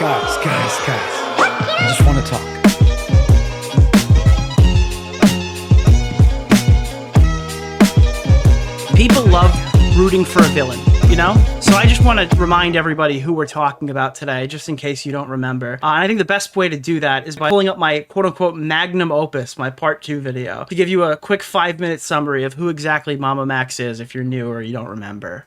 Guys. I just want to talk. People love rooting for a villain, you know? So I just want to remind everybody who we're talking about today, just in case you don't remember. And I think the best way to do that is by pulling up my quote-unquote magnum opus, my part 2 video, to give you a quick 5-minute summary of who exactly MamaMax is if you're new or you don't remember.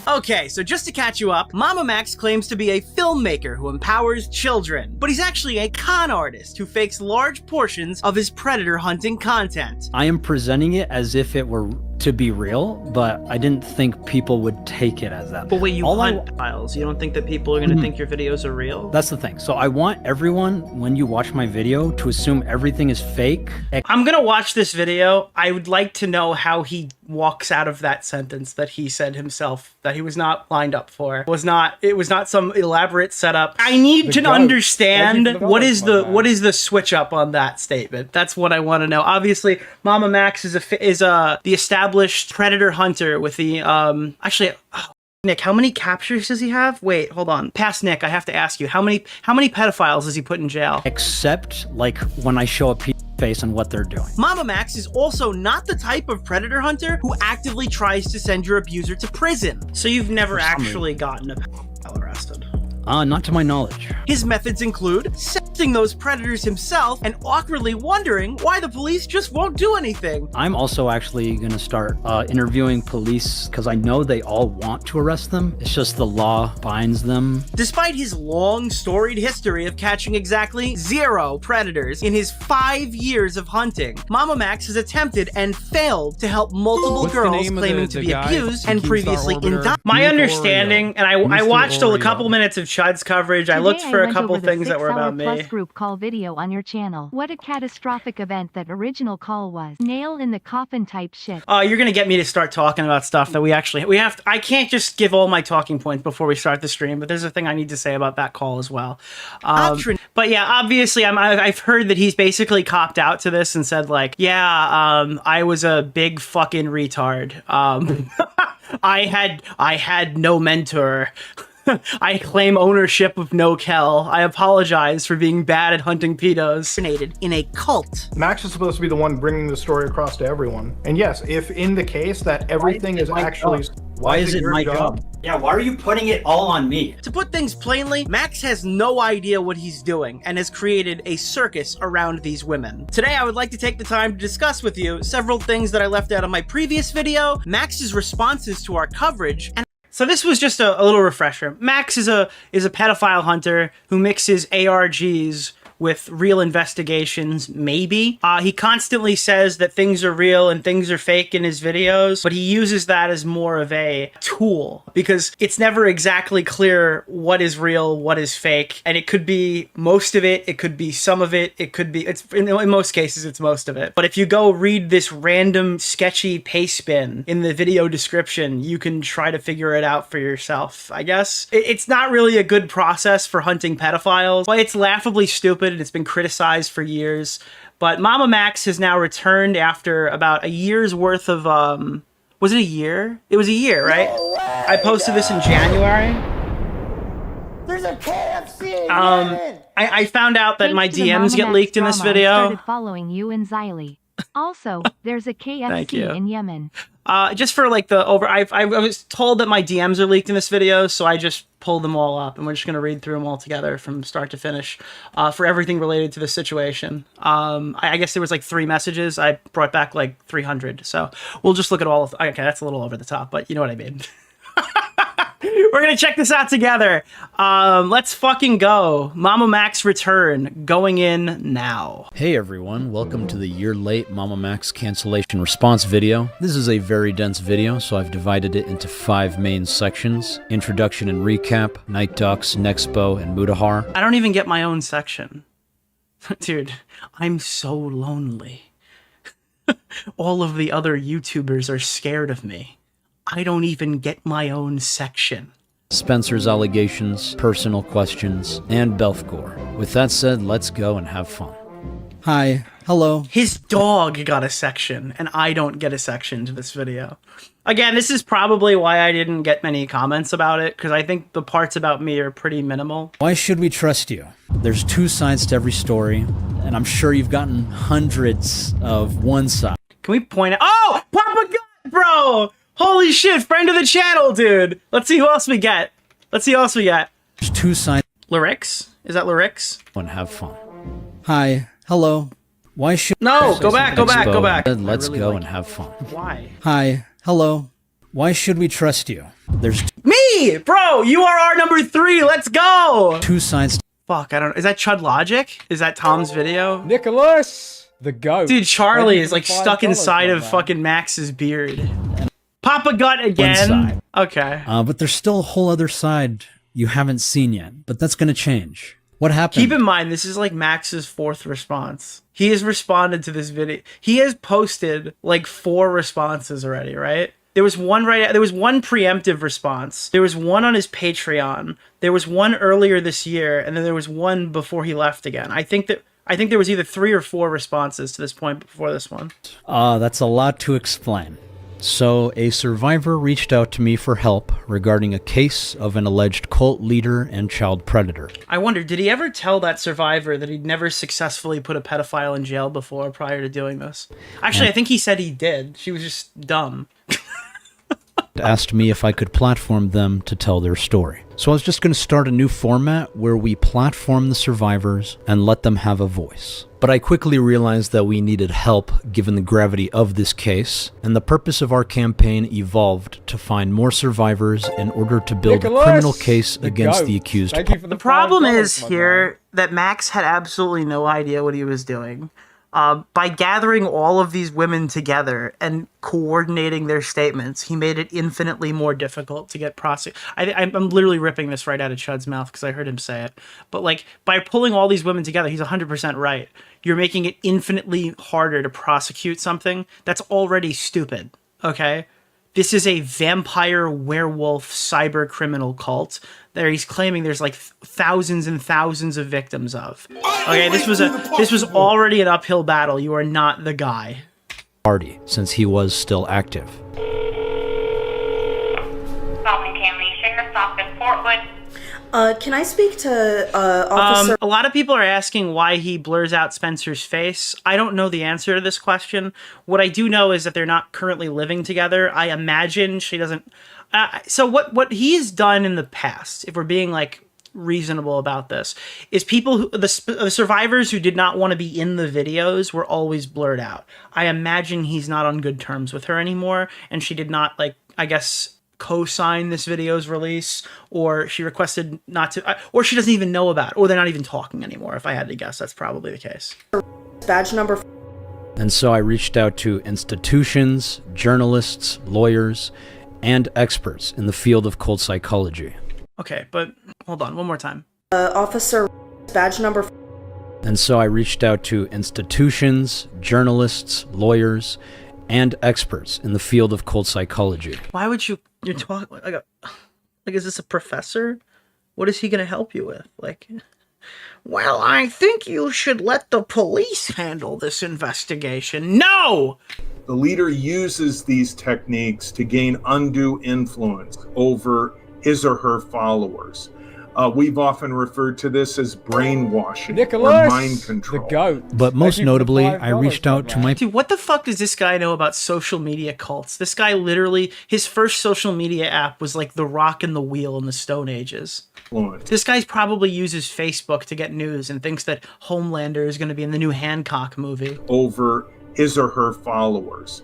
Okay, so just to catch you up, MamaMax claims to be a filmmaker who empowers children, but he's actually a con artist who fakes large portions of his predator hunting content. I am presenting it as if it were to be real, but I didn't think people would take it as that. But wait, you hunt files. You don't think that people are going to think your videos are real? That's the thing. So I want everyone, when you watch my video, to assume everything is fake. I'm going to watch this video. I would like to know how he walks out of that sentence that he said himself that he was not lined up for. It was not some elaborate setup. I need to understand what is the switch up on that statement. That's what I want to know. Obviously, MamaMax is the established predator hunter with the Nick, how many captures does he have? Wait, hold on. Past Nick, I have to ask you, how many pedophiles has he put in jail? Except like when I show a face and what they're doing. MamaMax is also not the type of predator hunter who actively tries to send your abuser to prison. So you've never actually gotten a pedophile arrested? Not to my knowledge. His methods include sexting those predators himself and awkwardly wondering why the police just won't do anything. I'm also actually going to start interviewing police because I know they all want to arrest them. It's just the law binds them. Despite his long, storied history of catching exactly 0 predators in his 5 years of hunting, MamaMax has attempted and failed to help multiple girls claiming to be abused and previously indicted. My understanding, and I watched a couple minutes of Chud's coverage. I looked for a couple things that were about me. Plus group call video on your channel. What a catastrophic event that original call was. Nail in the coffin type shit. You're gonna get me to start talking about stuff that we have to. I can't just give all my talking points before we start the stream, but there's a thing I need to say about that call as well. But yeah, obviously I've heard that he's basically copped out to this and said like, yeah, I was a big fucking retard. I had no mentor. I claim ownership of No Kel. I apologize for being bad at hunting pedos. In a cult. Max is supposed to be the one bringing the story across to everyone. And yes, if in the case that everything is actually... Why is it my job? Yeah, why are you putting it all on me? To put things plainly, Max has no idea what he's doing and has created a circus around these women. Today, I would like to take the time to discuss with you several things that I left out of my previous video, Max's responses to our coverage, and so this was just a little refresher. Max is a pedophile hunter who mixes ARGs with real investigations, maybe. He constantly says that things are real and things are fake in his videos, but he uses that as more of a tool because it's never exactly clear what is real, what is fake, and it could be most of it, it could be some of it, it could be, in most cases, it's most of it. But if you go read this random sketchy paste spin in the video description, you can try to figure it out for yourself, I guess. It's not really a good process for hunting pedophiles, but it's laughably stupid. It's been criticized for years, but MamaMax has now returned after about a year's worth of, was it a year? It was a year, right? No way, I posted this in January. There's a KFC! I found out that my Thanks to DMs get MamaMax leaked in this drama, I video. started following you and Xylee. Also, there's a KFC in Yemen. Just for like I was told that my DMs are leaked in this video, so I just pulled them all up, and we're just going to read through them all together from start to finish for everything related to the situation. I guess there was like 3 messages. I brought back like 300, so we'll just look at all of okay, that's a little over the top, but you know what I mean. We're gonna check this out together. Let's fucking go. MamaMax return, going in now. Hey everyone, welcome to the year-late MamaMax cancellation response video. This is a very dense video, so I've divided it into 5 main sections. Introduction and recap, NightDocs, Nexpo, and Mutahar. I don't even get my own section. Dude, I'm so lonely. All of the other YouTubers are scared of me. I don't even get my own section. Spencer's allegations, personal questions, and Belfgore. With that said, let's go and have fun. Hi. Hello. His dog got a section, and I don't get a section to this video. Again, this is probably why I didn't get many comments about it, because I think the parts about me are pretty minimal. Why should we trust you? There's two sides to every story, and I'm sure you've gotten hundreds of one side. Can we point out? Oh, Papa God, bro! Holy shit, friend of the channel, dude. Let's see who else we get. Let's see who else we got. There's two sides. Lyrics? Is that lyrics? And have fun. Hi. Hello. Why should... No, go back, go back, go back. Let's go and have fun. Why? Hi. Hello. Why should we trust you? There's Me! Bro, you are our number 3. Let's go! two sides. Fuck, I don't know. Is that Chud Logic? Is that Tom's video? Nicholas, the goat. Dude, Charlie is like $5 stuck inside of man. fucking Max's beard. Papa Gut again? side. Okay. But there's still a whole other side you haven't seen yet. But that's going to change. What happened? Keep in mind, this is like Max's 4th response. He has responded to this video. He has posted like 4 responses already, right? There was one there was one preemptive response. There was one on his Patreon. There was one earlier this year, and then there was one before he left again. I think there was either 3 or 4 responses to this point before this one. That's a lot to explain. So, a survivor reached out to me for help regarding a case of an alleged cult leader and child predator. I wonder, did he ever tell that survivor that he'd never successfully put a pedophile in jail before prior to doing this? Actually, I think he said he did. She was just dumb. Asked me if I could platform them to tell their story. So I was just going to start a new format where we platform the survivors and let them have a voice. But I quickly realized that we needed help given the gravity of this case, and the purpose of our campaign evolved to find more survivors in order to build Nicholas, a criminal case the against goat. the accused. Thank you for The problem $5, is my here man. that Max had absolutely no idea what he was doing. By gathering all of these women together and coordinating their statements, he made it infinitely more difficult to get prosecuted. I'm literally ripping this right out of Chud's mouth because I heard him say it. But like, by pulling all these women together, he's 100% right. You're making it infinitely harder to prosecute something that's already stupid, okay? This is a vampire werewolf cyber criminal cult that he's claiming there's like thousands and thousands of victims of. Okay, this was already an uphill battle. You are not the guy. Party, since he was still active. Solomon County Sheriff's Office, Portwood. Can I speak to Officer? A lot of people are asking why he blurs out Spencer's face. I don't know the answer to this question. What I do know is that they're not currently living together. I imagine she doesn't. So what he's done in the past, if we're being like reasonable about this, is people who the survivors who did not want to be in the videos were always blurred out. I imagine he's not on good terms with her anymore, and she did not, like, I guess, co-sign this video's release, or she requested not to, or she doesn't even know about it, or they're not even talking anymore. If I had to guess, that's probably the case. Badge number. And so I reached out to institutions, journalists, lawyers, and experts in the field of cult psychology. Okay, but hold on, one more time. Officer. Badge number. And so I reached out to institutions, journalists, lawyers, and experts in the field of cult psychology. Why would you're talking like is this a professor? What is he going to help you with? Like, well, I think you should let the police handle this investigation. No! The leader uses these techniques to gain undue influence over his or her followers. We've often referred to this as brainwashing Nicholas, or mind control. the goat. But most Thank you for notably, $5, I reached out to my Dude, what the fuck does this guy know about social media cults? This guy literally, his first social media app was like the rock and the wheel in the Stone Ages. Influence. This guy probably uses Facebook to get news and thinks that Homelander is going to be in the new Hancock movie. Over his or her followers.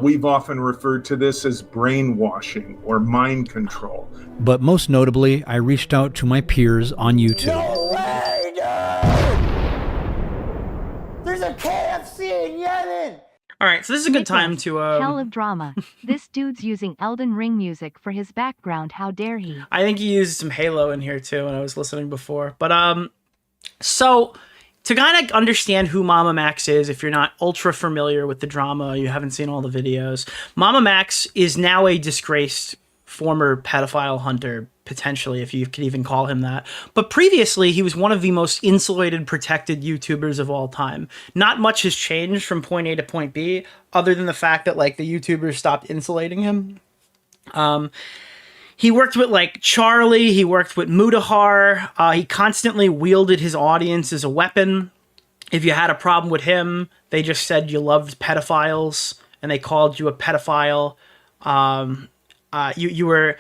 We've often referred to this as brainwashing or mind control. But most notably, I reached out to my peers on YouTube. No way, dude! There's a KFC in Yemen! All right, so this is a good time to Hell of drama. This dude's using Elden Ring music for his background. How dare he? I think he used some Halo in here too when I was listening before. But so to kind of understand who MamaMax is, if you're not ultra familiar with the drama, you haven't seen all the videos, MamaMax is now a disgraced former pedophile hunter, potentially, if you could even call him that. But previously, he was one of the most insulated, protected YouTubers of all time. Not much has changed from point A to point B, other than the fact that like the YouTubers stopped insulating him. He worked with like Charlie, he worked with Mudahar, he constantly wielded his audience as a weapon. If you had a problem with him, they just said you loved pedophiles, and they called you a pedophile. You were...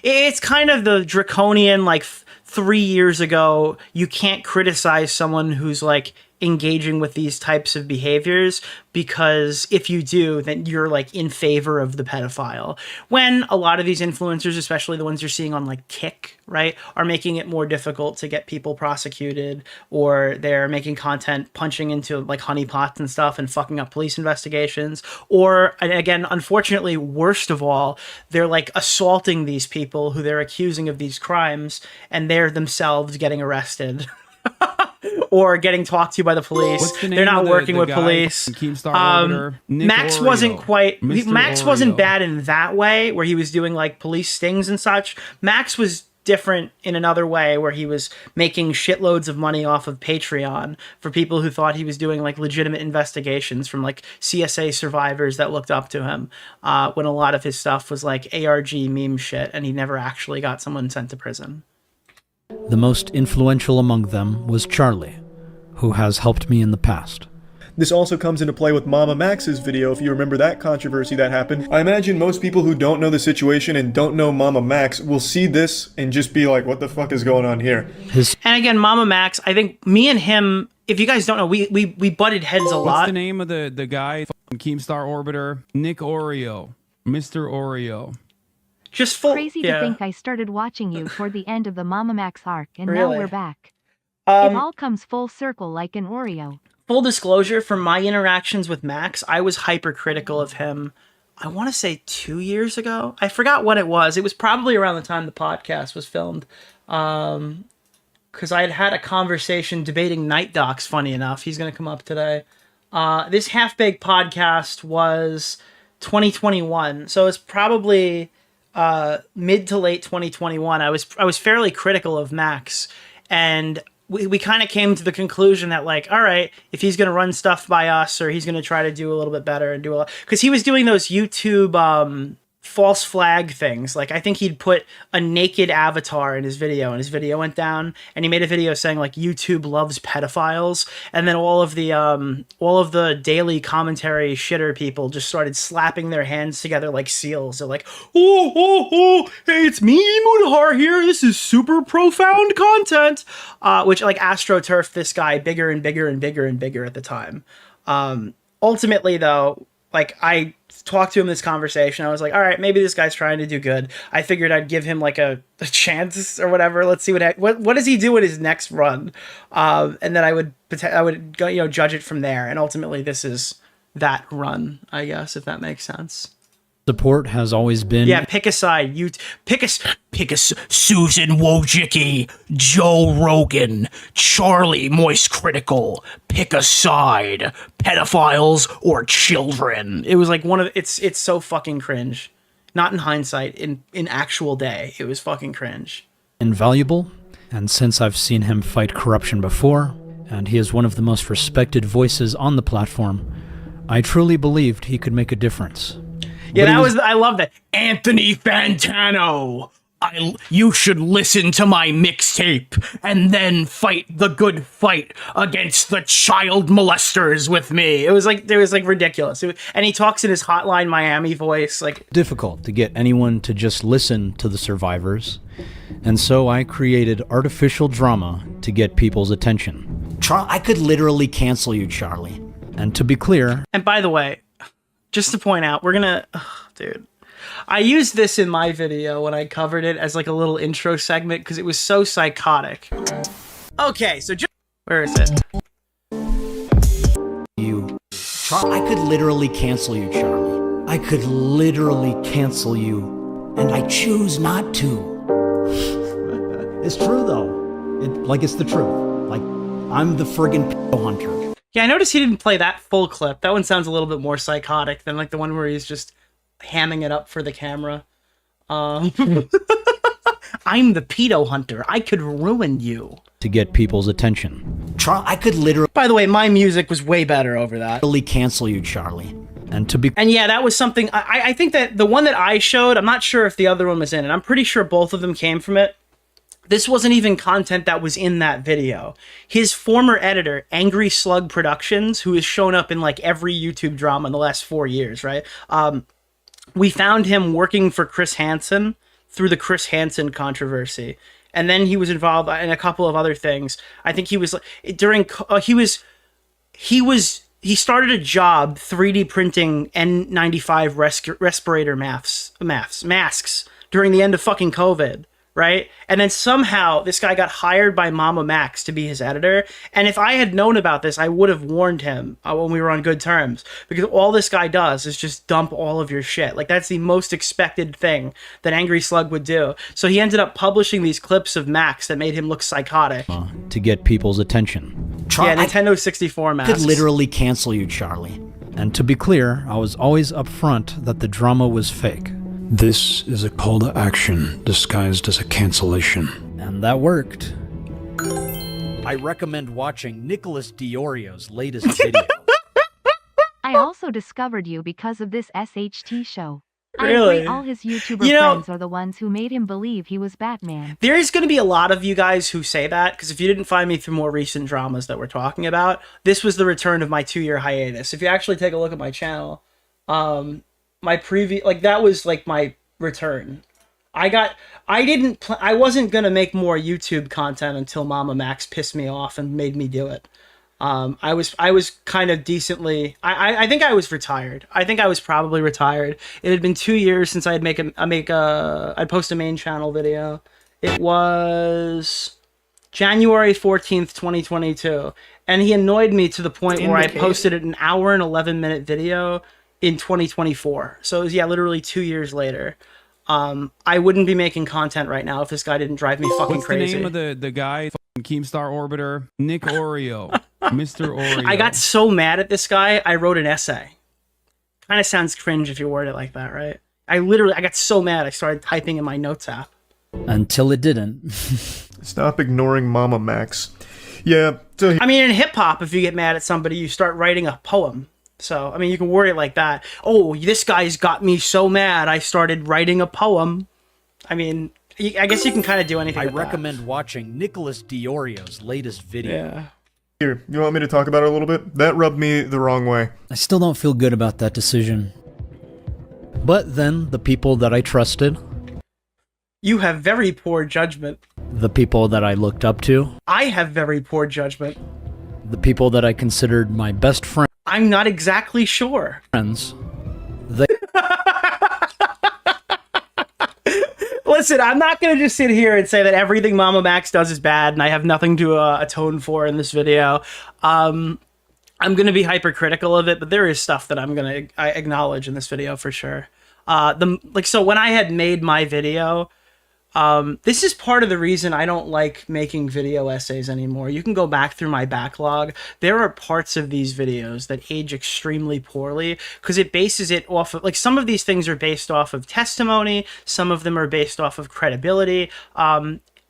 It's kind of the draconian, like, 3 years ago, you can't criticize someone who's, like, engaging with these types of behaviors, because if you do, then you're like in favor of the pedophile. When a lot of these influencers, especially the ones you're seeing on like Kick, right, are making it more difficult to get people prosecuted, or they're making content punching into like honeypots and stuff and fucking up police investigations, or, and again, unfortunately, worst of all, they're like assaulting these people who they're accusing of these crimes, and they're themselves getting arrested. Or getting talked to by the police. They're not working with police. Max wasn't quite... Max wasn't bad in that way, where he was doing like police stings and such. Max was different in another way, where he was making shitloads of money off of Patreon for people who thought he was doing like legitimate investigations from like CSA survivors that looked up to him, when a lot of his stuff was like ARG meme shit, and he never actually got someone sent to prison. The most influential among them was Charlie, who has helped me in the past. This also comes into play with MamaMax's video, if you remember that controversy that happened. I imagine most people who don't know the situation and don't know MamaMax will see this and just be like, what the fuck is going on here? And again, MamaMax, I think me and him, if you guys don't know, we butted heads a lot. What's the name of the guy? Keemstar Orbiter? Nick Oreo. Mr. Oreo. Just full... Crazy to think I started watching you toward the end of the MamaMax arc, and now Really? we're back. It all comes full circle like an Oreo. Full disclosure, from my interactions with Max, I was hypercritical of him, I want to say 2 years ago. I forgot what it was. It was probably around the time the podcast was filmed. Because I had a conversation debating NightDocs, funny enough. He's going to come up today. This Half-Baked podcast was 2021, so it's probably mid to late 2021. I was fairly critical of Max, and we kind of came to the conclusion that, like, all right, if he's going to run stuff by us, or he's going to try to do a little bit better and do a lot, because he was doing those YouTube false flag things. Like, I think he'd put a naked avatar in his video, and his video went down, and he made a video saying like YouTube loves pedophiles, and then all of the daily commentary shitter people just started slapping their hands together like seals. They're like, oh, hey, it's me, Mudahar here, this is super profound content, which like astroturfed this guy bigger and bigger and bigger and bigger at the time. Ultimately though, like, I talked to him in this conversation. I was like, all right, maybe this guy's trying to do good. I figured I'd give him like a chance or whatever. Let's see what does he do in his next run, and then I would go, judge it from there. And ultimately, this is that run, I guess, if that makes sense. Support has always been... Yeah, pick a side. You pick a Susan Wojcicki, Joe Rogan, Charlie Moist Critical. Pick a side. Pedophiles or children. It was like it's so fucking cringe. Not in hindsight, in actual day, it was fucking cringe. Invaluable, and since I've seen him fight corruption before, and he is one of the most respected voices on the platform, I truly believed he could make a difference. Yeah, I love that. Anthony Fantano, you should listen to my mixtape and then fight the good fight against the child molesters with me. It was like ridiculous. And he talks in his Hotline Miami voice, like... Difficult to get anyone to just listen to the survivors, and so I created artificial drama to get people's attention. I could literally cancel you, Charlie. And to be clear... And by the way, just to point out, we're gonna... dude. I used this in my video when I covered it as like a little intro segment because it was so psychotic. Okay, so just... Where is it? I could literally cancel you, Charlie. I could literally cancel you, and I choose not to. It's true, though. It's the truth. Like, I'm the friggin' hunter. Yeah, I noticed he didn't play that full clip. That one sounds a little bit more psychotic than like the one where he's just hamming it up for the camera. I'm I'm the pedo hunter. I could ruin you. To get people's attention. I could literally By the way, my music was way better over that. cancel you, Charlie. And yeah, that was something, I think that the one that I showed, I'm not sure if the other one was in it. I'm pretty sure both of them came from it. This wasn't even content that was in that video. His former editor, Angry Slug Productions, who has shown up in like every YouTube drama in the last 4 years, right? We found him working for Chris Hansen through the Chris Hansen controversy. And then he was involved in a couple of other things. I think he was during he started a job 3D printing N95 respirator masks during the end of fucking COVID, right? And then somehow this guy got hired by MamaMax to be his editor. And if I had known about this, I would have warned him when we were on good terms, because all this guy does is just dump all of your shit. Like, that's the most expected thing that Angry Slug would do. So he ended up publishing these clips of Max that made him look psychotic. To get people's attention. Yeah, Nintendo 64 masks. I could literally cancel you, Charlie. And to be clear, I was always upfront that the drama was fake. This is a call to action disguised as a cancellation. And that worked. I recommend watching Nicholas DeOrio's latest video. I also discovered you because of this SHT show. Really? I agree, all his YouTuber friends are the ones who made him believe he was Batman. There is going to be a lot of you guys who say that, because if you didn't find me through more recent dramas that we're talking about, this was the return of my 2-year hiatus. If you actually take a look at my channel, my previous, like, that was like my return. I wasn't gonna make more YouTube content until MamaMax pissed me off and made me do it. I was kind of decently, I think I was retired. I think I was probably retired. It had been 2 years since I'd I'd post a main channel video. It was January 14th, 2022. And he annoyed me to the point where I posted an hour and 11-minute video in 2024. So it was, yeah, literally 2 years later. I wouldn't be making content right now if this guy didn't drive me fucking crazy. What's the name of the guy? Keemstar Orbiter? Nick Oreo. Mr. Oreo. I got so mad at this guy, I wrote an essay. Kind of sounds cringe if you word it like that, right? I got so mad I started typing in my notes app. Until it didn't. Stop ignoring MamaMax. Yeah, so I mean, in hip-hop, if you get mad at somebody, you start writing a poem. So, I mean, you can word it like that. Oh, this guy's got me so mad, I started writing a poem. I mean, I guess you can kind of do anything. I recommend watching Nicholas DeOrio's latest video. Yeah. Here, you want me to talk about it a little bit? That rubbed me the wrong way. I still don't feel good about that decision. But then, the people that I trusted... You have very poor judgment. The people that I looked up to... I have very poor judgment. The people that I considered my best friends... I'm not exactly sure. They... Listen, I'm not going to just sit here and say that everything MamaMax does is bad and I have nothing to atone for in this video. I'm going to be hypercritical of it, but there is stuff that I'm going to acknowledge in this video for sure. So when I had made my video, this is part of the reason I don't like making video essays anymore. You can go back through my backlog. There are parts of these videos that age extremely poorly because it bases it off of, like, some of these things are based off of testimony. Some of them are based off of credibility.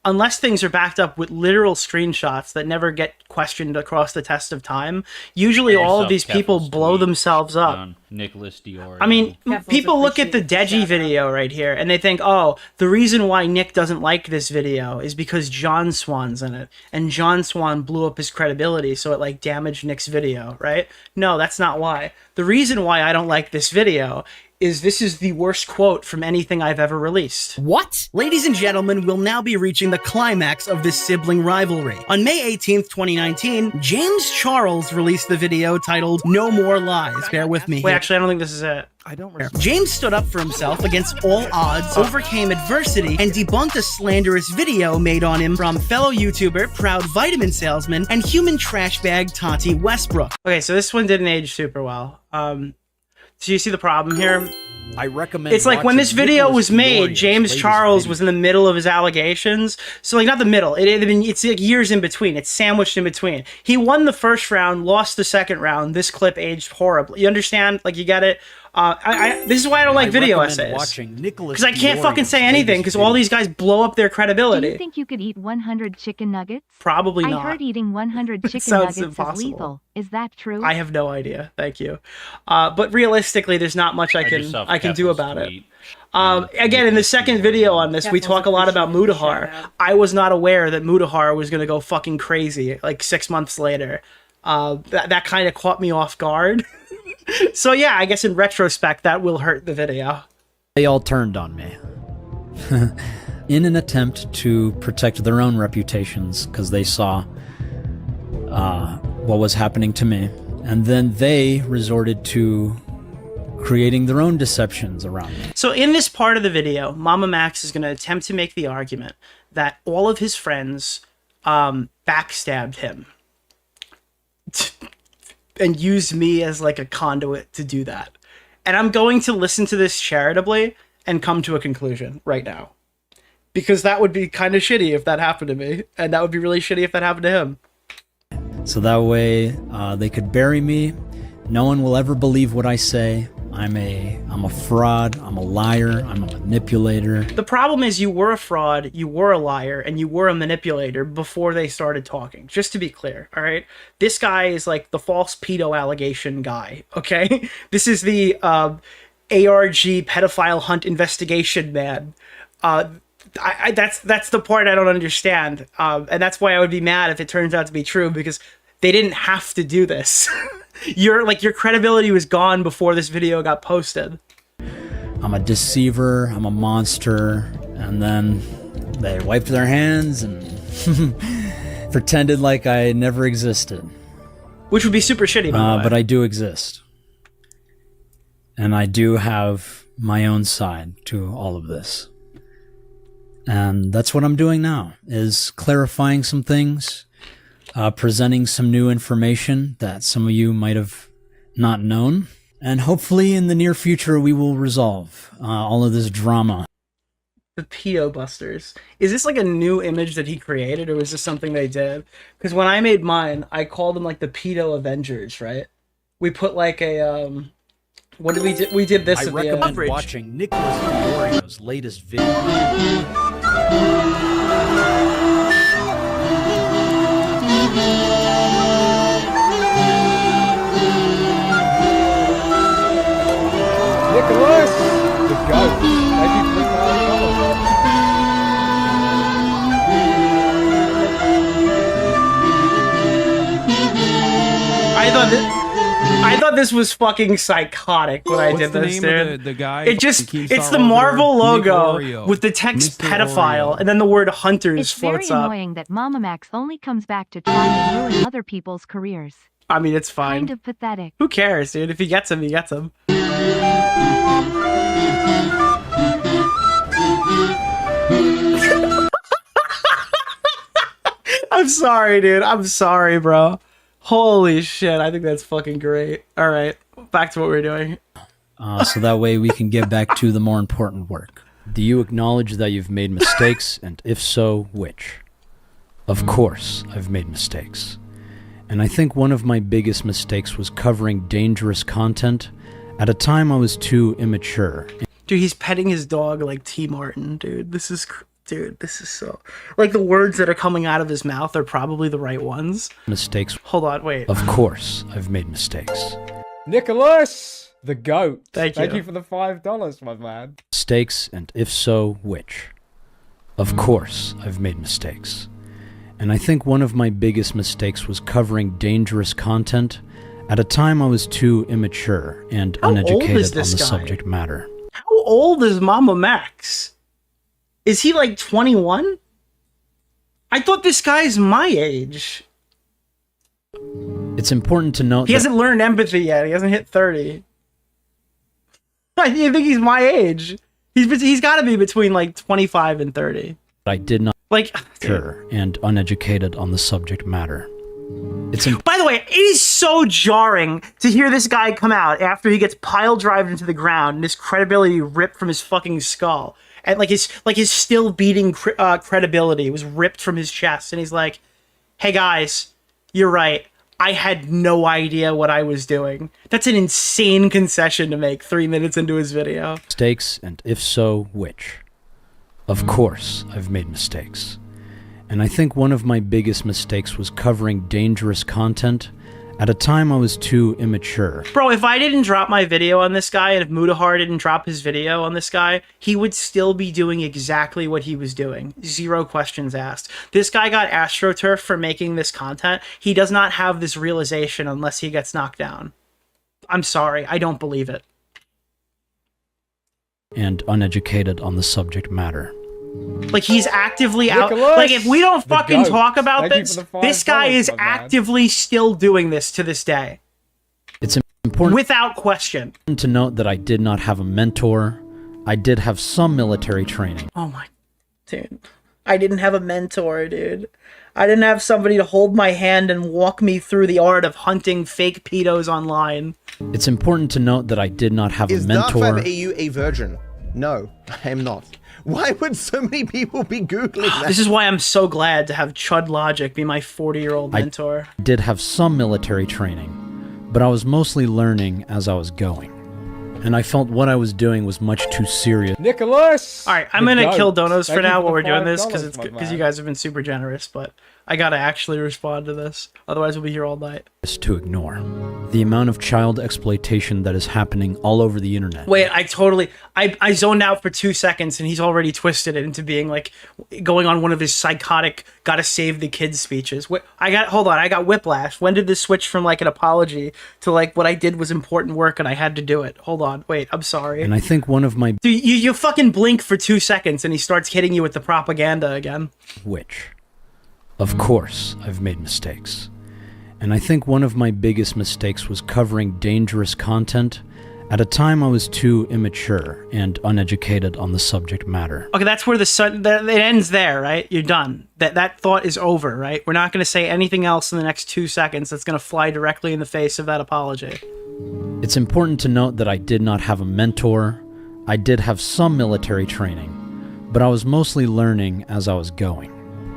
Unless things are backed up with literal screenshots that never get questioned across the test of time, usually all of these people blow themselves up. Nicholas DeOrio. I mean, people look at the Deji video right here and they think, oh, the reason why Nick doesn't like this video is because John Swan's in it. And John Swan blew up his credibility, so it, like, damaged Nick's video, right? No, that's not why. The reason why I don't like this video is this is the worst quote from anything I've ever released. What? Ladies and gentlemen, we'll now be reaching the climax of this sibling rivalry. On May 18th, 2019, James Charles released the video titled No More Lies. Bear with me. Wait, actually, I don't think this is it. I don't remember. James stood up for himself against all odds, overcame adversity, and debunked a slanderous video made on him from fellow YouTuber, proud vitamin salesman, and human trash bag Tati Westbrook. Okay, so this one didn't age super well. So you see the problem here? I recommend it's like when this video was made, James Charles was in the middle of his allegations. So, like, not the middle. It's like years in between. It's sandwiched in between. He won the first round, lost the second round. This clip aged horribly. You understand? Like, you get it? This is why I don't like video recommend essays. watching Nicholas Because I can't fucking DeOrio's say anything latest because all these guys blow up their Do credibility. you think you could eat 100 chicken nuggets? Probably I not. heard eating 100 chicken Sounds nuggets impossible. is lethal. Is that true? I have no idea. Thank you. But realistically, there's not much I can do about it. Again, in the second video on this, we talk a lot about Mudahar. I was not aware that Mudahar was going to go fucking crazy like 6 months later. That kind of caught me off guard. So yeah, I guess in retrospect, that will hurt the video. They all turned on me. In an attempt to protect their own reputations, because they saw what was happening to me. And then they resorted to creating their own deceptions around me. So in this part of the video, MamaMax is going to attempt to make the argument that all of his friends backstabbed him and used me as like a conduit to do that. And I'm going to listen to this charitably and come to a conclusion right now. Because that would be kind of shitty if that happened to me. And that would be really shitty if that happened to him. So that way they could bury me. No one will ever believe what I say. I'm a fraud, I'm a liar, I'm a manipulator. The problem is you were a fraud, you were a liar, and you were a manipulator before they started talking. Just to be clear, all right? This guy is like the false pedo allegation guy, okay? This is the ARG pedophile hunt investigation man. That's the part I don't understand. And that's why I would be mad if it turns out to be true, because they didn't have to do this. Your credibility was gone before this video got posted. I'm a deceiver, I'm a monster, and then they wiped their hands and pretended like I never existed. Which would be super shitty, by the way. But I do exist. And I do have my own side to all of this. And that's what I'm doing now, is clarifying some things, presenting some new information that some of you might have not known. And hopefully in the near future we will resolve all of this drama. The Pedo Busters. Is this like a new image that he created, or was this something they did? Because when I made mine, I called them like the Pedo Avengers, right? We put like a, what did we do? We did this I at the recommend end. watching Nicholas DeOrio's latest video. Nicholas, the goat. Thank you for the I thought this was fucking psychotic when I did the this, name dude. of the guy It's the Marvel logo with the text Mr. pedophile, and then the word hunters It's very floats up. annoying that MamaMax only comes back to try and ruin other people's careers. I mean, it's fine. Kind of pathetic. Who cares, dude? If he gets him, he gets him. I'm sorry, dude. I'm sorry, bro. Holy shit. I think that's fucking great. All right. Back to what we were doing. So that way we can get back to the more important work. Do you acknowledge that you've made mistakes, and if so, which? Of course, I've made mistakes. And I think one of my biggest mistakes was covering dangerous content at a time I was too immature. Dude, he's petting his dog like T. Martin, dude. This is so... Like, the words that are coming out of his mouth are probably the right ones. Mistakes. Hold on, wait. Of course, I've made mistakes. Nicholas, the goat. Thank you for the $5, my man. Mistakes, and if so, which? Of course, I've made mistakes. And I think one of my biggest mistakes was covering dangerous content at a time I was too immature and uneducated on the subject matter. How old is MamaMax? Is he like 21? I thought this guy's my age. It's important to note He hasn't learned empathy yet. He hasn't hit 30. I think he's my age. He's got to be between like 25 and 30. I did not like mature and uneducated on the subject matter. By the way, it is so jarring to hear this guy come out after he gets pile drived into the ground and his credibility ripped from his fucking skull. And his still beating credibility was ripped from his chest. And he's like, hey guys, you're right. I had no idea what I was doing. That's an insane concession to make 3 minutes into his video. Mistakes, and if so, which? Of course, I've made mistakes. And I think one of my biggest mistakes was covering dangerous content at a time I was too immature. Bro, if I didn't drop my video on this guy, and if Mudahar didn't drop his video on this guy, he would still be doing exactly what he was doing. 0 questions asked. This guy got AstroTurf for making this content. He does not have this realization unless he gets knocked down. I'm sorry, I don't believe it. And uneducated on the subject matter. Like, he's actively out. Nicholas, Like, if we don't the fucking goat. talk about Thank you this, for the this guy $5, is my man. actively still doing this to this day. It's important Without question. to note that I did not have a mentor. I did have some military training. Oh my, dude. I didn't have a mentor, dude. I didn't have somebody to hold my hand and walk me through the art of hunting fake pedos online. It's important to note that I did not have a Is mentor. Dark EU a virgin? No, I am not. Why would so many people be Googling that? This is why I'm so glad to have Chud Logic be my 40-year-old mentor. I did have some military training, but I was mostly learning as I was going. And I felt what I was doing was much too serious. Nicholas! All right, I'm The going to goat. kill Donos for Thank you now for while the we're doing this, $5, my because you man. guys have been super generous, but I got to actually respond to this. Otherwise, we'll be here all night. To ignore the amount of child exploitation that is happening all over the internet. Wait, I zoned out for 2 seconds and he's already twisted it into being like going on one of his psychotic gotta save the kids speeches. Hold on, I got whiplash. When did this switch from like an apology to like what I did was important work and I had to do it? Hold on, wait, I'm sorry. And I think one of my Dude, you fucking blink for 2 seconds and he starts hitting you with the propaganda again. which, of course, I've made mistakes. And I think one of my biggest mistakes was covering dangerous content at a time I was too immature and uneducated on the subject matter. Okay, that's where it ends there, right? You're done. That thought is over, right? We're not going to say anything else in the next 2 seconds that's going to fly directly in the face of that apology. It's important to note that I did not have a mentor. I did have some military training, but I was mostly learning as I was going.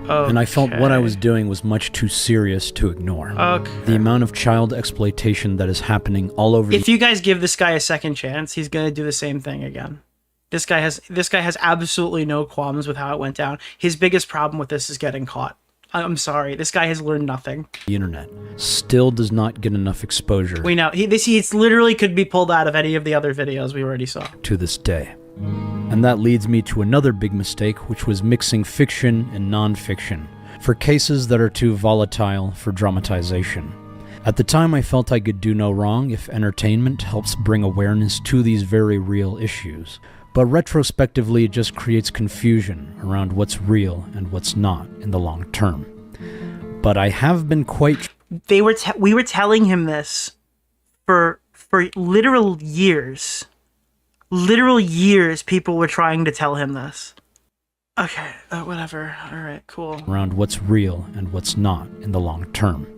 Okay. And I felt what I was doing was much too serious to ignore. Okay. The amount of child exploitation that is happening all over If you guys give this guy a second chance, he's gonna do the same thing again. This guy has absolutely no qualms with how it went down. His biggest problem with this is getting caught. I'm sorry, this guy has learned nothing. the internet still does not get enough exposure We know he's literally could be pulled out of any of the other videos we already saw. to this day. And that leads me to another big mistake, which was mixing fiction and non-fiction for cases that are too volatile for dramatization. At the time, I felt I could do no wrong if entertainment helps bring awareness to these very real issues. But retrospectively, it just creates confusion around what's real and what's not in the long term. But I have been quite... We were telling him this for literal years. Literal years, people were trying to tell him this. Okay, whatever. All right, cool. around what's real and what's not in the long term.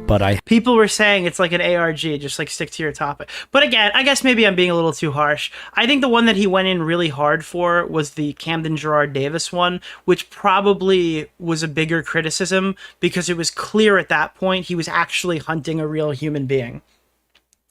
But people were saying it's like an ARG, just like stick to your topic. But again, I guess maybe I'm being a little too harsh. I think the one that he went in really hard for was the Camden Gerard Davis one, which probably was a bigger criticism because it was clear at that point he was actually hunting a real human being.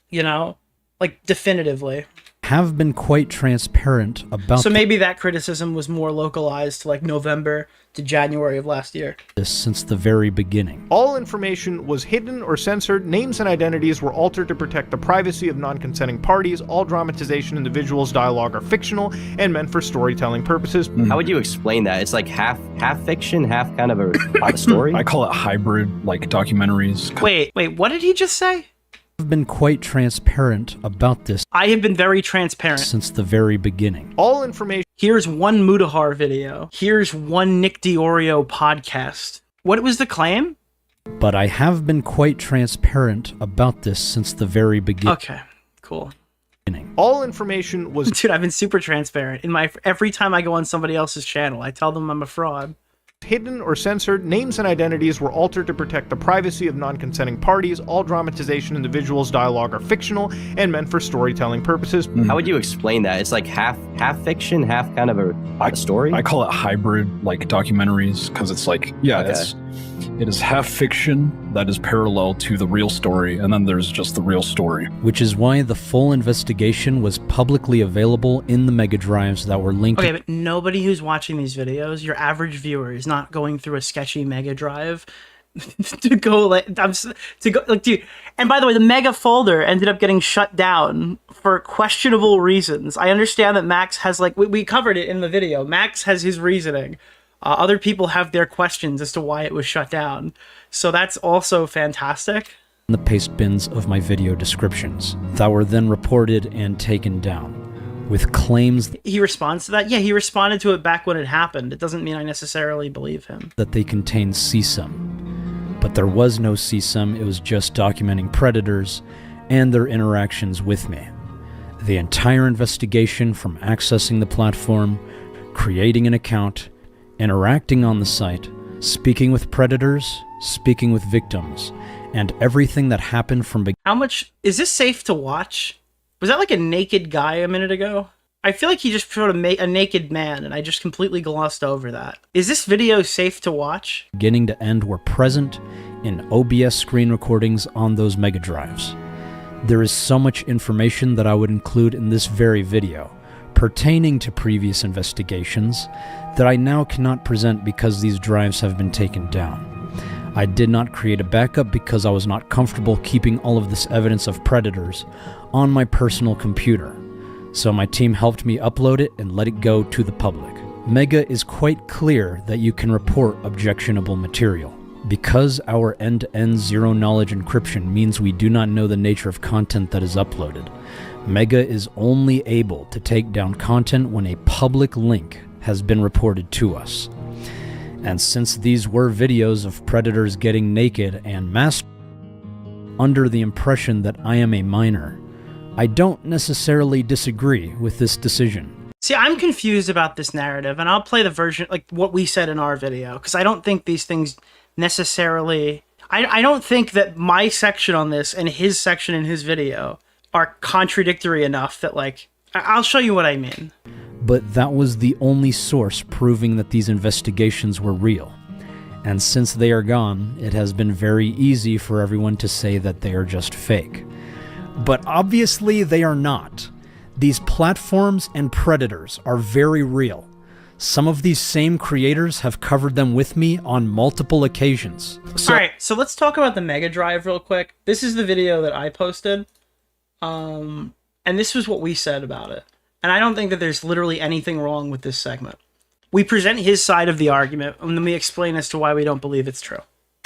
You know? Like, definitively. have been quite transparent about So maybe that criticism was more localized to like November to January of last year. this since the very beginning. All information was hidden or censored, names and identities were altered to protect the privacy of non-consenting parties, all dramatization in the visuals dialogue are fictional and meant for storytelling purposes. How would you explain that? It's like half fiction, half kind of a story? I call it hybrid, like documentaries. Wait, what did he just say? I've been quite transparent about this I have been very transparent since the very beginning. All information. Here's one Mudahar video. Here's one Nick DeOrio podcast. What was the claim? But I have been quite transparent about this since the very beginning. Okay, cool. All information was... Dude, I've been super transparent. Every time I go on somebody else's channel, I tell them I'm a fraud. hidden or censored, names and identities were altered to protect the privacy of non-consenting parties, all dramatization in the visuals dialogue are fictional and meant for storytelling purposes. How would you explain that? It's like half fiction, half kind of a story? I call it hybrid, like documentaries, because it's like, yeah, Okay. it's It is half fiction that is parallel to the real story, and then there's just the real story. Which is why the full investigation was publicly available in the mega drives that were linked. Okay, but nobody who's watching these videos, your average viewer, is not going through a sketchy mega drive to go like dude. And by the way, the mega folder ended up getting shut down for questionable reasons. I understand that Max has, like, we covered it in the video. Max has his reasoning. Other people have their questions as to why it was shut down. So that's also fantastic. The paste bins of my video descriptions that were then reported and taken down with claims he responds to that. Yeah, he responded to it back when it happened. It doesn't mean I necessarily believe him. That they contain CSUM. But there was no CSUM, it was just documenting predators and their interactions with me. The entire investigation from accessing the platform, creating an account, interacting on the site, speaking with predators, speaking with victims, and everything that happened from How much is this safe to watch? Was that like a naked guy a minute ago? I feel like he just showed a naked man, and I just completely glossed over that. Is this video safe to watch? Beginning to end were present in OBS screen recordings on those mega drives. There is so much information that I would include in this very video pertaining to previous investigations that I now cannot present because these drives have been taken down. I did not create a backup because I was not comfortable keeping all of this evidence of predators on my personal computer. So my team helped me upload it and let it go to the public. Mega is quite clear that you can report objectionable material. Because our end-to-end zero-knowledge encryption means we do not know the nature of content that is uploaded, Mega is only able to take down content when a public link has been reported to us. And since these were videos of predators getting naked and under the impression that I am a minor, I don't necessarily disagree with this decision. See, I'm confused about this narrative, and I'll play the version, like what we said in our video, because I don't think these things necessarily... I don't think that my section on this and his section in his video are contradictory enough that, like, I'll show you what I mean. But that was the only source proving that these investigations were real. And since they are gone, it has been very easy for everyone to say that they are just fake. But obviously they are not. These platforms and predators are very real. Some of these same creators have covered them with me on multiple occasions. Alright, so let's talk about the Mega Drive real quick. This is the video that I posted. And this was what we said about it. And I don't think that there's literally anything wrong with this segment. We present his side of the argument, and then we explain as to why we don't believe it's true.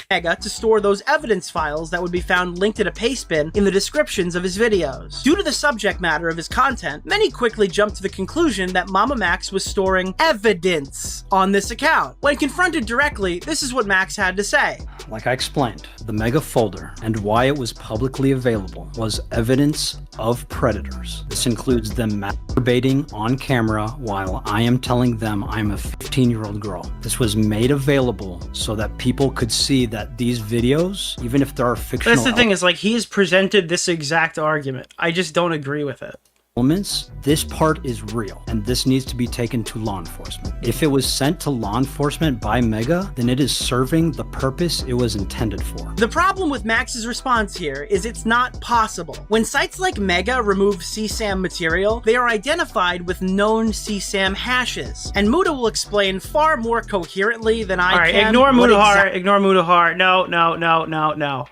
Mega to store those evidence files that would be found linked in a paste bin in the descriptions of his videos. Due to the subject matter of his content, many quickly jumped to the conclusion that MamaMax was storing evidence on this account. When confronted directly, this is what Max had to say. Like I explained, the Mega folder and why it was publicly available was evidence of predators. This includes them masturbating on camera while I am telling them I'm a 15-year-old girl. This was made available so that people could see that these videos, even if there are fictional... That's the thing, is like, he has presented this exact argument. I just don't agree with it. Elements, this part is real, and this needs to be taken to law enforcement. If it was sent to law enforcement by Mega, then it is serving the purpose it was intended for. The problem with Max's response here is it's not possible. When sites like Mega remove CSAM material, they are identified with known CSAM hashes, and Muda will explain far more coherently than I can. Ignore Mudahar. No.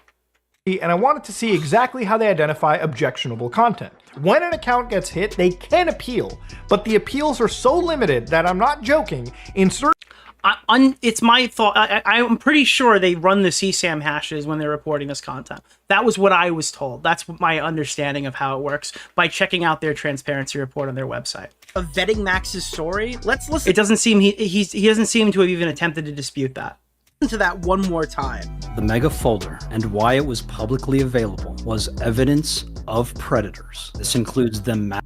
And I wanted to see exactly how they identify objectionable content. When an account gets hit, they can appeal, but the appeals are so limited that I'm not joking. It's my thought. I'm pretty sure they run the CSAM hashes when they're reporting this content. That was what I was told. That's my understanding of how it works by checking out their transparency report on their website. Of vetting Max's story, let's listen. It doesn't seem he doesn't seem to have even attempted to dispute that. To that one more time. The Mega folder and why it was publicly available was evidence of predators. This includes them masturbating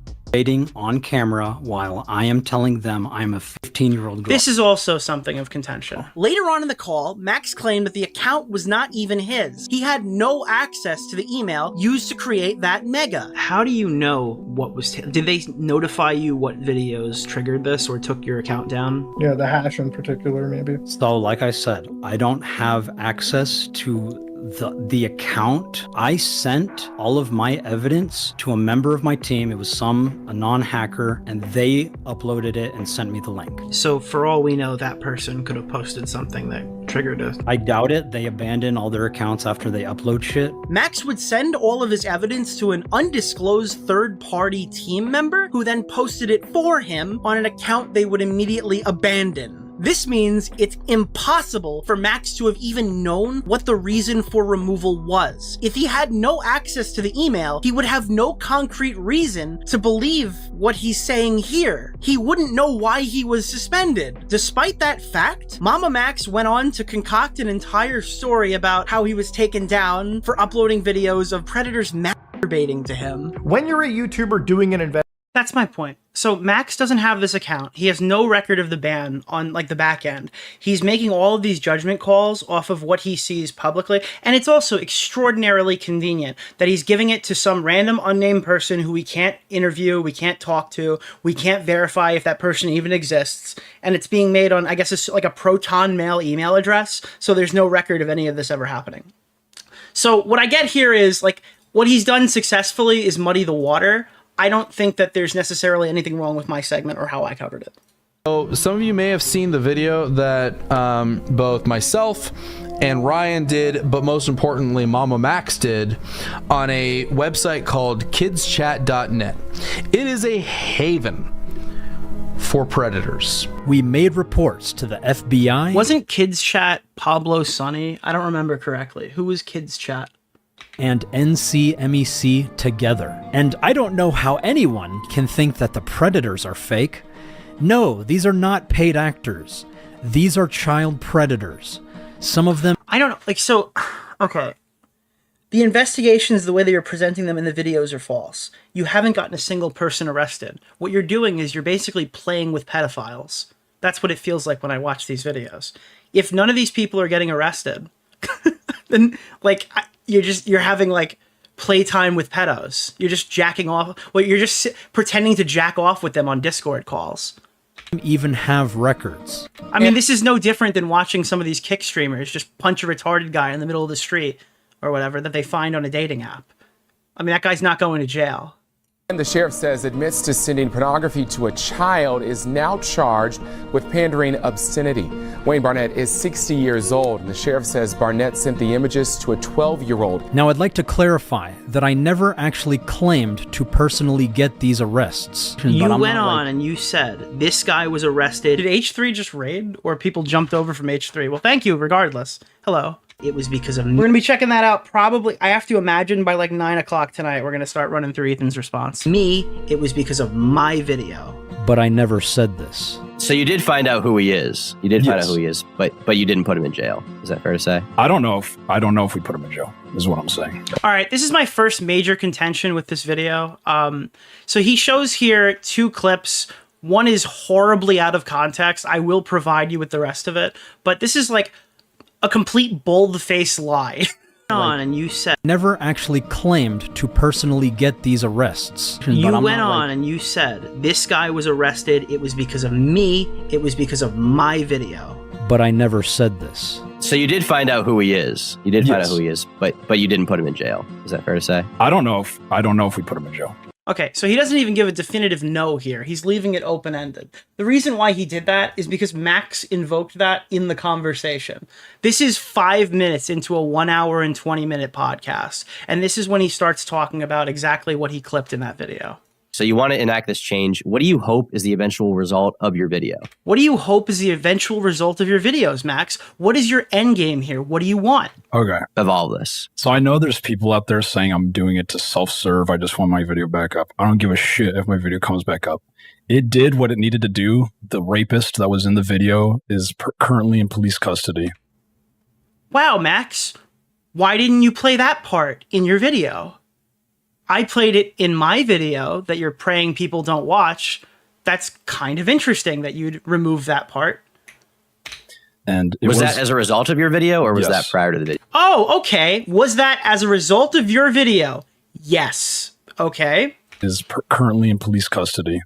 on camera while I am telling them I'm a 15-year-old girl. This is also something of contention. Later on in the call, Max claimed that the account was not even his. He had no access to the email used to create that mega. How do you know what was... Did they notify you what videos triggered this or took your account down? Yeah, the hash in particular, maybe. So, like I said, I don't have access to the account. I sent all of my evidence to a member of my team. It was a non-hacker, and they uploaded it and sent me the link. So for all we know, that person could have posted something that triggered it. I doubt it. They abandon all their accounts after they upload shit. Max would send all of his evidence to an undisclosed third-party team member who then posted it for him on an account they would immediately abandon. This means it's impossible for Max to have even known what the reason for removal was. If he had no access to the email, he would have no concrete reason to believe what he's saying here. He wouldn't know why he was suspended. Despite that fact, MamaMax went on to concoct an entire story about how he was taken down for uploading videos of predators masturbating to him. When you're a YouTuber doing an investigation, that's my point. So Max doesn't have this account. He has no record of the ban on like the back end. He's making all of these judgment calls off of what he sees publicly. And it's also extraordinarily convenient that he's giving it to some random unnamed person who we can't interview, we can't talk to, we can't verify if that person even exists. And it's being made on, I guess it's like a Proton Mail email address. So there's no record of any of this ever happening. So what I get here is like what he's done successfully is muddy the water. I don't think that there's necessarily anything wrong with my segment or how I covered it. So some of you may have seen the video that both myself and Ryan did, but most importantly, MamaMax did on a website called kidschat.net. It is a haven for predators. We made reports to the FBI. Wasn't Kids Chat Pablo Sonny? I don't remember correctly. Who was Kids Chat? And NCMEC together. And I don't know how anyone can think that the predators are fake. No, these are not paid actors. These are child predators. Some of them... I don't know, like, so, okay. The investigations, the way that you're presenting them in the videos are false. You haven't gotten a single person arrested. What you're doing is you're basically playing with pedophiles. That's what it feels like when I watch these videos. If none of these people are getting arrested, then, like... You're having like playtime with pedos. You're just jacking off. Well, you're just pretending to jack off with them on Discord calls. Even have records. I mean, this is no different than watching some of these kick streamers just punch a retarded guy in the middle of the street or whatever that they find on a dating app. I mean, that guy's not going to jail. And the sheriff says admits to sending pornography to a child is now charged with pandering obscenity. Wayne Barnett is 60 years old, and the sheriff says Barnett sent the images to a 12-year-old. Now, I'd like to clarify that I never actually claimed to personally get these arrests. You went on and you said this guy was arrested. Did H3 just raid, or people jumped over from H3? Well, thank you, regardless. Hello. It was because of... We're going to be checking that out probably... I have to imagine by like 9 o'clock tonight, we're going to start running through Ethan's response. Me, it was because of my video. But I never said this. So you did find out who he is. You did find out who he is, but you didn't put him in jail. Is that fair to say? I don't know if we put him in jail, is what I'm saying. All right, this is my first major contention with this video. So he shows here 2 clips. One is horribly out of context. I will provide you with the rest of it. But this is like a complete bold-faced lie. On and you said never actually claimed to personally get these arrests. You went on and you said this guy was arrested. It was because of me. It was because of my video. But I never said this. So you did find out who he is. You did find out who he is, but you didn't put him in jail. Is that fair to say? I don't know if we put him in jail. Okay, so he doesn't even give a definitive no here. He's leaving it open-ended. The reason why he did that is because Max invoked that in the conversation. This is 5 minutes into a 1 hour and 20-minute podcast, and this is when he starts talking about exactly what he clipped in that video. So you want to enact this change. What do you hope is the eventual result of your video? What do you hope is the eventual result of your videos, Max? What is your end game here? What do you want? Okay. Of all this. So I know there's people out there saying I'm doing it to self-serve. I just want my video back up. I don't give a shit if my video comes back up. It did what it needed to do. The rapist that was in the video is currently in police custody. Wow, Max. Why didn't you play that part in your video? I played it in my video that you're praying people don't watch. That's kind of interesting that you'd remove that part. And was that as a result of your video, or was that prior to the video? Oh, okay. Was that as a result of your video? Yes. Okay. Is currently in police custody.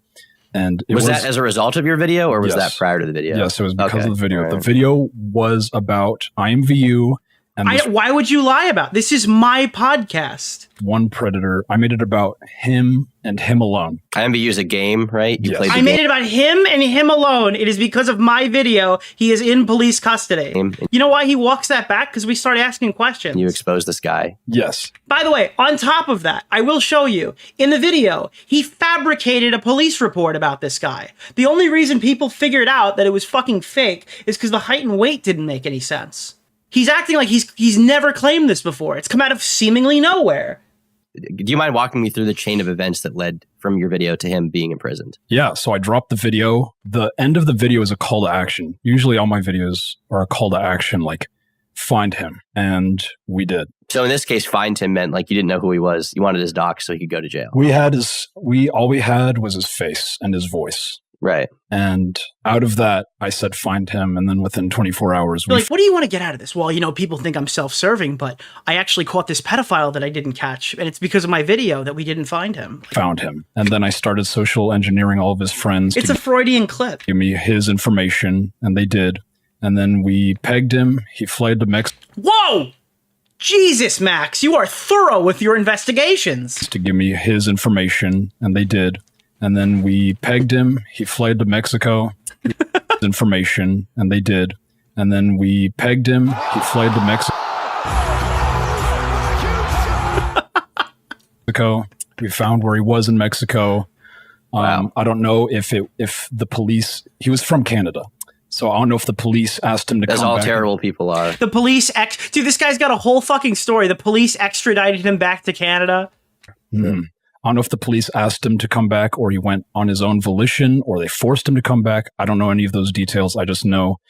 And was that as a result of your video, or was that prior to the video? Yes, it was because of the video. Right. The video was about IMVU. And why would you lie about this? Is my podcast. One predator. I made it about him and him alone. IMVU is a game, right? You played. I made it about him and him alone. It is because of my video. He is in police custody. You know why he walks that back? Because we started asking questions. You exposed this guy. Yes. By the way, on top of that, I will show you in the video, he fabricated a police report about this guy. The only reason people figured out that it was fucking fake is because the height and weight didn't make any sense. He's acting like he's never claimed this before. It's come out of seemingly nowhere. Do you mind walking me through the chain of events that led from your video to him being imprisoned? Yeah, so I dropped the video. The end of the video is a call to action. Usually all my videos are a call to action, like find him. And we did. So in this case, find him meant like you didn't know who he was. You wanted his docs so he could go to jail. All we had was his face and his voice. Right. And out of that, I said, find him. And then within 24 hours, like, what do you want to get out of this? Well, you know, people think I'm self-serving, but I actually caught this pedophile that I didn't catch. And it's because of my video that we didn't find him. Found him. And then I started social engineering all of his friends. It's a Freudian clip. Give me his information. And they did. And then we pegged him. He fled to Mexico. Whoa! Jesus, Max, you are thorough with your investigations. To give me his information. And they did. And then we pegged him. He fled to Mexico. Information, and they did. And then we pegged him. He fled to Mexico. We found where he was in Mexico. Wow. I don't know if the police. He was from Canada, so I don't know if the police asked him to come back. As all terrible people are. The police dude, this guy's got a whole fucking story. The police extradited him back to Canada. Mm-hmm. I don't know if the police asked him to come back or he went on his own volition or they forced him to come back. I don't know any of those details. I just know.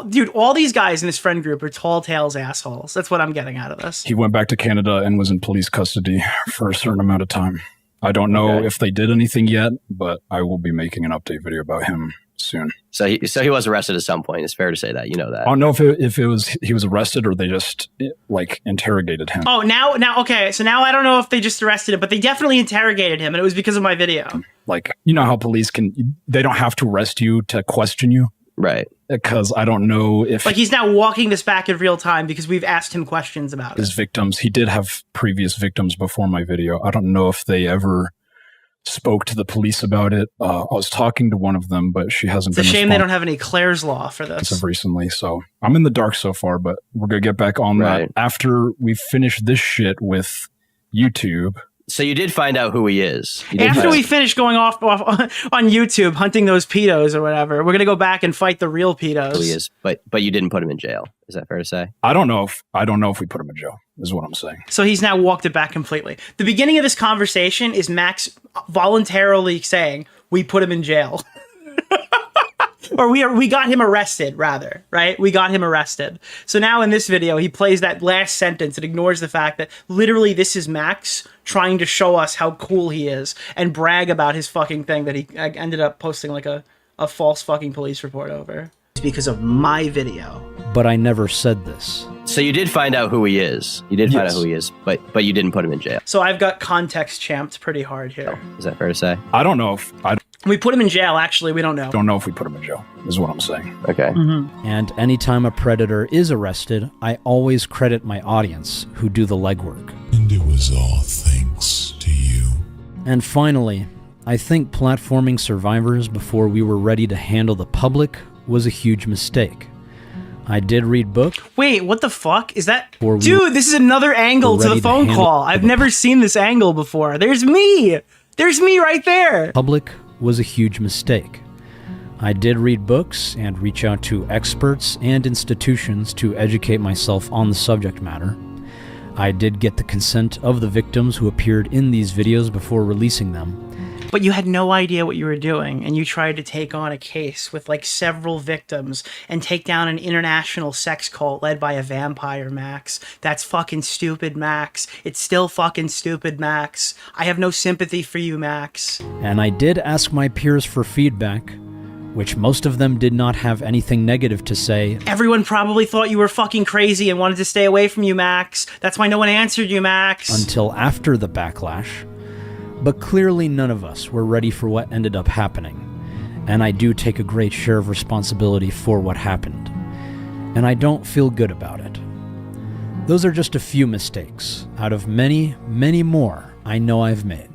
Dude, all these guys in this friend group are tall tales assholes. That's what I'm getting out of this. He went back to Canada and was in police custody for a certain amount of time. I don't know if they did anything yet, but I will be making an update video about him soon. So he was arrested at some point. It's fair to say that. You know that. I don't know if it was he was arrested or they just like interrogated him. Oh, now okay. So now I don't know if they just arrested him, but they definitely interrogated him, and it was because of my video. Like, you know how police they don't have to arrest you to question you, right? Because I don't know if like he's now walking this back in real time because we've asked him questions about his victims. He did have previous victims before my video. I don't know if they ever spoke to the police about it. I was talking to one of them, but she hasn't been. It's a shame they don't have any Claire's Law for this. As of recently, so I'm in the dark so far, but we're gonna get back on that after we finish this shit with YouTube. So you did find out who he is. After we finish going off on YouTube, hunting those pedos or whatever, we're gonna go back and fight the real pedos. Who he is, but you didn't put him in jail. Is that fair to say? I don't know if we put him in jail, is what I'm saying. So he's now walked it back completely. The beginning of this conversation is Max voluntarily saying, we put him in jail. Or we got him arrested, rather, right? We got him arrested. So now in this video, he plays that last sentence and ignores the fact that literally this is Max trying to show us how cool he is and brag about his fucking thing that he ended up posting like a false fucking police report over. It's because of my video. But I never said this. So you did find out who he is. You did find out who he is, but you didn't put him in jail. So I've got context champed pretty hard here. Oh, is that fair to say? I don't know if we put him in jail. Actually, we don't know. Don't know if we put him in jail, is what I'm saying. Okay. Mm-hmm. And anytime a predator is arrested, I always credit my audience who do the legwork. And it was all thanks to you. And finally, I think platforming survivors before we were ready to handle the public was a huge mistake. I did read books. Wait, what the fuck? Is that... Dude, this is another angle to the phone call. I've never seen this angle before. There's me! There's me right there! Public was a huge mistake. I did read books and reach out to experts and institutions to educate myself on the subject matter. I did get the consent of the victims who appeared in these videos before releasing them, But you had no idea what you were doing, and you tried to take on a case with like several victims and take down an international sex cult led by a vampire, Max. That's fucking stupid, Max. It's still fucking stupid, Max. I have no sympathy for you, Max. And I did ask my peers for feedback, which most of them did not have anything negative to say. Everyone probably thought you were fucking crazy and wanted to stay away from you, Max. That's why no one answered you, Max. Until after the backlash. But clearly none of us were ready for what ended up happening. And I do take a great share of responsibility for what happened. And I don't feel good about it. Those are just a few mistakes out of many, many more I know I've made.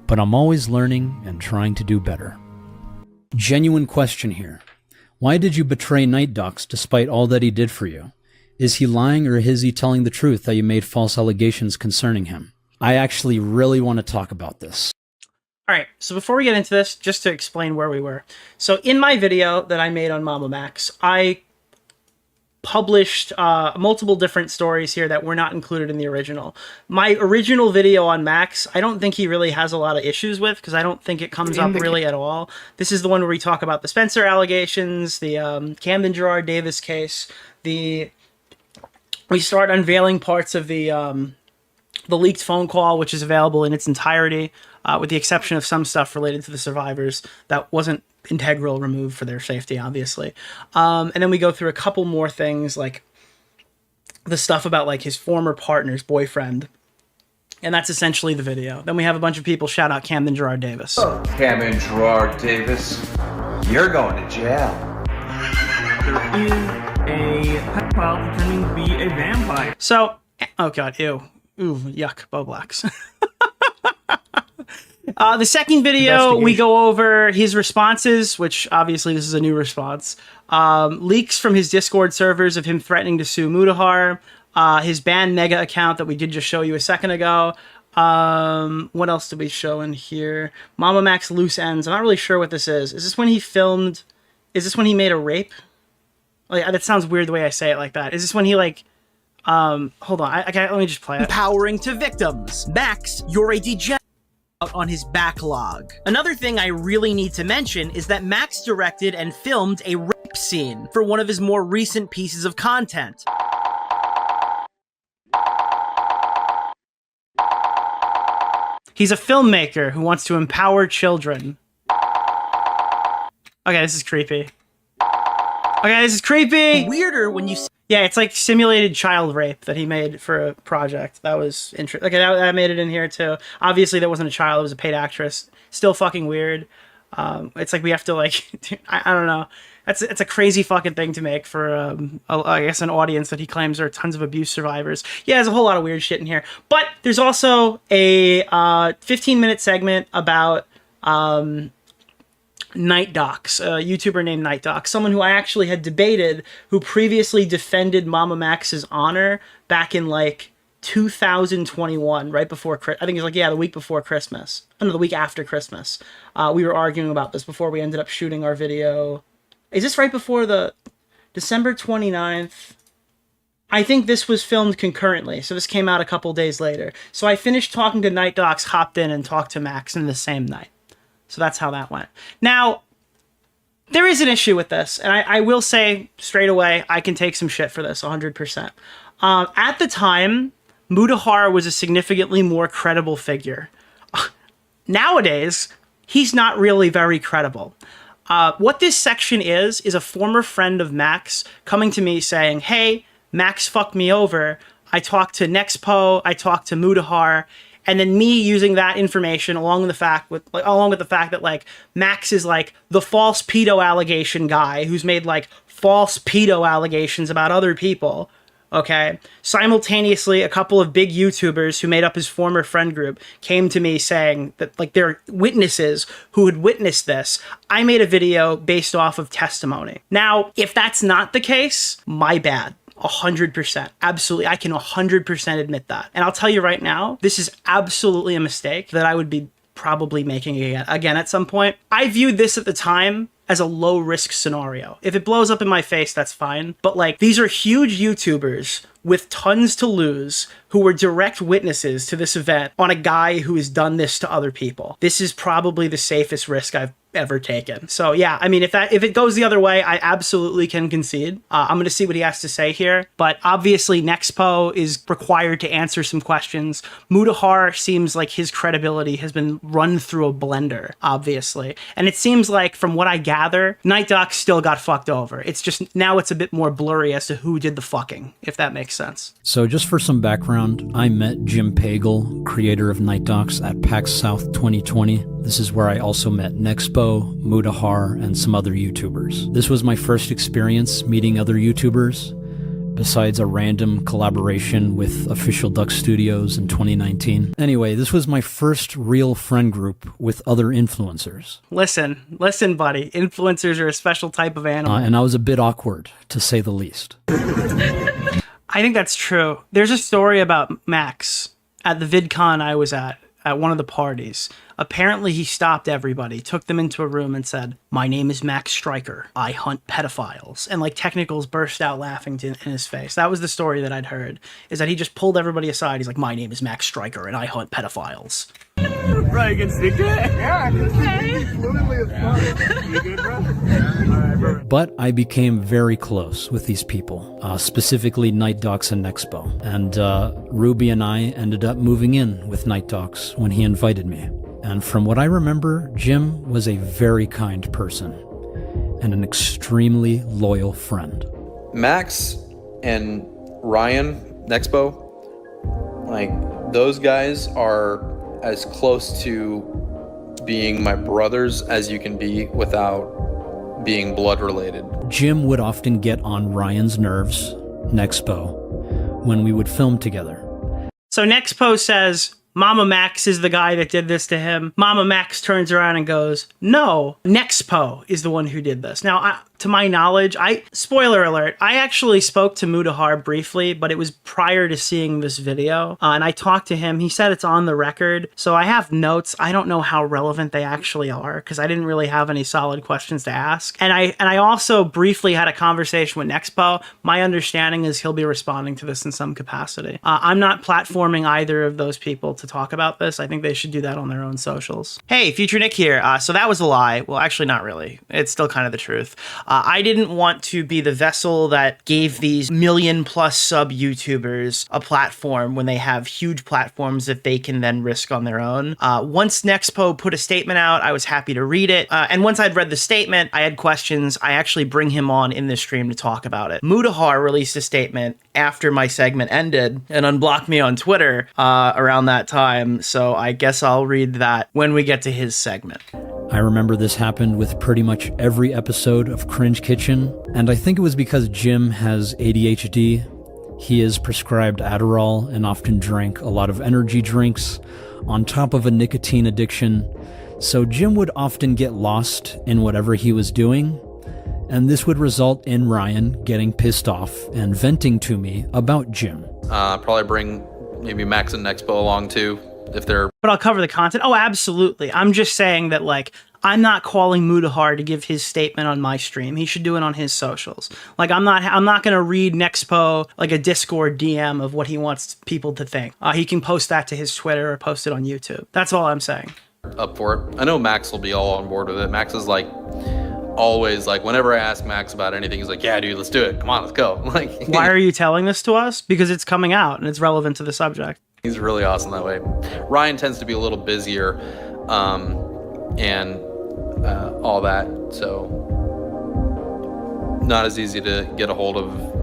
But I'm always learning and trying to do better. Genuine question here. Why did you betray NightDocs despite all that he did for you? Is he lying or is he telling the truth that you made false allegations concerning him? I actually really want to talk about this. All right, so before we get into this, just to explain where we were. So in my video that I made on MamaMax, I published multiple different stories here that were not included in the original. My original video on Max, I don't think he really has a lot of issues with, because I don't think it comes up really at all. This is the one where we talk about the Spencer allegations, the Camden Gerard Davis case, we start unveiling parts of the leaked phone call, which is available in its entirety, with the exception of some stuff related to the survivors that wasn't integral, removed for their safety, obviously. And then we go through a couple more things, like the stuff about like his former partner's boyfriend. And that's essentially the video. Then we have a bunch of people shout out Camden Gerard Davis. Oh, Camden Gerard Davis, you're going to jail. There is a pedophile pretending to be a vampire. So, oh god, ew. Ooh, yuck, Bo Blacks. The second video, we go over his responses, which obviously this is a new response. Leaks from his Discord servers of him threatening to sue Mudahar. His banned Mega account that we did just show you a second ago. What else did we show in here? MamaMax loose ends. I'm not really sure what this is. Is this when he filmed? Is this when he made a rape? Like, that sounds weird the way I say it like that. Is this when he like... hold on. Let me just play it. Empowering to victims. Max, you're a degenerate. Out on his backlog. Another thing I really need to mention is that Max directed and filmed a rape scene for one of his more recent pieces of content. He's a filmmaker who wants to empower children. Okay, this is creepy. Okay, this is creepy! Weirder when you... Yeah, it's like simulated child rape that he made for a project. That was interesting. Okay, that made it in here too. Obviously, that wasn't a child. It was a paid actress. Still fucking weird. It's like we have to like... I don't know. It's a crazy fucking thing to make for, I guess, an audience that he claims are tons of abuse survivors. Yeah, there's a whole lot of weird shit in here. But there's also a 15-minute segment about... NightDocs, a YouTuber named NightDocs, someone who I actually had debated, who previously defended MamaMax's honor back in like 2021, right before, I think it was like, yeah, the week before Christmas. No, the week after Christmas. We were arguing about this before we ended up shooting our video. Is this right before the December 29th? I think this was filmed concurrently, so this came out a couple days later. So I finished talking to NightDocs, hopped in and talked to Max in the same night. So that's how that went. Now, there is an issue with this, and I will say straight away, I can take some shit for this, 100%. At the time, Mudahar was a significantly more credible figure. Nowadays, he's not really very credible. What this section is a former friend of Max coming to me saying, hey, Max fucked me over. I talked to Nexpo, I talked to Mudahar, and then me using that information along with the fact that like Max is like the false pedo allegation guy who's made like false pedo allegations about other people. Okay. Simultaneously, a couple of big YouTubers who made up his former friend group came to me saying that like they're witnesses who had witnessed this. I made a video based off of testimony. Now, if that's not the case, my bad. 100%. Absolutely. I can 100% admit that. And I'll tell you right now, this is absolutely a mistake that I would be probably making again at some point. I viewed this at the time as a low risk scenario. If it blows up in my face, that's fine. But like, these are huge YouTubers with tons to lose, who were direct witnesses to this event, on a guy who has done this to other people. This is probably the safest risk I've ever taken. So yeah, I mean, if it goes the other way, I absolutely can concede. I'm going to see what he has to say here, but obviously Nexpo is required to answer some questions. Mutahar seems like his credibility has been run through a blender, obviously. And it seems like, from what I gather, NightDocs still got fucked over. It's just, now it's a bit more blurry as to who did the fucking, if that makes sense. So just for some background, I met Jim Pagel, creator of NightDocs, at PAX South 2020. This is where I also met Nexpo, Mutahar, and some other YouTubers. This was my first experience meeting other YouTubers, besides a random collaboration with Official Duck Studios in 2019. Anyway, this was my first real friend group with other influencers. Listen, buddy. Influencers are a special type of animal. And I was a bit awkward, to say the least. I think that's true. There's a story about Max at the VidCon I was at one of the parties. Apparently he stopped everybody, took them into a room and said, "My name is Max Stryker. I hunt pedophiles." And like Technicals burst out laughing in his face. That was the story that I'd heard, is that he just pulled everybody aside. He's like, "My name is Max Stryker and I hunt pedophiles." Bro, you can stick to it? Yeah, you good, bro? Alright, bro. But I became very close with these people, specifically NightDocs and Nexpo. And Ruby and I ended up moving in with NightDocs when he invited me. And from what I remember, Jim was a very kind person and an extremely loyal friend. Max and Ryan, Nexpo, like, those guys are as close to being my brothers as you can be without being blood related. Jim would often get on Ryan's nerves, Nexpo, when we would film together. So Nexpo says, MamaMax is the guy that did this to him. MamaMax turns around and goes, "No, Nexpo is the one who did this." Now, to my knowledge, spoiler alert, I actually spoke to Mutahar briefly, but it was prior to seeing this video. And I talked to him. He said it's on the record. So I have notes. I don't know how relevant they actually are, because I didn't really have any solid questions to ask. And I also briefly had a conversation with Nexpo. My understanding is he'll be responding to this in some capacity. I'm not platforming either of those people to talk about this. I think they should do that on their own socials. Hey, Future Nick here. So that was a lie. Well, actually, not really. It's still kind of the truth. I didn't want to be the vessel that gave these million-plus sub YouTubers a platform when they have huge platforms that they can then risk on their own. Once Nexpo put a statement out, I was happy to read it. And once I'd read the statement, I had questions. I actually bring him on in this stream to talk about it. Mutahar released a statement after my segment ended and unblocked me on Twitter around that time. So I guess I'll read that when we get to his segment. I remember this happened with pretty much every episode of Cringe Kitchen, and I think it was because Jim has ADHD. He is prescribed Adderall and often drank a lot of energy drinks on top of a nicotine addiction, so Jim would often get lost in whatever he was doing, and this would result in Ryan getting pissed off and venting to me about Jim. Probably bring maybe Max and Nexpo along too, if they're... But I'll cover the content. Oh, absolutely. I'm just saying that, like, I'm not calling Mutahar to give his statement on my stream. He should do it on his socials. Like, I'm not going to read Nexpo like a Discord DM of what he wants people to think. He can post that to his Twitter or post it on YouTube. That's all I'm saying. Up for it. I know Max will be all on board with it. Max is like, always like, whenever I ask Max about anything, he's like, "Yeah, dude, let's do it. Come on, let's go." Like, why are you telling this to us? Because it's coming out and it's relevant to the subject. He's really awesome that way. Ryan tends to be a little busier, and all that, so not as easy to get a hold of.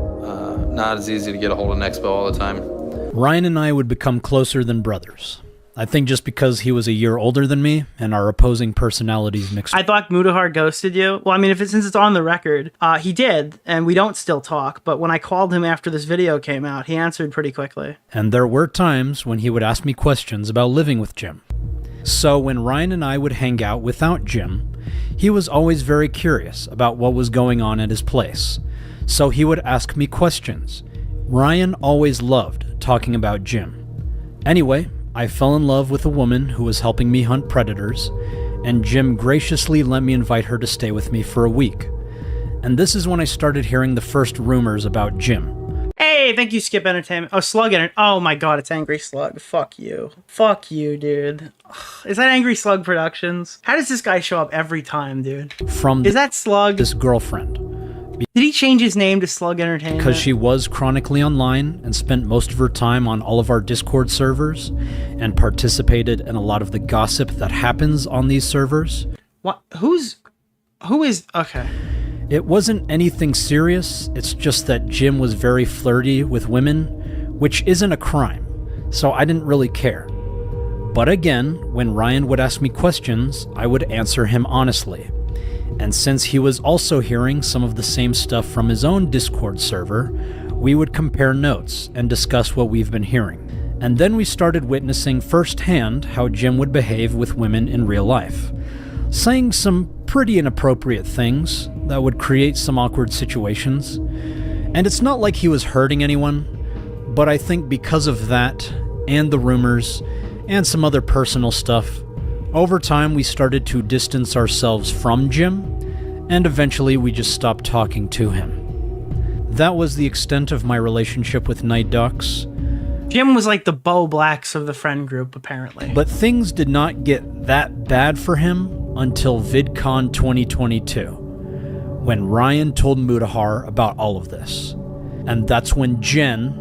Not as easy to get a hold of Nexpo all the time. Ryan and I would become closer than brothers. I think just because he was a year older than me and our opposing personalities mixed. I thought Mutahar ghosted you. Well, I mean, since it's on the record, he did, and we don't still talk. But when I called him after this video came out, he answered pretty quickly. And there were times when he would ask me questions about living with Jim. So when Ryan and I would hang out without Jim, he was always very curious about what was going on at his place. So he would ask me questions. Ryan always loved talking about Jim. Anyway, I fell in love with a woman who was helping me hunt predators, and Jim graciously let me invite her to stay with me for a week. And this is when I started hearing the first rumors about Jim. Hey, Hey, thank you, Skip Entertainment. Oh, Slug Enter. Oh my god, it's Angry Slug. Fuck you. Fuck you, dude. Is that Angry Slug Productions? How does this guy show up every time, dude? From Is that Slug? this girlfriend. Did he change his name to Slug Entertainment? Because she was chronically online and spent most of her time on all of our Discord servers and participated in a lot of the gossip that happens on these servers. What? Okay. It wasn't anything serious, it's just that Jim was very flirty with women, which isn't a crime, so I didn't really care. But again, when Ryan would ask me questions, I would answer him honestly. And since he was also hearing some of the same stuff from his own Discord server, we would compare notes and discuss what we've been hearing. And then we started witnessing firsthand how Jim would behave with women in real life, saying some pretty inappropriate things that would create some awkward situations. And it's not like he was hurting anyone, but I think because of that, and the rumors, and some other personal stuff, over time we started to distance ourselves from Jim, and eventually we just stopped talking to him. That was the extent of my relationship with NightDocs. Jim was like the Bo Blacks of the friend group, apparently. But things did not get that bad for him until VidCon 2022, when Ryan told Mutahar about all of this. And that's when Jen,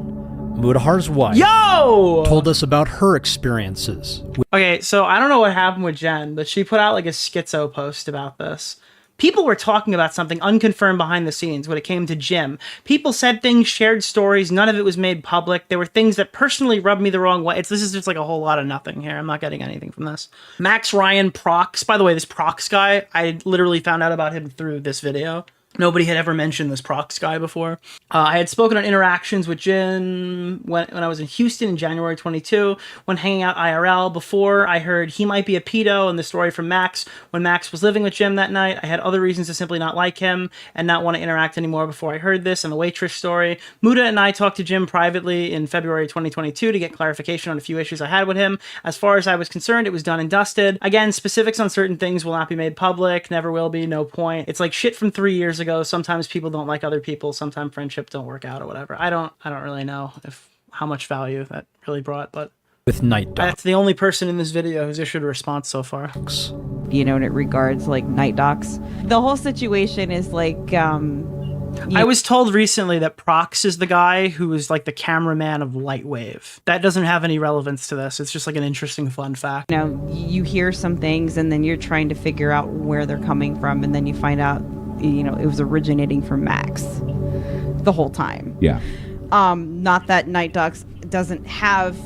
Mutahar's wife, told us about her experiences. Okay, so I don't know what happened with Jen, but she put out like a schizo post about this. People were talking about something unconfirmed behind the scenes when it came to Jim. People said things, shared stories, none of it was made public. There were things that personally rubbed me the wrong way. This is just like a whole lot of nothing here. I'm not getting anything from this. Max Ryan Prox. By the way, this Prox guy, I literally found out about him through this video. Nobody had ever mentioned this Prox guy before. I had spoken on interactions with Jin when I was in Houston in January 22, when hanging out IRL. Before I heard he might be a pedo and the story from Max, when Max was living with Jim that night, I had other reasons to simply not like him and not want to interact anymore before I heard this and the waitress story. Muda and I talked to Jim privately in February 2022 to get clarification on a few issues I had with him. As far as I was concerned, it was done and dusted. Again, specifics on certain things will not be made public, never will be, no point. It's like shit from 3 years ago. Sometimes people don't like other people, sometimes friendships don't work out or whatever. I don't really know how much value that really brought, but with NightDocs. That's the only person in this video who's issued a response so far. You know, in it regards like NightDocs. The whole situation is like I was told recently that Prox is the guy who is like the cameraman of Lightwave. That doesn't have any relevance to this. It's just like an interesting fun fact. You know, you hear some things and then you're trying to figure out where they're coming from, and then you find out, you know, it was originating from Max the whole time. Yeah. Not that NightDocs doesn't have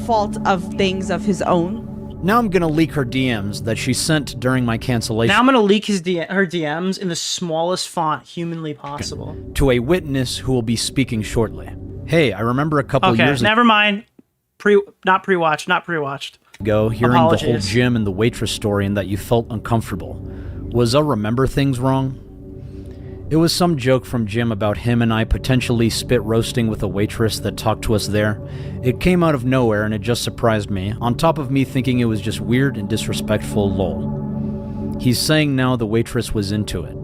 fault of things of his own. Now I'm gonna leak her DMs that she sent during my cancellation. Now I'm gonna leak her DMs in the smallest font humanly possible to a witness who will be speaking shortly. Hey, I remember a couple years ago. Never mind. Not pre-watched. Ago, hearing the whole Jim and the waitress story and that you felt uncomfortable. Was a remember things wrong? It was some joke from Jim about him and I potentially spit roasting with a waitress that talked to us there. It came out of nowhere and it just surprised me, on top of me thinking it was just weird and disrespectful lol. He's saying now the waitress was into it.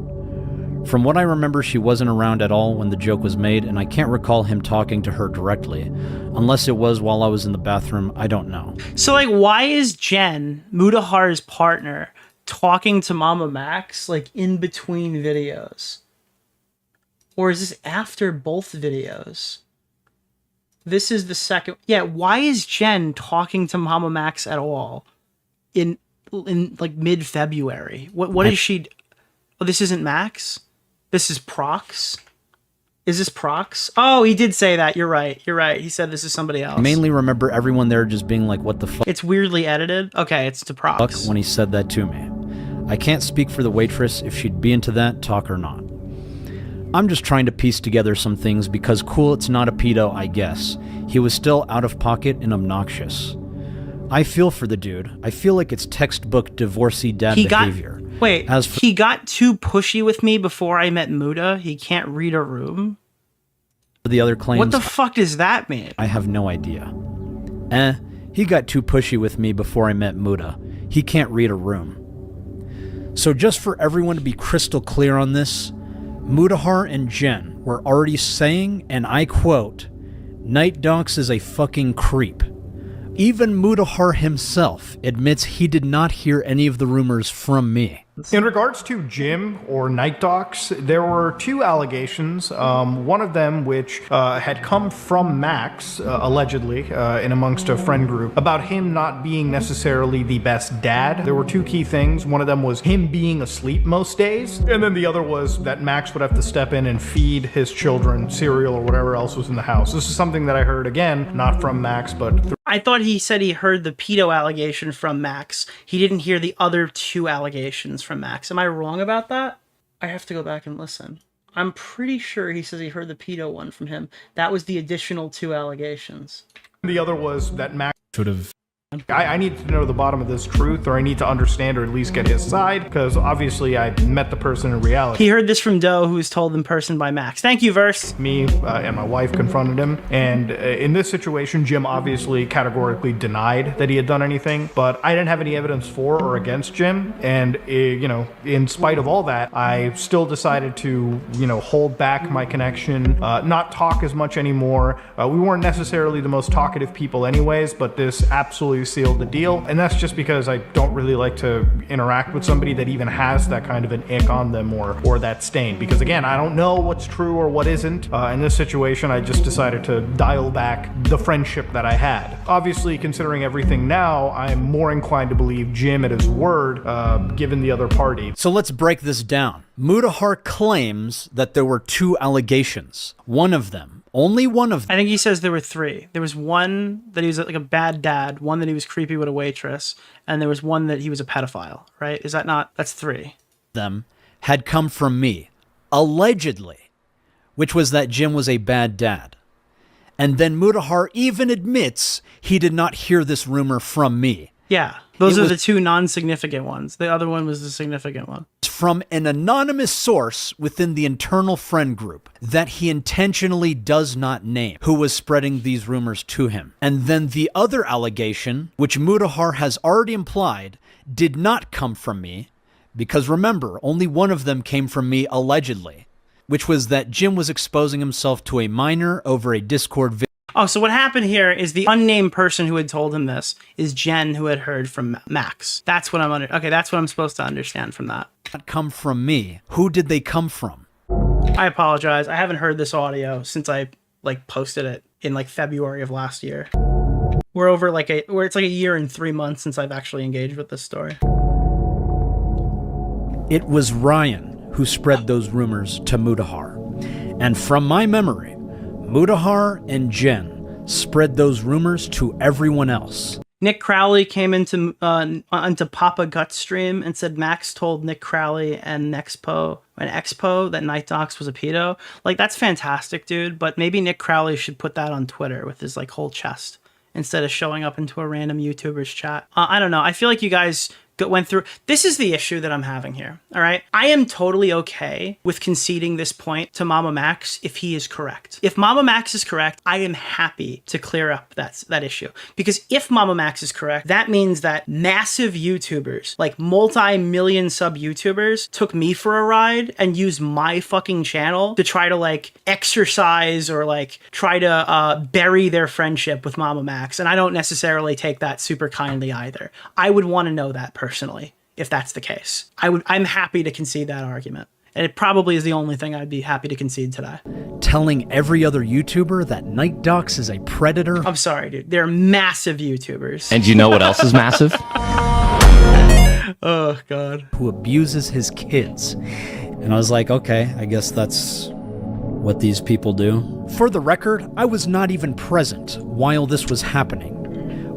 From what I remember, she wasn't around at all when the joke was made, and I can't recall him talking to her directly. Unless it was while I was in the bathroom, I don't know. So like, why is Jen, Mutahar's partner, talking to MamaMax like in between videos? Or is this after both videos? This is the second. Yeah, why is Jen talking to MamaMax at all in like mid-February? What is she? Oh, this isn't Max? This is Prox? Is this Prox? Oh, he did say that. You're right. He said this is somebody else. I mainly remember everyone there just being like, what the fuck? It's weirdly edited. Okay, it's to Prox. When he said that to me. I can't speak for the waitress if she'd be into that talk or not. I'm just trying to piece together some things because cool, it's not a pedo, I guess. He was still out of pocket and obnoxious. I feel for the dude. I feel like it's textbook divorcee dad behavior. He got too pushy with me before I met Muda. He can't read a room. The other claims. What the fuck does that mean? I have no idea. He got too pushy with me before I met Muda. He can't read a room. So just for everyone to be crystal clear on this, Mutahar and Jen were already saying, and I quote, "NightDocs is a fucking creep." Even Mutahar himself admits he did not hear any of the rumors from me. In regards to Jim or NightDocs, there were two allegations. One of them which had come from Max, allegedly, in amongst a friend group, about him not being necessarily the best dad. There were two key things. One of them was him being asleep most days, and then the other was that Max would have to step in and feed his children cereal or whatever else was in the house. This is something that I heard, again, not from Max, but through I thought he said he heard the pedo allegation from Max. He didn't hear the other two allegations from Max. Am I wrong about that? I have to go back and listen. I'm pretty sure he says he heard the pedo one from him. That was the additional two allegations. the other was that Max should have. I need to know the bottom of this truth, or I need to understand or at least get his side, because obviously I met the person in reality. He heard this from Doe, who was told in person by Max. Thank you, Verse. Me and my wife confronted him, and in this situation, Jim obviously categorically denied that he had done anything, but I didn't have any evidence for or against Jim, and you know, in spite of all that, I still decided to, you know, hold back my connection, not talk as much anymore. We weren't necessarily the most talkative people anyways, but this absolutely sealed the deal, and that's just because I don't really like to interact with somebody that even has that kind of an ick on them or that stain, because again, I don't know what's true or what isn't. In this situation, I just decided to dial back the friendship that I had. Obviously, considering everything now, I'm more inclined to believe Jim at his word, given the other party. So let's break this down. Mutahar claims that there were two allegations. One of them, only one of them. I think he says there were three. There was one that he was like a bad dad, one that he was creepy with a waitress, and there was one that he was a pedophile, right? Is that not? That's three. Them had come from me, allegedly, which was that Jim was a bad dad. And then Mutahar even admits he did not hear this rumor from me. Yeah, those are the two non-significant ones. The other one was the significant one. From an anonymous source within the internal friend group that he intentionally does not name, who was spreading these rumors to him. And then the other allegation, which Mutahar has already implied, did not come from me, because remember, only one of them came from me allegedly, which was that Jim was exposing himself to a minor over a Discord video. Oh, so what happened here is the unnamed person who had told him this is Jen, who had heard from Max. That's what okay, that's what I'm supposed to understand from that. Not come from me. Who did they come from? I apologize. I haven't heard this audio since I posted it in February of last year. We're over it's like a year and 3 months since I've actually engaged with this story. It was Ryan who spread those rumors to Mutahar. And from my memory, Mutahar and Jen spread those rumors to everyone else. Nick Crowley came into Papa Gut's stream and said Max told Nick Crowley and Expo that NightDocs was a pedo. That's fantastic, dude, but maybe Nick Crowley should put that on Twitter with his whole chest instead of showing up into a random YouTuber's chat. I don't know. I feel like you guys went through. This is the issue that I'm having here. All right. I am totally okay with conceding this point to MamaMax if he is correct. If MamaMax is correct, I am happy to clear up that issue. Because if MamaMax is correct, that means that massive YouTubers, multi-million sub YouTubers, took me for a ride and used my fucking channel to try to exercise or try to bury their friendship with MamaMax. And I don't necessarily take that super kindly either. I would want to know that personally, if that's the case. I'm happy to concede that argument. And it probably is the only thing I'd be happy to concede today. Telling every other YouTuber that NightDocs is a predator. I'm sorry, dude. They're massive YouTubers. And you know what else is massive? Oh, God. Who abuses his kids. And I was like, okay, I guess that's what these people do. For the record, I was not even present while this was happening.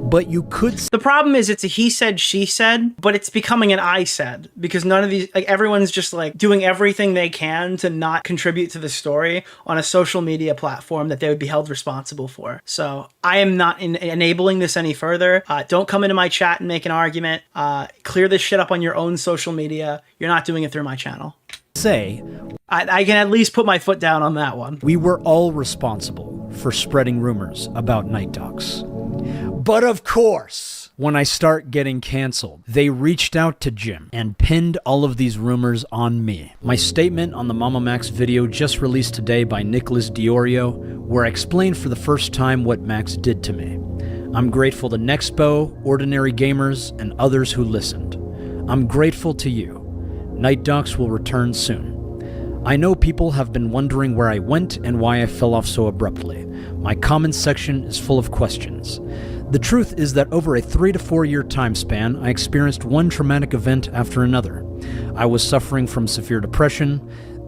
But you could... The problem is it's a he said, she said, but it's becoming an I said, because none of these, everyone's just doing everything they can to not contribute to the story on a social media platform that they would be held responsible for. So I am not enabling this any further. Don't come into my chat and make an argument. Clear this shit up on your own social media. You're not doing it through my channel. Say... I can at least put my foot down on that one. We were all responsible for spreading rumors about NightDocs. But of course, when I start getting canceled. They reached out to Jim and pinned all of these rumors on me. My statement on the MamaMax video just released today by Nicholas DeOrio, where I explained for the first time what Max did to me. I'm grateful to Nexpo, Ordinary Gamers, and others who listened. I'm grateful to you. NightDocs will return soon. I know people have been wondering where I went and why I fell off so abruptly. My comments section is full of questions. The truth is that over a 3 to 4 year time span, I experienced one traumatic event after another. I was suffering from severe depression.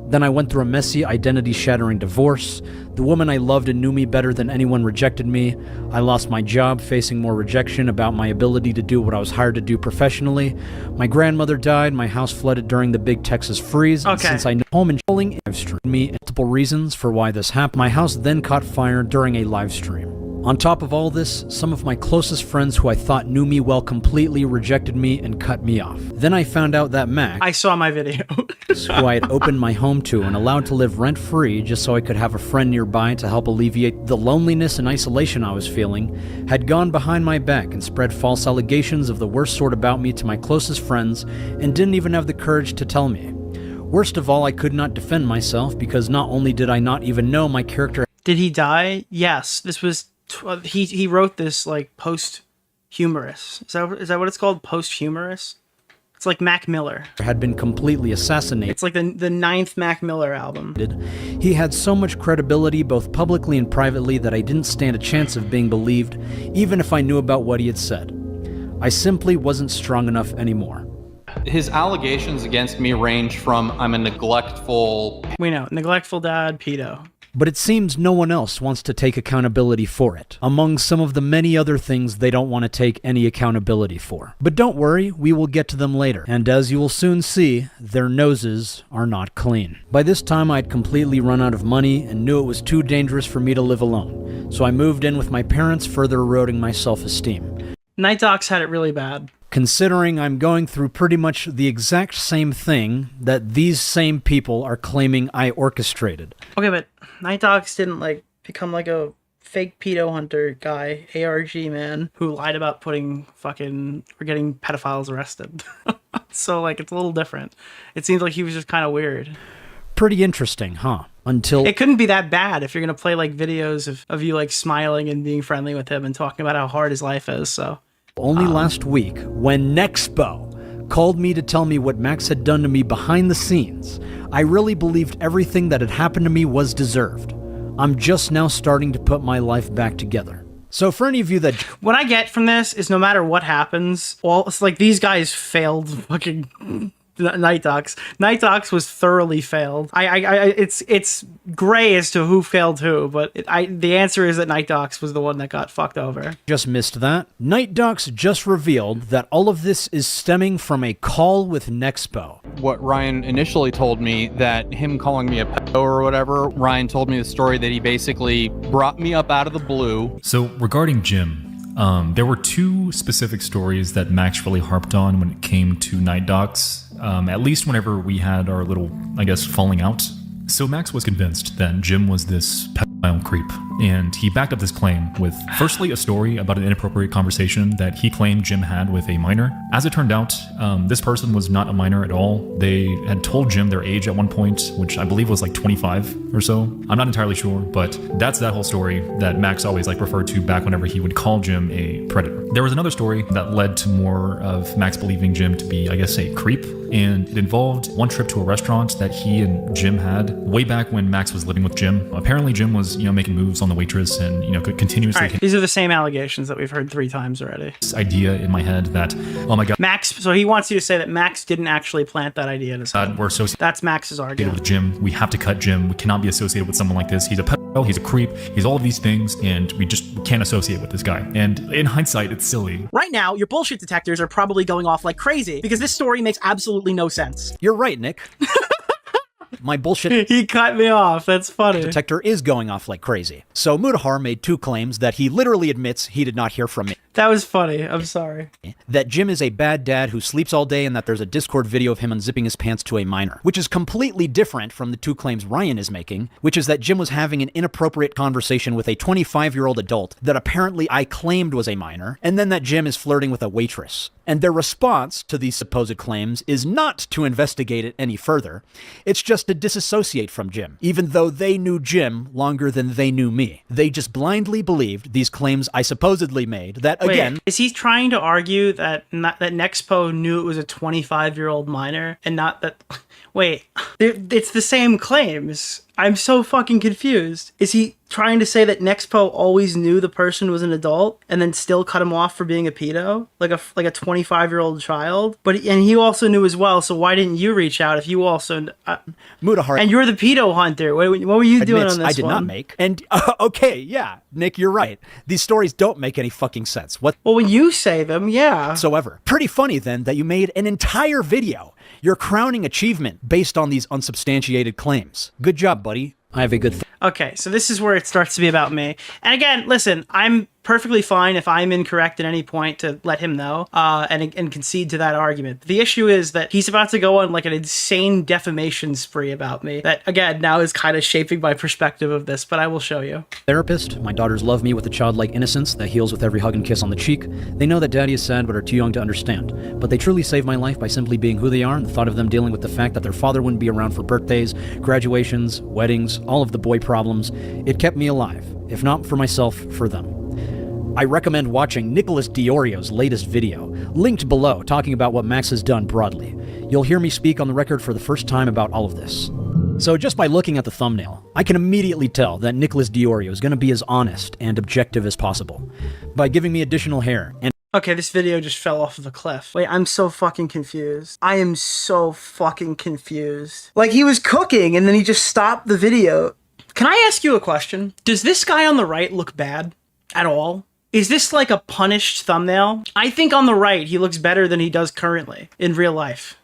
Then I went through a messy, identity-shattering divorce. The woman I loved and knew me better than anyone rejected me. I lost my job, facing more rejection about my ability to do what I was hired to do professionally. My grandmother died. My house flooded during the big Texas freeze. Okay. And since I know home and chilling, I've streamed me multiple reasons for why this happened. My house then caught fire during a live stream. On top of all this, some of my closest friends who I thought knew me well completely rejected me and cut me off. Then I found out that Max, I saw my video. who I had opened my home to and allowed to live rent-free just so I could have a friend nearby to help alleviate the loneliness and isolation I was feeling, had gone behind my back and spread false allegations of the worst sort about me to my closest friends and didn't even have the courage to tell me. Worst of all, I could not defend myself because not only did I not even know my character... Did he die? Yes. This was... He wrote this, like, post-humorous. Is that what it's called? Post-humorous? It's like Mac Miller. ...had been completely assassinated. It's like the 9th Mac Miller album. He had so much credibility, both publicly and privately, that I didn't stand a chance of being believed, even if I knew about what he had said. I simply wasn't strong enough anymore. His allegations against me range from I'm a neglectful... We know. Neglectful dad, pedo. But it seems no one else wants to take accountability for it, among some of the many other things they don't want to take any accountability for. But don't worry, we will get to them later, and as you will soon see, their noses are not clean. By this time, I'd completely run out of money and knew it was too dangerous for me to live alone, so I moved in with my parents, further eroding my self-esteem. NightDocs had it really bad. Considering I'm going through pretty much the exact same thing that these same people are claiming I orchestrated. Okay, but NightDocs didn't, like, become like a fake pedo hunter guy, ARG man, who lied about getting pedophiles arrested. So, like, it's a little different. It seems like he was just kind of weird. Pretty interesting, huh? Until... It couldn't be that bad if you're going to play, like, videos of you, like, smiling and being friendly with him and talking about how hard his life is, so... Only last week, when Nexpo called me to tell me what Max had done to me behind the scenes, I really believed everything that had happened to me was deserved. I'm just now starting to put my life back together. So for any of you that... What I get from this is no matter what happens, it's like these guys failed fucking... NightDocs. NightDocs was thoroughly failed. It's gray as to who failed who, but the answer is that NightDocs was the one that got fucked over. Just missed that. NightDocs just revealed that all of this is stemming from a call with Nexpo. What Ryan initially told me, that him calling me a pedo or whatever, Ryan told me the story that he basically brought me up out of the blue. So regarding Jim, there were two specific stories that Max really harped on when it came to NightDocs, at least whenever we had our little, I guess, falling out. So Max was convinced that Jim was this pedophile creep, and he backed up this claim with, firstly, a story about an inappropriate conversation that he claimed Jim had with a minor. As it turned out, this person was not a minor at all. They had told Jim their age at one point, which I believe was like 25 or so. I'm not entirely sure, but that's that whole story that Max always referred to back whenever he would call Jim a predator. There was another story that led to more of Max believing Jim to be, I guess, a creep, and it involved one trip to a restaurant that he and Jim had way back when Max was living with Jim. Apparently Jim was, making moves on the waitress and, could continuously... Right, these are the same allegations that we've heard 3 times already. This idea in my head that, oh my god... Max, so he wants you to say that Max didn't actually plant that idea in his head. We're associated... That's Max's argument. ...with Jim. We have to cut Jim. We cannot be associated with someone like this. He's a pedophile, he's a creep, he's all of these things, and we just can't associate with this guy. And in hindsight, it's silly. Right now, your bullshit detectors are probably going off like crazy because this story makes absolutely no sense. You're right, Nick. My bullshit... He cut me off. That's funny. ...detector is going off like crazy. So Mudahar made 2 claims that he literally admits he did not hear from me. That was funny. I'm sorry. That Jim is a bad dad who sleeps all day and that there's a Discord video of him unzipping his pants to a minor, which is completely different from the two claims Ryan is making, which is that Jim was having an inappropriate conversation with a 25-year-old adult that apparently I claimed was a minor, and then that Jim is flirting with a waitress. And their response to these supposed claims is not to investigate it any further. It's just to disassociate from Jim, even though they knew Jim longer than they knew me. They just blindly believed these claims I supposedly made that, again... Wait, is he trying to argue that that Nexpo knew it was a 25-year-old minor and not that... Wait, it's the same claims. I'm so fucking confused. Is he trying to say that Nexpo always knew the person was an adult and then still cut him off for being a pedo? Like a 25-year-old child? And he also knew as well, so why didn't you reach out if you also... Mudahar... And you're the pedo hunter. What were you doing on this I did not make. And, okay, yeah, Nick, you're right. These stories don't make any fucking sense. What? Well, when you say them, yeah. Whatsoever. Pretty funny, then, that you made an entire video, your crowning achievement, based on these unsubstantiated claims. Good job, buddy. I have a good... Okay, so this is where it starts to be about me. And again, listen, I'm perfectly fine if I'm incorrect at any point to let him know and concede to that argument. The issue is that he's about to go on like an insane defamation spree about me that, again, now is kind of shaping my perspective of this, but I will show you. Therapist, my daughters love me with a childlike innocence that heals with every hug and kiss on the cheek. They know that daddy is sad but are too young to understand. But they truly saved my life by simply being who they are, and the thought of them dealing with the fact that their father wouldn't be around for birthdays, graduations, weddings, all of the boy problems, it kept me alive. If not for myself, for them. I recommend watching Nicholas DeOrio's latest video, linked below, talking about what Max has done broadly. You'll hear me speak on the record for the first time about all of this. So just by looking at the thumbnail, I can immediately tell that Nicholas DeOrio is going to be as honest and objective as possible. By giving me additional hair and... Okay, this video just fell off of a cliff. Wait, I'm so fucking confused. I am so fucking confused. Like, he was cooking and then he just stopped the video. Can I ask you a question? Does this guy on the right look bad at all? Is this like a punished thumbnail? I think on the right, he looks better than he does currently in real life.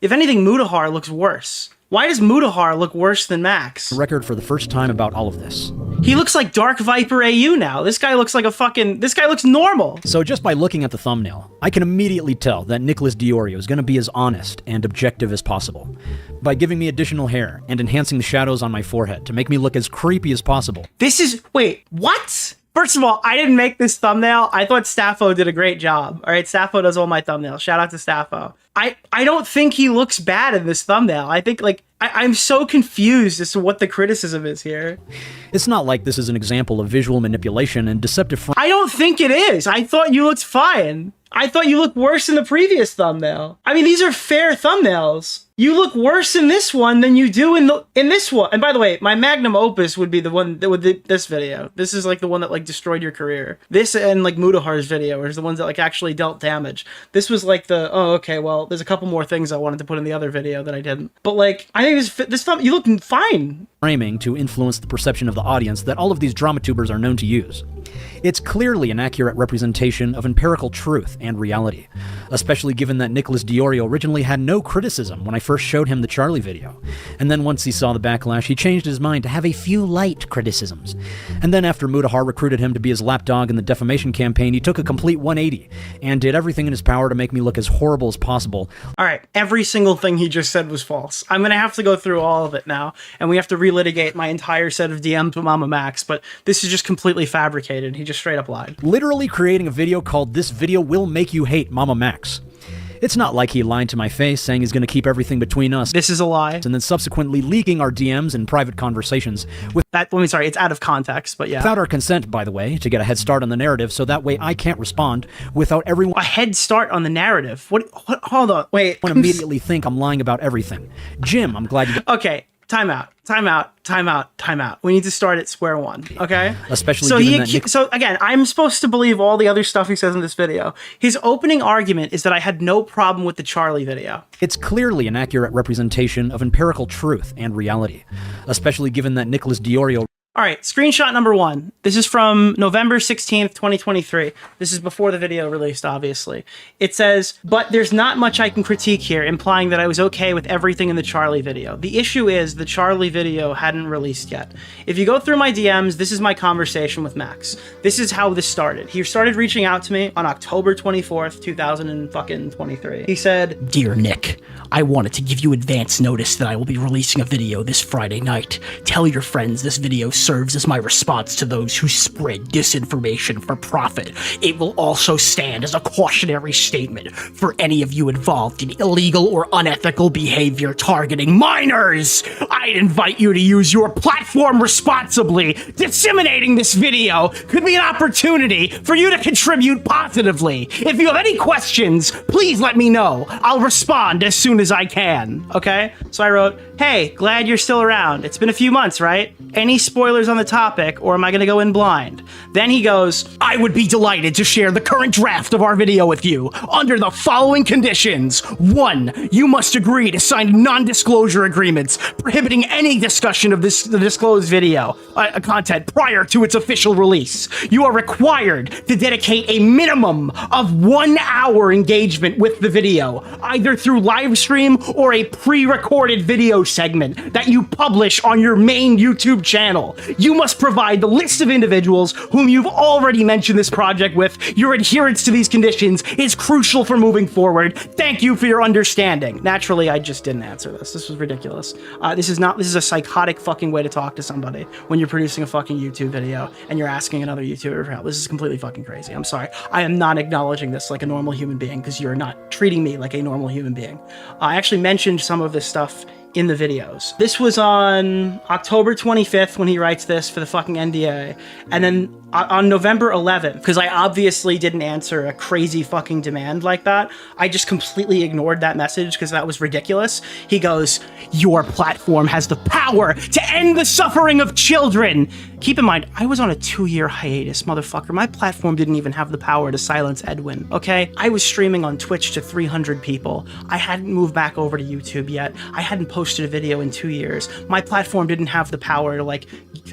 If anything, Mudahar looks worse. Why does Mudahar look worse than Max? Record for the first time about all of this. He looks like Dark Viper AU now. This guy looks like a fucking... This guy looks normal. So just by looking at the thumbnail, I can immediately tell that Nicholas DeOrio is going to be as honest and objective as possible. By giving me additional hair and enhancing the shadows on my forehead to make me look as creepy as possible. This is... Wait, what? First of all, I didn't make this thumbnail. I thought Staffo did a great job. All right, Staffo does all my thumbnails. Shout out to Staffo. I don't think he looks bad in this thumbnail. I think, like, I'm so confused as to what the criticism is here. It's not like this is an example of visual manipulation and deceptive... I don't think it is. I thought you looked fine. I thought you looked worse in the previous thumbnail. I mean, these are fair thumbnails. You look worse in this one than you do in this one. And by the way, my magnum opus would be the one that would this video. This is like the one that like destroyed your career. This and like Mudahar's video is the ones that like actually dealt damage. This was like the, oh, okay, well, there's a couple more things I wanted to put in the other video that I didn't. But like, I think this thumb, you look fine. Framing to influence the perception of the audience that all of these drama tubers are known to use. It's clearly an accurate representation of empirical truth and reality, especially given that Nicholas DeOrio originally had no criticism when I first showed him the Charlie video. And then once he saw the backlash, he changed his mind to have a few light criticisms. And then after Mudahar recruited him to be his lapdog in the defamation campaign, he took a complete 180 and did everything in his power to make me look as horrible as possible. All right, every single thing he just said was false. I'm going to have to go through all of it now, and we have to relitigate my entire set of DMs with MamaMax, but this is just completely fabricated. He just straight up lied. Literally creating a video called "This Video Will Make You Hate MamaMax." It's not like he lied to my face saying he's going to keep everything between us. This is a lie. And then subsequently leaking our DMs and private conversations with that. Let me sorry, it's out of context, but yeah. Without our consent, by the way, to get a head start on the narrative, so that way I can't respond without everyone. A head start on the narrative? What hold on, wait. I immediately think I'm lying about everything. Jim, I'm glad you. Okay. Time out. We need to start at square one, okay? Especially so given that so again, I'm supposed to believe all the other stuff he says in this video. His opening argument is that I had no problem with the Charlie video. It's clearly an accurate representation of empirical truth and reality, especially given that Nicholas DeOrio All right, screenshot number 1. This is from November 16th, 2023. This is before the video released, obviously. It says, but there's not much I can critique here, implying that I was okay with everything in the Charlie video. The issue is the Charlie video hadn't released yet. If you go through my DMs, this is my conversation with Max. This is how this started. He started reaching out to me on October 24th, 2023. He said, Dear Nick, I wanted to give you advance notice that I will be releasing a video this Friday night. Tell your friends this video serves as my response to those who spread disinformation for profit. It will also stand as a cautionary statement for any of you involved in illegal or unethical behavior targeting minors. I'd invite you to use your platform responsibly. Disseminating this video could be an opportunity for you to contribute positively. If you have any questions, please let me know. I'll respond as soon as I can. Okay? So I wrote, hey, glad you're still around. It's been a few months, right? Any spoilers on the topic, or am I gonna go in blind? Then he goes, I would be delighted to share the current draft of our video with you under the following conditions. 1, you must agree to sign non-disclosure agreements prohibiting any discussion of the disclosed video content prior to its official release. You are required to dedicate a minimum of 1 hour engagement with the video, either through live stream or a pre-recorded video segment that you publish on your main YouTube channel. You must provide the list of individuals whom you've already mentioned this project with. Your adherence to these conditions is crucial for moving forward. Thank you for your understanding. Naturally, I just didn't answer this. This was ridiculous. This is a psychotic fucking way to talk to somebody when you're producing a fucking YouTube video and you're asking another YouTuber for help. This is completely fucking crazy. I'm sorry. I am not acknowledging this like a normal human being because you're not treating me like a normal human being. I actually mentioned some of this stuff in the videos. This was on October 25th when he writes this for the fucking NDA. And then on November 11th, because I obviously didn't answer a crazy fucking demand like that, I just completely ignored that message because that was ridiculous. He goes, your platform has the power to end the suffering of children. Keep in mind, I was on a 2-year hiatus, motherfucker. My platform didn't even have the power to silence Edwin, okay? I was streaming on Twitch to 300 people. I hadn't moved back over to YouTube yet. I hadn't posted a video in 2 years. My platform didn't have the power to like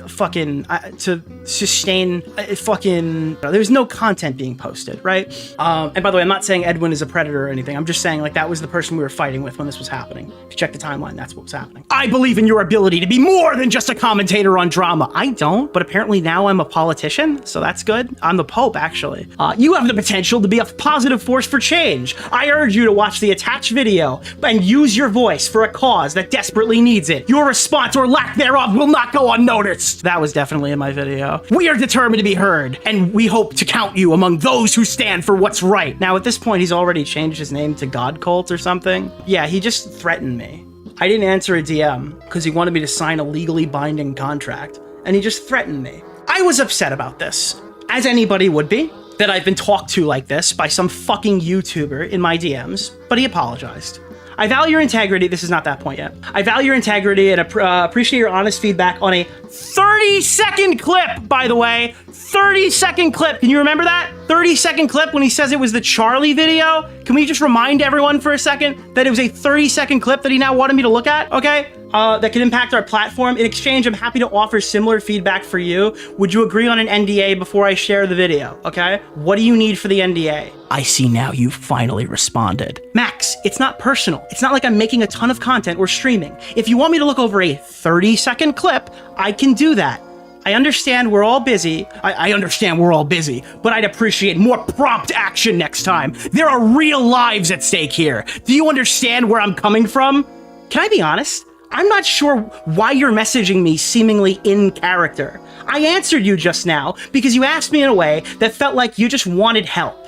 fucking to sustain fucking. There's no content being posted, right? And by the way, I'm not saying Edwin is a predator or anything. I'm just saying like that was the person we were fighting with when this was happening. If you check the timeline, that's what was happening. I believe in your ability to be more than just a commentator on drama. I don't, but apparently now I'm a politician, so that's good. I'm the Pope, actually. You have the potential to be a positive force for change. I urge you to watch the attached video and use your voice for a cause that desperately needs it. Your response or lack thereof will not go unnoticed. That was definitely in my video. We are determined to be heard, and we hope to count you among those who stand for what's right. Now, at this point, he's already changed his name to God Cult or something. Yeah, he just threatened me. I didn't answer a DM because he wanted me to sign a legally binding contract, and he just threatened me. I was upset about this, as anybody would be, that I've been talked to like this by some fucking YouTuber in my DMs, but he apologized. I value your integrity. This is not that point yet. I value your integrity and appreciate your honest feedback on a 30-second clip, by the way. 30-second clip. Can you remember that? 30-second clip when he says it was the Charlie video? Can we just remind everyone for a second that it was a 30-second clip that he now wanted me to look at? Okay? That could impact our platform. In exchange, I'm happy to offer similar feedback for you. Would you agree on an NDA before I share the video? Okay? What do you need for the NDA? I see now you've finally responded. Max, it's not personal. It's not like I'm making a ton of content or streaming. If you want me to look over a 30-second clip, I can do that. I understand we're all busy. I understand we're all busy, but I'd appreciate more prompt action next time. There are real lives at stake here. Do you understand where I'm coming from? Can I be honest? I'm not sure why you're messaging me seemingly in character. I answered you just now because you asked me in a way that felt like you just wanted help.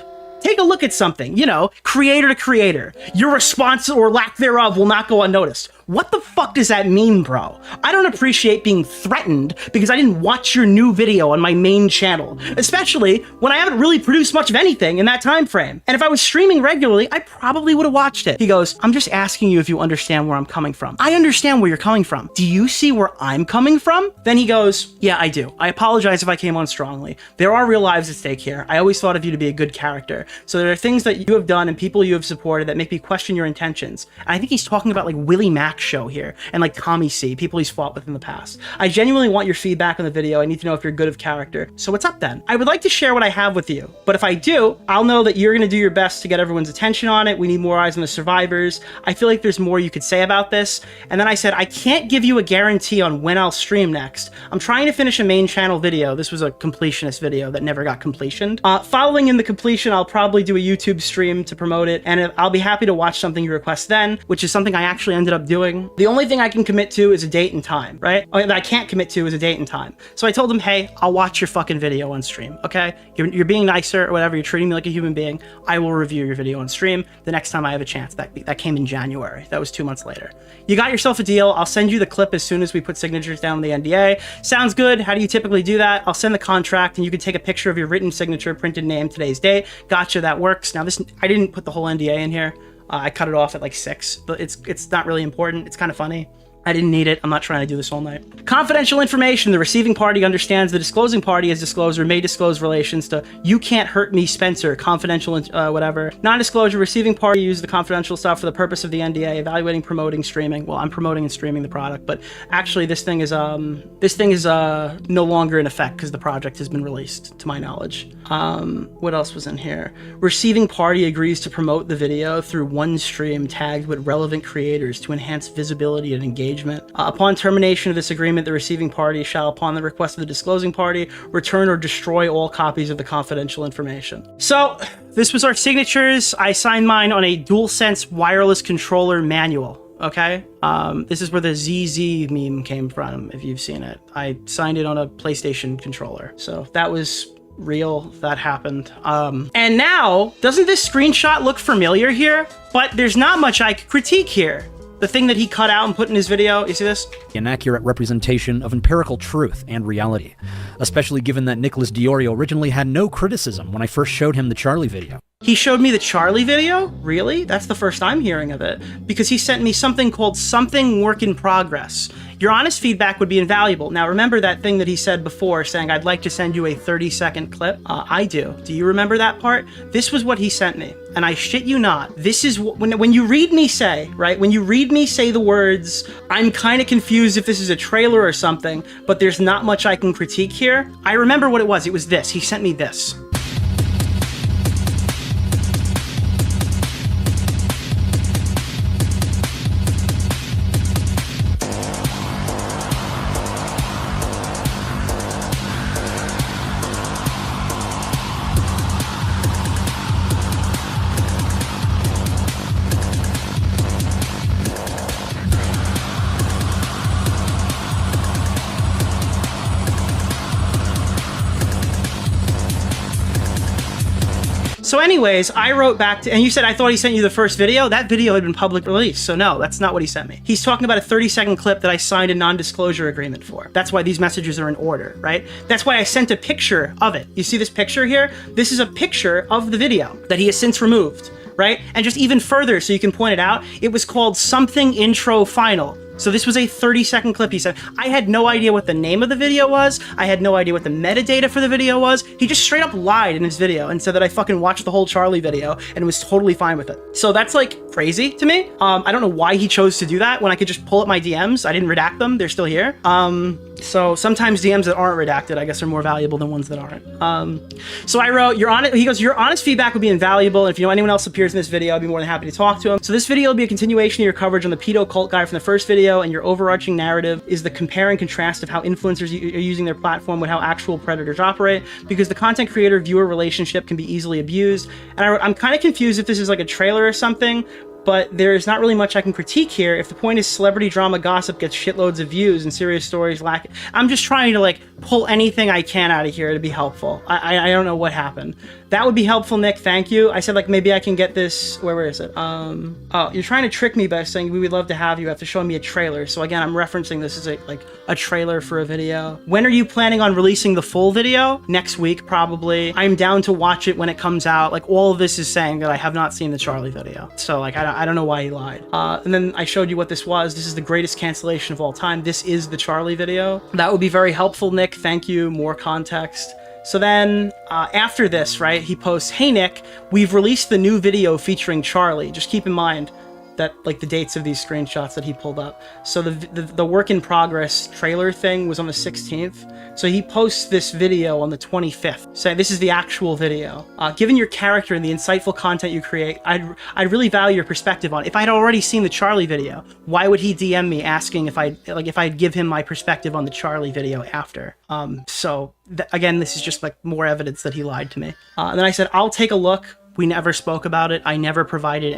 Take a look at something, you know, creator to creator. Your response or lack thereof will not go unnoticed. What the fuck does that mean, bro? I don't appreciate being threatened because I didn't watch your new video on my main channel, especially when I haven't really produced much of anything in that time frame. And if I was streaming regularly, I probably would have watched it. He goes, I'm just asking you if you understand where I'm coming from. I understand where you're coming from. Do you see where I'm coming from? Then he goes, yeah, I do. I apologize if I came on strongly. There are real lives at stake here. I always thought of you to be a good character. So there are things that you have done and people you have supported that make me question your intentions. And I think he's talking about like Willie Mack Max show here, and like Tommy C, people he's fought with in the past. I genuinely want your feedback on the video. I need to know if you're good of character. So what's up then? I would like to share what I have with you, but if I do, I'll know that you're gonna do your best to get everyone's attention on it. We need more eyes on the survivors. I feel like there's more you could say about this. And then I said, I can't give you a guarantee on when I'll stream next. I'm trying to finish a main channel video. This was a completionist video that never got completioned. Following in the completion, I'll probably do a YouTube stream to promote it, and I'll be happy to watch something you request then, which is something I actually ended up doing. The only thing I can commit to is a date and time, right? That I can't commit to is a date and time. So I told him, hey, I'll watch your fucking video on stream, okay? You're being nicer or whatever, you're treating me like a human being. I will review your video on stream the next time I have a chance. That came in January. That was 2 months later. You got yourself a deal. I'll send you the clip as soon as we put signatures down on the NDA. Sounds good. How do you typically do that? I'll send the contract and you can take a picture of your written signature, printed name, today's date. Gotcha, that works. Now this, I didn't put the whole NDA in here. I cut it off at like 6, but it's not really important. It's kind of funny. I didn't need it. I'm not trying to do this all night. Confidential information. The receiving party understands the disclosing party has disclosed or may disclose relations to "you can't hurt me, Spencer." Confidential, whatever. Non-disclosure. Receiving party use the confidential stuff for the purpose of the NDA, evaluating, promoting, streaming. Well, I'm promoting and streaming the product, but actually this thing is no longer in effect because the project has been released, to my knowledge. What else was in here? Receiving party agrees to promote the video through one stream tagged with relevant creators to enhance visibility and engagement. Upon termination of this agreement, the receiving party shall, upon the request of the disclosing party, return or destroy all copies of the confidential information. So, this was our signatures. I signed mine on a DualSense wireless controller manual. Okay? This is where the ZZ meme came from, if you've seen it. I signed it on a PlayStation controller. So, that was real. That happened. And now, doesn't this screenshot look familiar here? But there's not much I could critique here. The thing that he cut out and put in his video, you see this? An accurate representation of empirical truth and reality, especially given that Nicholas DeOrio originally had no criticism when I first showed him the Charlie video. He showed me the Charlie video? Really? That's the first I'm hearing of it. Because he sent me something called Something Work in Progress. Your honest feedback would be invaluable. Now remember that thing that he said before saying, I'd like to send you a 30-second clip? I do. Do you remember that part? This was what he sent me. And I shit you not, this is when you read me say, right? When you read me say the words, I'm kind of confused if this is a trailer or something, but there's not much I can critique here. I remember what it was. It was this. He sent me this. So anyways, I wrote back to, and you said, I thought he sent you the first video. That video had been public release. So no, that's not what he sent me. He's talking about a 30-second clip that I signed a non-disclosure agreement for. That's why these messages are in order, right? That's why I sent a picture of it. You see this picture here? This is a picture of the video that he has since removed, right? And just even further, so you can point it out, it was called Something Intro Final. So this was a 30-second clip he said. I had no idea what the name of the video was. I had no idea what the metadata for the video was. He just straight up lied in his video and said that I fucking watched the whole Charlie video and was totally fine with it. So that's like crazy to me. I don't know why he chose to do that when I could just pull up my DMs. I didn't redact them. They're still here. So sometimes DMs that aren't redacted, I guess, are more valuable than ones that aren't. So I wrote, he goes, your honest feedback would be invaluable. And if you know anyone else appears in this video, I'd be more than happy to talk to him. So this video will be a continuation of your coverage on the pedo cult guy from the first video, and your overarching narrative is the compare and contrast of how influencers are using their platform with how actual predators operate, because the content creator viewer relationship can be easily abused. And I'm kind of confused if this is like a trailer or something, but there's not really much I can critique here. If the point is celebrity drama gossip gets shitloads of views and serious stories lack, I'm just trying to like pull anything I can out of here to be helpful. I don't know what happened. That would be helpful, Nick. Thank you. I said like maybe I can get this. Where is it? Oh, you're trying to trick me by saying we would love to have you after showing me a trailer. So again, I'm referencing this as a trailer for a video. When are you planning on releasing the full video? Next week, probably. I'm down to watch it when it comes out. Like all of this is saying that I have not seen the Charlie video. So like I don't know why he lied. And then I showed you what this was. This is the greatest cancellation of all time. This is the Charlie video. That would be very helpful, Nick. Thank you. More context. So then after this, right, he posts, hey Nick, we've released the new video featuring Charlie. Just keep in mind, that like the dates of these screenshots that he pulled up. So the work in progress trailer thing was on the 16th. So he posts this video on the 25th. So this is the actual video. Given your character and the insightful content you create, I'd really value your perspective on it. If I'd already seen the Charlie video, why would he DM me asking if I'd give him my perspective on the Charlie video after? Again, this is just like more evidence that he lied to me. And then I said, I'll take a look. We never spoke about it. I never provided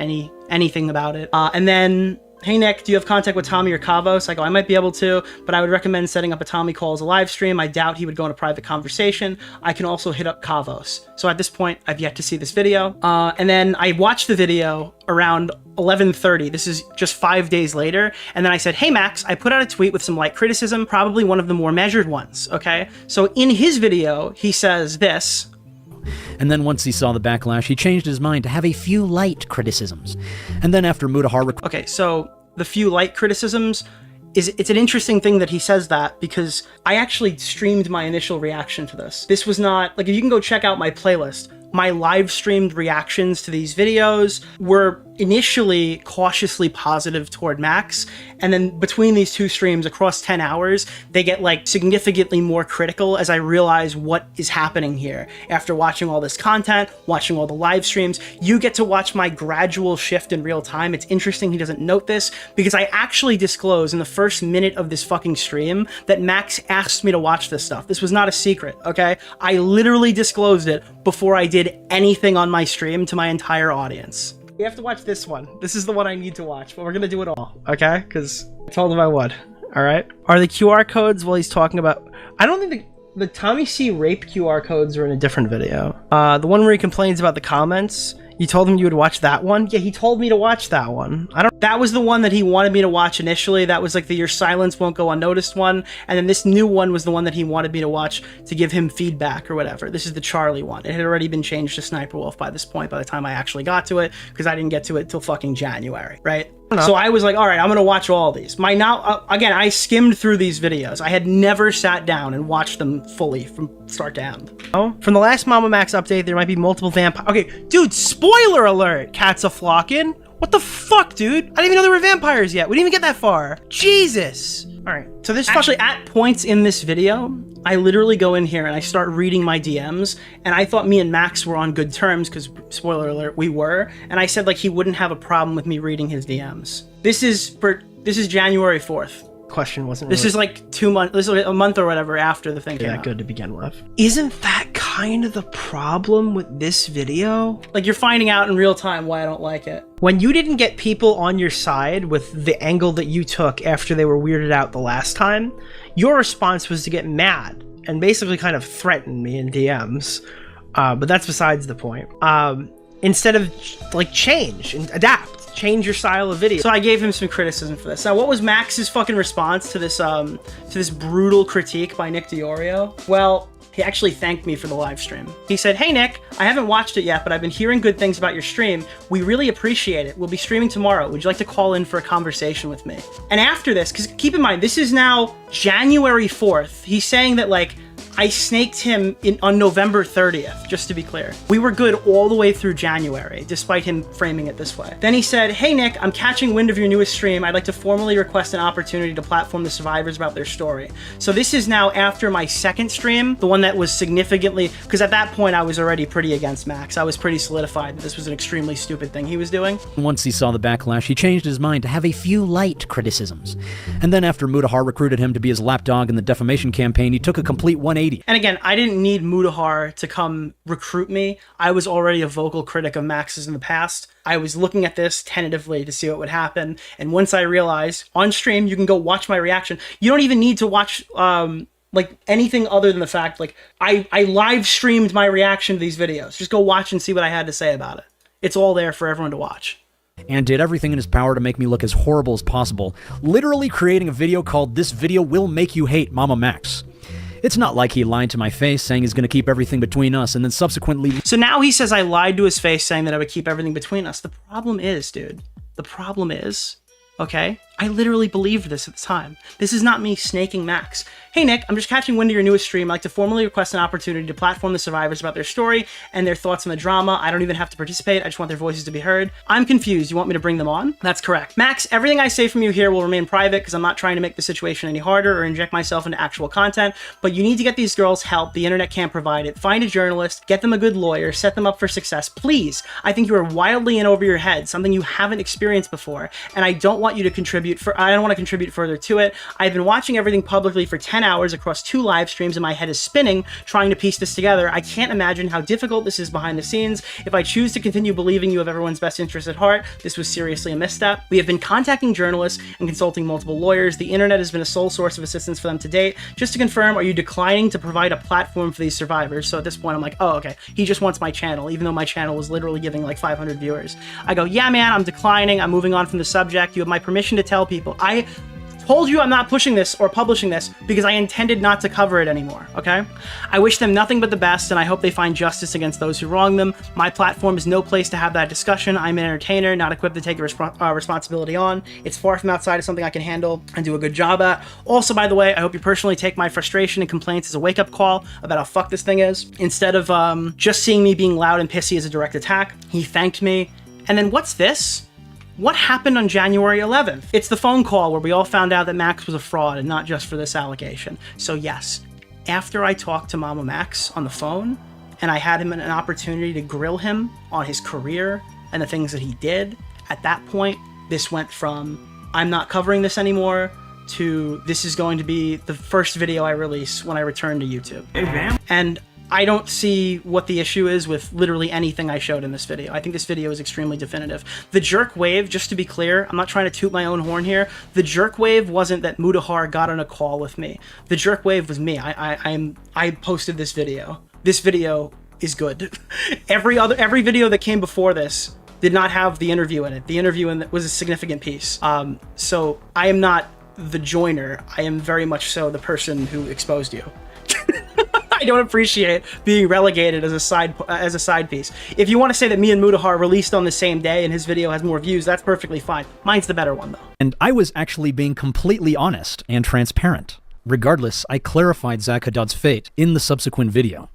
anything about it. And then, hey Nick, do you have contact with Tommy or Kavos? I go, I might be able to, but I would recommend setting up a Tommy Calls a live stream. I doubt he would go in a private conversation. I can also hit up Kavos. So at this point, I've yet to see this video. And then I watched the video around 11:30. This is just 5 days later. And then I said, hey Max, I put out a tweet with some light criticism, probably one of the more measured ones, okay? So in his video, he says this. And then once he saw the backlash, he changed his mind to have a few light criticisms. And then after Mutahar... Okay, so the few light criticisms, it's an interesting thing that he says that, because I actually streamed my initial reaction to this. This was not... Like, if you can go check out my playlist, my live streamed reactions to these videos were initially cautiously positive toward Max, and then between these two streams across 10 hours, they get like significantly more critical as I realize what is happening here. After watching all this content, watching all the live streams, you get to watch my gradual shift in real time. It's interesting he doesn't note this, because I actually disclose in the first minute of this fucking stream that Max asked me to watch this stuff. This was not a secret, okay? I literally disclosed it before I did anything on my stream to my entire audience. You have to watch this one. This is the one I need to watch, but we're gonna do it all, okay? Because I told him I would, all right? Are the QR codes while he's talking about... I don't think the Tommy C rape QR codes are in a different video. The one where he complains about the comments, you told him you would watch that one? Yeah, he told me to watch that one. That was the one that he wanted me to watch initially. That was like the your silence won't go unnoticed one. And then this new one was the one that he wanted me to watch to give him feedback or whatever. This is the Charlie one. It had already been changed to Sniper Wolf by this point, by the time I actually got to it, because I didn't get to it till fucking January, right? So I was like, all right, I'm gonna watch all these. Again, I skimmed through these videos. I had never sat down and watched them fully from start to end. Oh, from the last MamaMax update, there might be multiple vampires. Okay, dude, spoiler alert! Cats a flocking. What the fuck, dude? I didn't even know there were vampires yet. We didn't even get that far. Jesus. All right, so this actually at points in this video, I literally go in here and I start reading my DMs, and I thought me and Max were on good terms because, spoiler alert, we were. And I said like he wouldn't have a problem with me reading his DMs. This is January 4th. Question wasn't really... This is like 2 months, this is like a month or whatever after the thing came out. Good to begin with. Isn't that kind of the problem with this video? Like, you're finding out in real time why I don't like it. When you didn't get people on your side with the angle that you took after they were weirded out the last time, your response was to get mad and basically kind of threaten me in DMs. But that's besides the point. Instead of like change and adapt. Change your style of video. So I gave him some criticism for this. Now, what was Max's fucking response to this brutal critique by Nick DeOrio? Well, he actually thanked me for the live stream. He said, hey Nick, I haven't watched it yet, but I've been hearing good things about your stream. We really appreciate it. We'll be streaming tomorrow. Would you like to call in for a conversation with me? And after this, because keep in mind, this is now January 4th. He's saying that like, I snaked him on November 30th, just to be clear. We were good all the way through January, despite him framing it this way. Then he said, hey Nick, I'm catching wind of your newest stream. I'd like to formally request an opportunity to platform the survivors about their story. So this is now after my second stream, the one that was significantly, because at that point I was already pretty against Max. I was pretty solidified that this was an extremely stupid thing he was doing. Once he saw the backlash, he changed his mind to have a few light criticisms. And then after Mutahar recruited him to be his lapdog in the defamation campaign, he took a complete 180. And again, I didn't need Mutahar to come recruit me. I was already a vocal critic of Max's in the past. I was looking at this tentatively to see what would happen. And once I realized, on stream, you can go watch my reaction. You don't even need to watch like anything other than the fact, like, I live streamed my reaction to these videos. Just go watch and see what I had to say about it. It's all there for everyone to watch. And did everything in his power to make me look as horrible as possible, literally creating a video called This Video Will Make You Hate MamaMax. It's not like he lied to my face saying he's going to keep everything between us and then subsequently... So now he says I lied to his face saying that I would keep everything between us. The problem is, dude, okay, I literally believed this at the time. This is not me snaking Max. Hey Nick, I'm just catching wind of your newest stream. I'd like to formally request an opportunity to platform the survivors about their story and their thoughts on the drama. I don't even have to participate. I just want their voices to be heard. I'm confused. You want me to bring them on? That's correct. Max, everything I say from you here will remain private because I'm not trying to make the situation any harder or inject myself into actual content, but you need to get these girls help. The internet can't provide it. Find a journalist, get them a good lawyer, set them up for success. Please. I think you are wildly in over your head, something you haven't experienced before, and I don't want you to contribute further to it. I've been watching everything publicly for 10 hours across 2 live streams and my head is spinning trying to piece this together. I can't imagine how difficult this is behind the scenes. If I choose to continue believing you have everyone's best interest at heart, this was seriously a misstep. We have been contacting journalists and consulting multiple lawyers. The internet has been a sole source of assistance for them to date. Just to confirm, are you declining to provide a platform for these survivors? So at this point, I'm like, oh, okay. He just wants my channel, even though my channel was literally giving like 500 viewers. I go, yeah, man, I'm declining. I'm moving on from the subject. You have my permission to tell people. I told you I'm not pushing this or publishing this because I intended not to cover it anymore, okay? I wish them nothing but the best, and I hope they find justice against those who wrong them. My platform is no place to have that discussion. I'm an entertainer, not equipped to take a responsibility on. It's far from outside of something I can handle and do a good job at. Also, by the way, I hope you personally take my frustration and complaints as a wake-up call about how fucked this thing is, instead of just seeing me being loud and pissy as a direct attack. He thanked me. And then what's this? What happened on January 11th? It's the phone call where we all found out that Max was a fraud and not just for this allegation. So yes, after I talked to MamaMax on the phone and I had him an opportunity to grill him on his career and the things that he did, at that point, this went from I'm not covering this anymore to this is going to be the first video I release when I return to YouTube. And I don't see what the issue is with literally anything I showed in this video. I think this video is extremely definitive. The jerk wave, just to be clear, I'm not trying to toot my own horn here. The jerk wave wasn't that Mutahar got on a call with me. The jerk wave was me. I posted this video. This video is good. Every video that came before this did not have the interview in it. The interview in it was a significant piece. So I am not the joiner. I am very much so the person who exposed you. I don't appreciate being relegated as a side piece. If you want to say that me and Mutahar released on the same day and his video has more views, that's perfectly fine. Mine's the better one, though. And I was actually being completely honest and transparent. Regardless, I clarified Zach Haddad's fate in the subsequent video.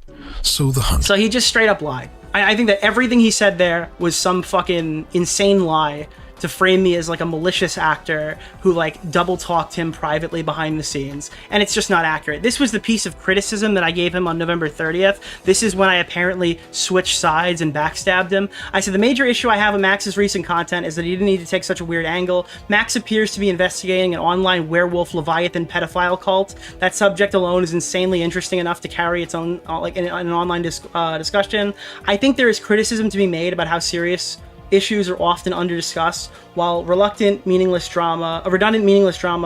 So he just straight up lied. I think that everything he said there was some fucking insane lie to frame me as like a malicious actor who like double talked him privately behind the scenes, and it's just not accurate. This was the piece of criticism that I gave him on November 30th. This is when I apparently switched sides and backstabbed him. I said the major issue I have with Max's recent content is that he didn't need to take such a weird angle. Max appears to be investigating an online werewolf leviathan pedophile cult. That subject alone is insanely interesting enough to carry its own like an online discussion. I think there is criticism to be made about how serious issues are often under-discussed, while redundant, meaningless drama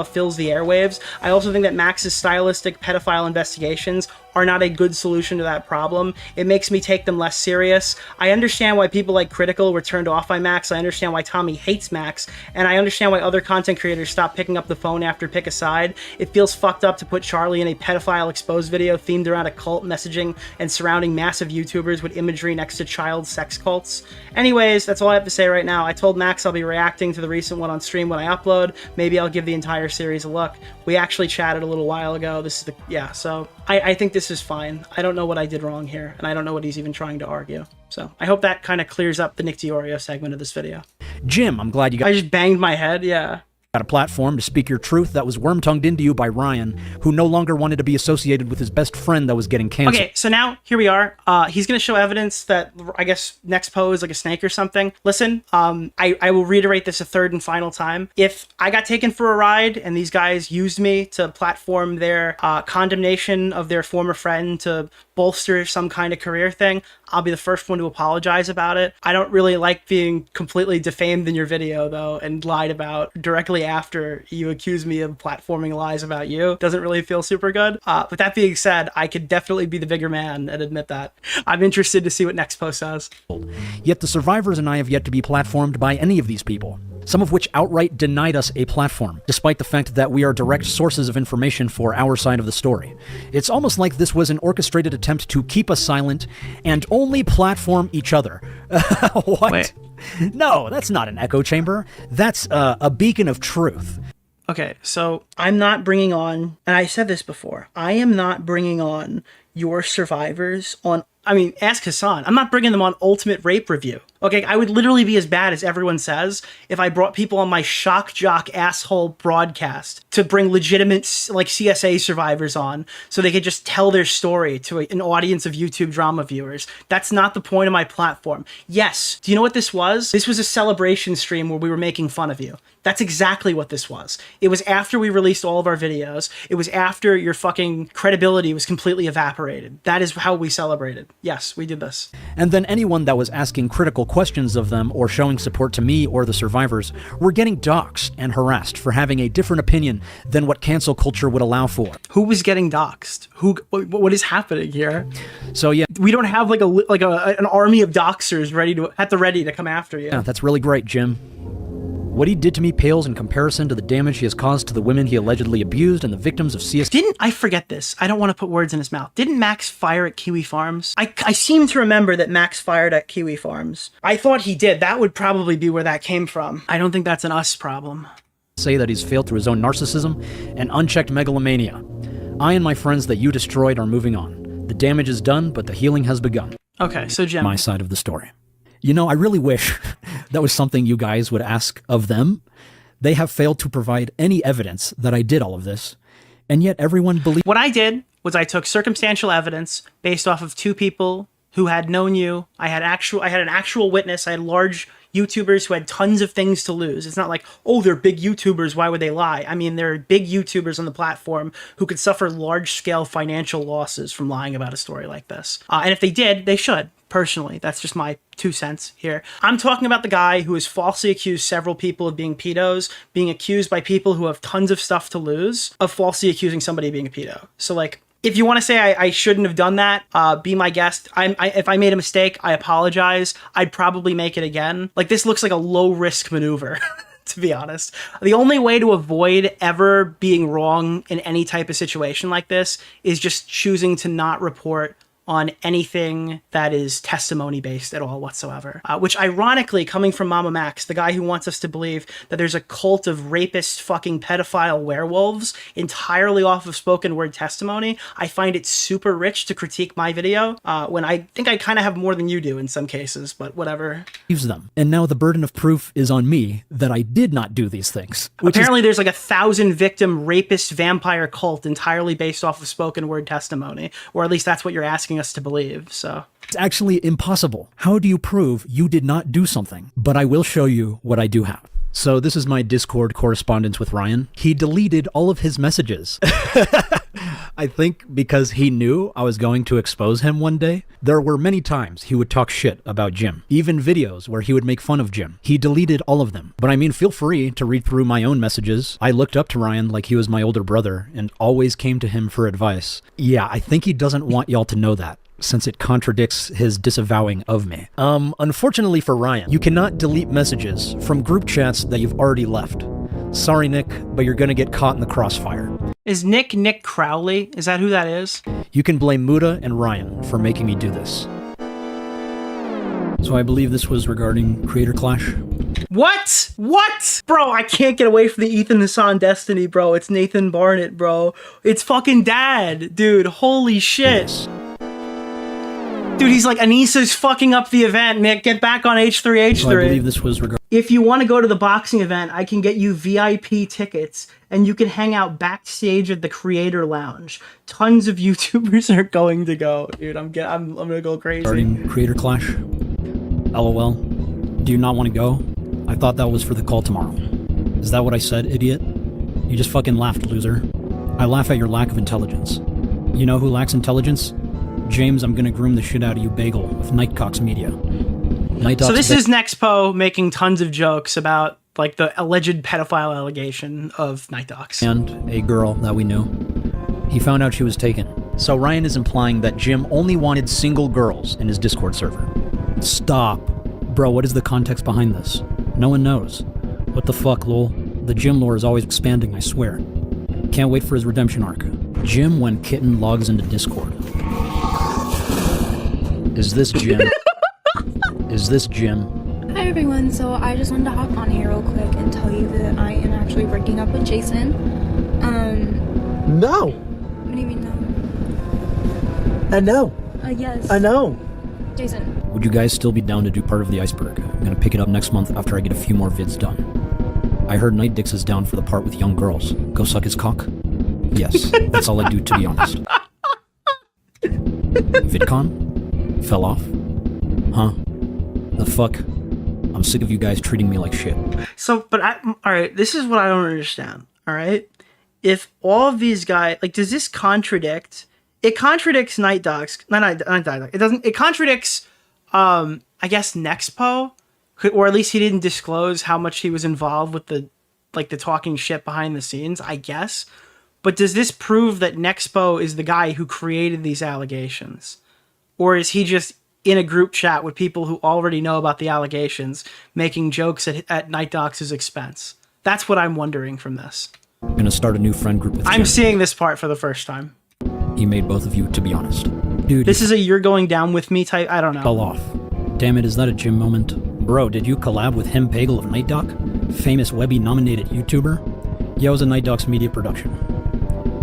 fills the airwaves. I also think that Max's stylistic pedophile investigations are not a good solution to that problem. It makes me take them less serious. I understand why people like Critical were turned off by Max. I understand why Tommy hates Max, and I understand why other content creators stop picking up the phone after pick a side. It feels fucked up to put Charlie in a pedophile exposed video themed around occult messaging and surrounding massive YouTubers with imagery next to child sex cults. Anyways, that's all I have to say right now. I told Max I'll be reacting to the recent one on stream when I upload. Maybe I'll give the entire series a look. We actually chatted a little while ago. So I think this is fine. I don't know what I did wrong here, and I don't know what he's even trying to argue. So I hope that kind of clears up the Nick DeOrio segment of this video. Jim, I'm glad you got... I just banged my head, yeah. ...a platform to speak your truth that was worm-tongued into you by Ryan, who no longer wanted to be associated with his best friend that was getting canceled. Okay, so now, here we are. He's going to show evidence that, I guess, Nexpo is like a snake or something. Listen, I will reiterate this a third and final time. If I got taken for a ride and these guys used me to platform their condemnation of their former friend to bolster some kind of career thing, I'll be the first one to apologize about it. I don't really like being completely defamed in your video, though, and lied about directly after you accuse me of platforming lies about you. Doesn't really feel super good. But that being said, I could definitely be the bigger man and admit that. I'm interested to see what Nexpo says. Yet the survivors and I have yet to be platformed by any of these people, some of which outright denied us a platform, despite the fact that we are direct sources of information for our side of the story. It's almost like this was an orchestrated attempt to keep us silent and only platform each other. What? Wait. No, that's not an echo chamber. That's a beacon of truth. Okay, so I'm not bringing on, and I said this before, I am not bringing on your survivors on, I mean, ask Hassan. I'm not bringing them on Ultimate Rape Review. Okay, I would literally be as bad as everyone says if I brought people on my shock jock asshole broadcast to bring legitimate like CSA survivors on so they could just tell their story to an audience of YouTube drama viewers. That's not the point of my platform. Yes, do you know what this was? This was a celebration stream where we were making fun of you. That's exactly what this was. It was after we released all of our videos. It was after your fucking credibility was completely evaporated. That is how we celebrated. Yes, we did this. And then anyone that was asking critical questions of them or showing support to me or the survivors were getting doxxed and harassed for having a different opinion than what cancel culture would allow for. Who was getting doxxed? What is happening here? So yeah, we don't have like an army of doxers ready to come after you. Yeah, that's really great, Jim. What he did to me pales in comparison to the damage he has caused to the women he allegedly abused and the victims of CS. I forget this. I don't want to put words in his mouth. Didn't Max fire at Kiwi Farms? I seem to remember that Max fired at Kiwi Farms. I thought he did. That would probably be where that came from. I don't think that's an us problem. Say that he's failed through his own narcissism and unchecked megalomania. I and my friends that you destroyed are moving on. The damage is done, but the healing has begun. Okay, so Jim. My side of the story. You know, I really wish that was something you guys would ask of them. They have failed to provide any evidence that I did all of this, and yet everyone believes. What I did was I took circumstantial evidence based off of two people who had known you. I had an actual witness. I had large YouTubers who had tons of things to lose. It's not like, oh, they're big YouTubers, why would they lie? I mean, there are big YouTubers on the platform who could suffer large-scale financial losses from lying about a story like this. And if they did, they should. Personally, that's just my 2 cents here. I'm talking about the guy who has falsely accused several people of being pedos, being accused by people who have tons of stuff to lose, of falsely accusing somebody of being a pedo. So, like, if you want to say I shouldn't have done that, be my guest. If I made a mistake, I apologize. I'd probably make it again. Like, this looks like a low-risk maneuver, to be honest. The only way to avoid ever being wrong in any type of situation like this is just choosing to not report on anything that is testimony based at all whatsoever. Which ironically, coming from MamaMax, the guy who wants us to believe that there's a cult of rapist fucking pedophile werewolves entirely off of spoken word testimony, I find it super rich to critique my video when I think I kind of have more than you do in some cases, but whatever. Them. And now the burden of proof is on me that I did not do these things. Apparently there's like 1,000 victim rapist vampire cult entirely based off of spoken word testimony, or at least that's what you're asking us to believe, so. It's actually impossible. How do you prove you did not do something? But I will show you what I do have. So this is my Discord correspondence with Ryan. He deleted all of his messages. I think because he knew I was going to expose him one day. There were many times he would talk shit about Jim, even videos where he would make fun of Jim. He deleted all of them. But I mean, feel free to read through my own messages. I looked up to Ryan like he was my older brother and always came to him for advice. Yeah, I think he doesn't want y'all to know that, since it contradicts his disavowing of me. Unfortunately for Ryan, you cannot delete messages from group chats that you've already left. Sorry, Nick, but you're gonna get caught in the crossfire. Is Nick Crowley? Is that who that is? You can blame Muda and Ryan for making me do this. So I believe this was regarding Creator Clash. What? What? Bro, I can't get away from the Ethan Hassan Destiny, bro. It's Nathan Barnett, bro. It's fucking dad, dude. Holy shit. Yes. Dude, he's like, Anissa's fucking up the event, Nick. Get back on H3H3. So I believe this was regarding... If you want to go to the boxing event, I can get you VIP tickets, and you can hang out backstage at the Creator Lounge. Tons of YouTubers are going to go. Dude, I'm gonna go crazy. Regarding Creator Clash? LOL. Do you not want to go? I thought that was for the call tomorrow. Is that what I said, idiot? You just fucking laughed, loser. I laugh at your lack of intelligence. You know who lacks intelligence? James, I'm gonna groom the shit out of you, Bagel, of NightDocs Media. So this is Nexpo making tons of jokes about like the alleged pedophile allegation of NightDocs. And a girl that we knew. He found out she was taken. So Ryan is implying that Jim only wanted single girls in his Discord server. Stop. Bro, what is the context behind this? No one knows. What the fuck, lol? The Jim lore is always expanding, I swear. Can't wait for his redemption arc. Jim when Kitten logs into Discord. Is this Jim? Is this Jim? Hi everyone, so I just wanted to hop on here real quick and tell you that I am actually breaking up with Jason. No. What do you mean no? I know. Yes. I know. Jason. Would you guys still be down to do part of the iceberg? I'm gonna pick it up next month after I get a few more vids done. I heard NightDocs is down for the part with young girls. Go suck his cock? Yes, that's all I do, to be honest. VidCon? Fell off? Huh? The fuck? I'm sick of you guys treating me like shit. So, but alright, this is what I don't understand, alright? If all of these guys, like, does this contradict, it contradicts NightDocs, not NightDocs, it contradicts, I guess, Nexpo, or at least he didn't disclose how much he was involved with the talking shit behind the scenes, I guess. But does this prove that Nexpo is the guy who created these allegations? Or is he just in a group chat with people who already know about the allegations, making jokes at NightDocs' expense? That's what I'm wondering from this. I'm gonna start a new friend group with I'm seeing this part for the first time. He made both of you, to be honest. Dude, this is a you're going down with me type, I don't know. Fell off. Damn it, is that a Jim moment? Bro, did you collab with him Pagel of NightDoc? Famous Webby-nominated YouTuber? Yeah, it was a NightDocs media production.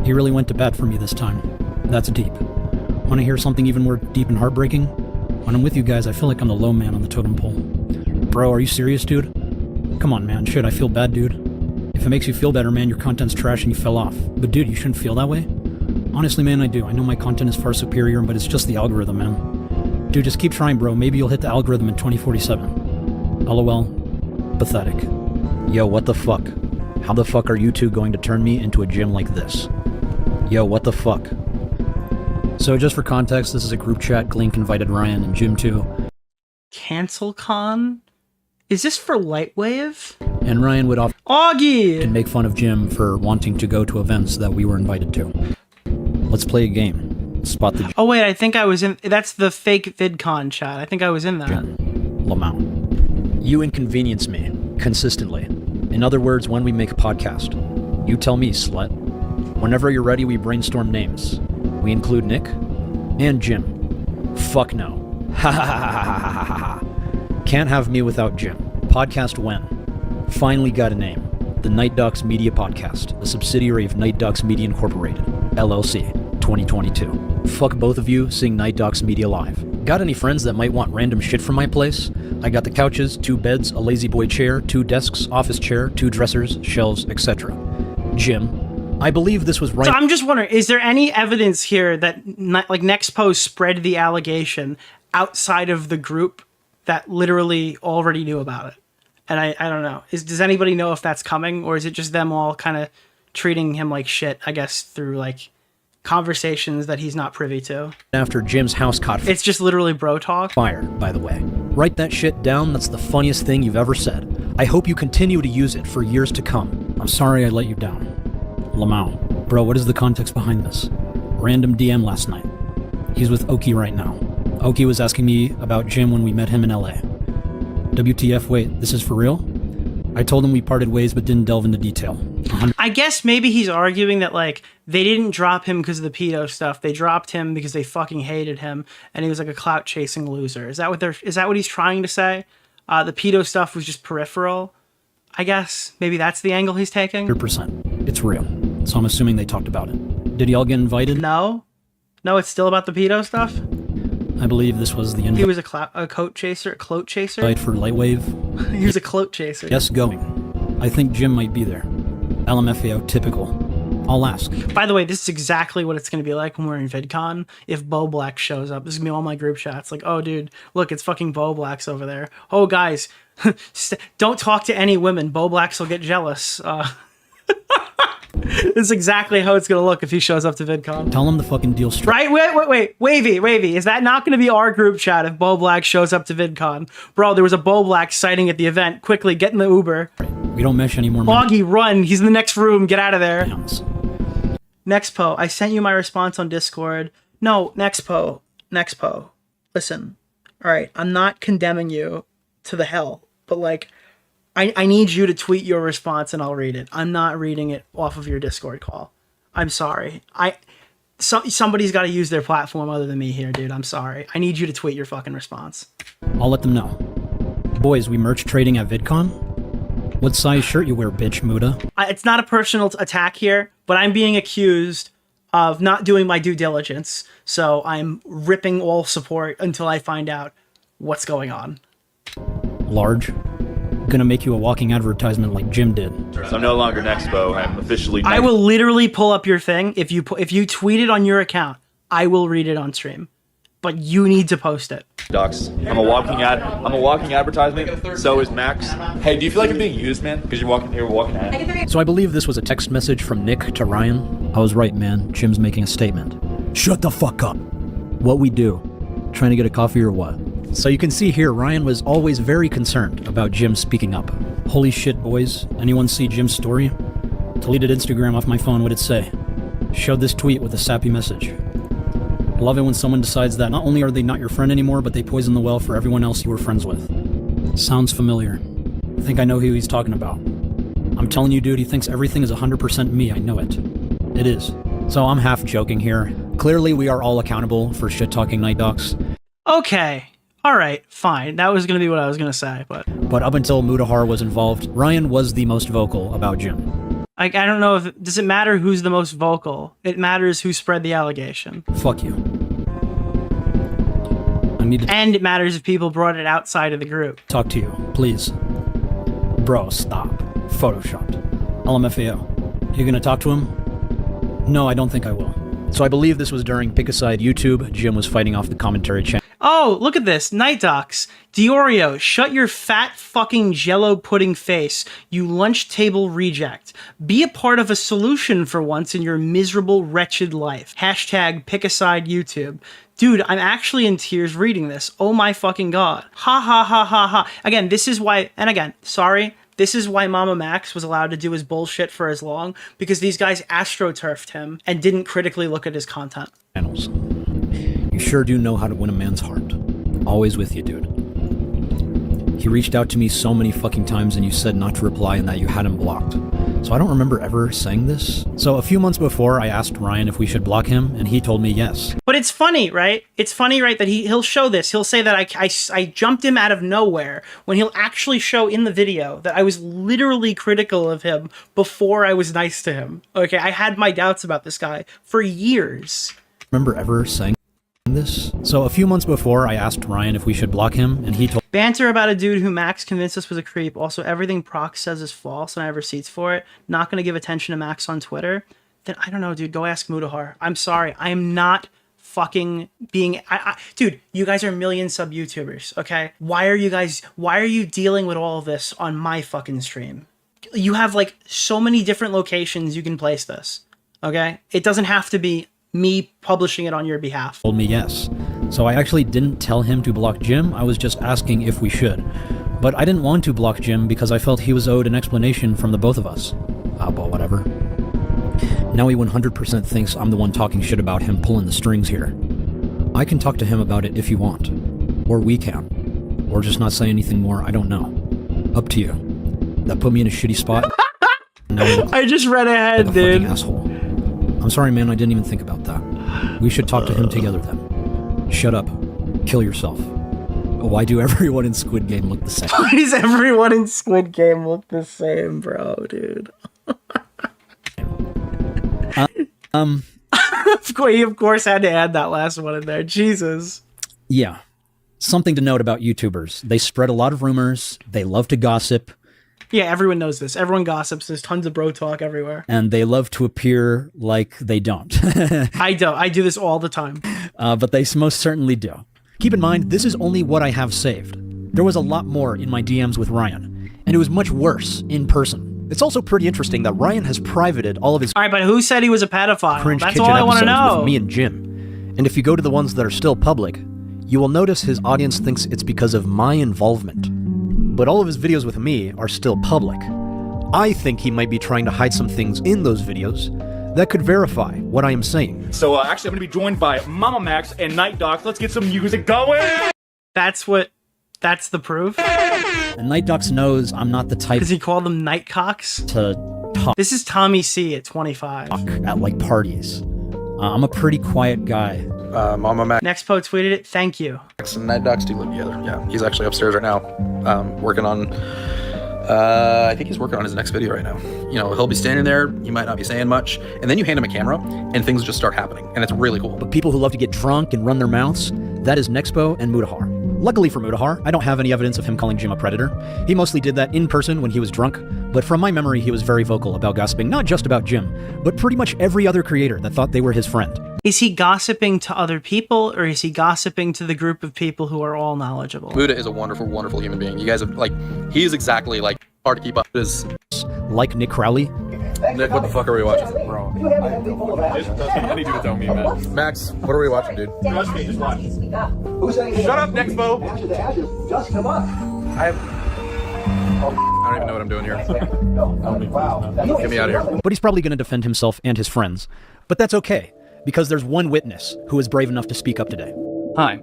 He really went to bat for me this time. That's deep. Wanna hear something even more deep and heartbreaking? When I'm with you guys, I feel like I'm the low man on the totem pole. Bro, are you serious, dude? Come on, man. Shit, I feel bad, dude. If it makes you feel better, man, your content's trash and you fell off. But dude, you shouldn't feel that way. Honestly, man, I do. I know my content is far superior, but it's just the algorithm, man. Dude, just keep trying, bro. Maybe you'll hit the algorithm in 2047. LOL. Pathetic. Yo, what the fuck? How the fuck are you two going to turn me into a gym like this? Yo, what the fuck? So just for context, this is a group chat. Glink invited Ryan and Jim too. CancelCon? Is this for Lightwave? And Ryan would often Augie! make fun of Jim for wanting to go to events that we were invited to. Let's play a game. Spot the Oh wait, I think I was in, that's the fake VidCon chat. I think I was in that. Lamau. You inconvenience me, consistently. In other words, when we make a podcast. You tell me, slut. Whenever you're ready, we brainstorm names. We include Nick and Jim. Fuck no. Ha ha ha ha ha ha ha. Can't have me without Jim. Podcast when? Finally got a name. The NightDocs Media Podcast, a subsidiary of NightDocs Media Incorporated, LLC, 2022. Fuck both of you seeing NightDocs Media live. Got any friends that might want random shit from my place? I got the couches, 2 beds, a lazy boy chair, 2 desks, office chair, 2 dressers, shelves, etc. Jim, I believe this was right. So I'm just wondering, is there any evidence here that like Nexpo spread the allegation outside of the group that literally already knew about it? And I don't know. Does anybody know if that's coming, or is it just them all kind of treating him like shit, I guess, through like conversations that he's not privy to? After Jim's house caught it's just literally bro talk. Fire, by the way. Write that shit down. That's the funniest thing you've ever said. I hope you continue to use it for years to come. I'm sorry I let you down. Lamau. Bro, what is the context behind this? Random DM last night. He's with Oki right now. Oki was asking me about Jim when we met him in LA. WTF, wait, this is for real? I told him we parted ways but didn't delve into detail. I guess maybe he's arguing that like they didn't drop him because of the pedo stuff. They dropped him because they fucking hated him and he was like a clout chasing loser. Is that what he's trying to say? The pedo stuff was just peripheral. I guess maybe that's the angle he's taking. 100%. It's real. So I'm assuming they talked about it. Did y'all get invited? No, it's still about the pedo stuff. I believe this was the He was a coat chaser, a clout chaser. Invite for Lightwave. He was a clout chaser. Yes, going. I think Jim might be there. LMFAO, typical. I'll ask. By the way, this is exactly what it's going to be like when we're in VidCon. If Bo Black shows up, this is going to be all my group chats. Like, oh, dude, look, it's fucking Bo Black's over there. Oh, guys, don't talk to any women. Bo Blacks will get jealous. This is exactly how it's going to look if he shows up to VidCon. Tell him the fucking deal straight. Right? Wait. Wavy. Is that not going to be our group chat if Bo Black shows up to VidCon? Bro, there was a Bo Black sighting at the event. Quickly, get in the Uber. We don't mesh anymore. Augie, run. He's in the next room. Get out of there. Nexpo, I sent you my response on Discord. No, Nexpo. Listen. All right, I'm not condemning you to the hell, but like, I need you to tweet your response and I'll read it. I'm not reading it off of your Discord call. I'm sorry. Somebody's got to use their platform other than me here, dude. I'm sorry. I need you to tweet your fucking response. I'll let them know. Boys, we merch trading at VidCon? What size shirt you wear, bitch, Muda? It's not a personal attack here, but I'm being accused of not doing my due diligence, so I'm ripping all support until I find out what's going on. Large? Gonna make you a walking advertisement like Jim did. So I'm no longer Nexpo. I'm officially. I will literally pull up your thing. If you tweet it on your account, I will read it on stream. But you need to post it. Docs. I'm a walking advertisement. So is Max. Hey, do you feel like I'm being used, man? Because you're walking ad. So I believe this was a text message from Nick to Ryan. I was right, man. Jim's making a statement. Shut the fuck up. What we do? Trying to get a coffee or what? So you can see here, Ryan was always very concerned about Jim speaking up. Holy shit, boys. Anyone see Jim's story? Deleted Instagram off my phone, what'd it say? Showed this tweet with a sappy message. Love it when someone decides that not only are they not your friend anymore, but they poison the well for everyone else you were friends with. Sounds familiar. I think I know who he's talking about. I'm telling you, dude, he thinks everything is 100% me, I know it. It is. So I'm half joking here. Clearly, we are all accountable for shit-talking NightDocs. Okay. Alright, fine. That was gonna be what I was gonna say, but up until Mudahar was involved, Ryan was the most vocal about Jim. I don't know if does it matter who's the most vocal? It matters who spread the allegation. Fuck you. I need to and it matters if people brought it outside of the group. Talk to you, please. Bro, stop. Photoshopped. LMFAO. You gonna talk to him? No, I don't think I will. So I believe this was during Pick a Side YouTube. Jim was fighting off the commentary channel. Oh, look at this. NightDocs. DeOrio, shut your fat fucking jello pudding face, you lunch table reject. Be a part of a solution for once in your miserable, wretched life. Hashtag pick a side YouTube. Dude, I'm actually in tears reading this. Oh my fucking god. Ha ha ha ha ha. Again, this is why, and again, sorry, this is why MamaMax was allowed to do his bullshit for as long, because these guys astroturfed him and didn't critically look at his content. Channels. You sure do know how to win a man's heart. Always with you, dude. He reached out to me so many fucking times and you said not to reply and that you had him blocked. So I don't remember ever saying this. So a few months before, I asked Ryan if we should block him, and he told me yes. But it's funny, right? It's funny, right, that he'll show this. He'll say that I jumped him out of nowhere, when he'll actually show in the video that I was literally critical of him before I was nice to him. Okay, I had my doubts about this guy for years. Remember ever saying this? So a few months before, I asked Ryan if we should block him, and he told banter about a dude who Max convinced us was a creep. Also, everything Proc says is false and I have receipts for it. Not gonna give attention to Max on Twitter. Then I don't know, dude, go ask Mudahar. I'm sorry, I am not fucking being dude, you guys are million sub YouTubers, okay? Why are you dealing with all of this on my fucking stream? You have like so many different locations you can place this, okay? It doesn't have to be me publishing it on your behalf. Told me yes. So I actually didn't tell him to block Jim, I was just asking if we should. But I didn't want to block Jim because I felt he was owed an explanation from the both of us. But whatever. Now he 100% thinks I'm the one talking shit about him pulling the strings here. I can talk to him about it if you want. Or we can. Or just not say anything more, I don't know. Up to you. That put me in a shitty spot. I just read ahead, like dude. Asshole. I'm sorry, man, I didn't even think about that. We should talk to him together then. Shut up. Kill yourself. Why do everyone in Squid Game look the same? Why does everyone in Squid Game look the same, bro, dude? He of course had to add that last one in there. Jesus. Yeah. Something to note about YouTubers. They spread a lot of rumors. They love to gossip. Yeah, everyone knows this. Everyone gossips. There's tons of bro talk everywhere. And they love to appear like they don't. I don't. I do this all the time. But they most certainly do. Keep in mind, this is only what I have saved. There was a lot more in my DMs with Ryan, and it was much worse in person. It's also pretty interesting that Ryan has privated all of his all right, but who said he was a pedophile? cringe That's kitchen all I want to episodes know. with me and Jim. And if you go to the ones that are still public, you will notice his audience thinks it's because of my involvement. But all of his videos with me are still public. I think he might be trying to hide some things in those videos that could verify what I am saying. So actually, I'm going to be joined by MamaMax and NightDocs. Let's get some music going. That's the proof. And NightDocs knows I'm not the type. Does he call them nightcocks? To talk. This is Tommy C at 25. At like parties. I'm a pretty quiet guy. MamaMax Nexpo tweeted it. Thank you. and NightDocs do live together. Yeah, he's actually upstairs right now, working on. I think he's working on his next video right now. You know, he'll be standing there. You might not be saying much, and then you hand him a camera, and things just start happening, and it's really cool. But people who love to get drunk and run their mouths, that is Nexpo and Mutahar. Luckily for Mutahar, I don't have any evidence of him calling Jim a predator. He mostly did that in person when he was drunk, but from my memory, he was very vocal about gossiping not just about Jim, but pretty much every other creator that thought they were his friend. Is he gossiping to other people, or is he gossiping to the group of people who are all knowledgeable? Muda is a wonderful, wonderful human being. You guys have, like, he is exactly, like, hard to keep up. Is like Nick Crowley. Nick, what the fuck are we watching? Bro. I need you to tell me, man. Max, what are we watching, dude? Trust me, just watch. Shut up, Nexpo! I don't even know what I'm doing here. Get me out of here. But he's probably going to defend himself and his friends. But that's okay, because there's one witness who is brave enough to speak up today. Hi.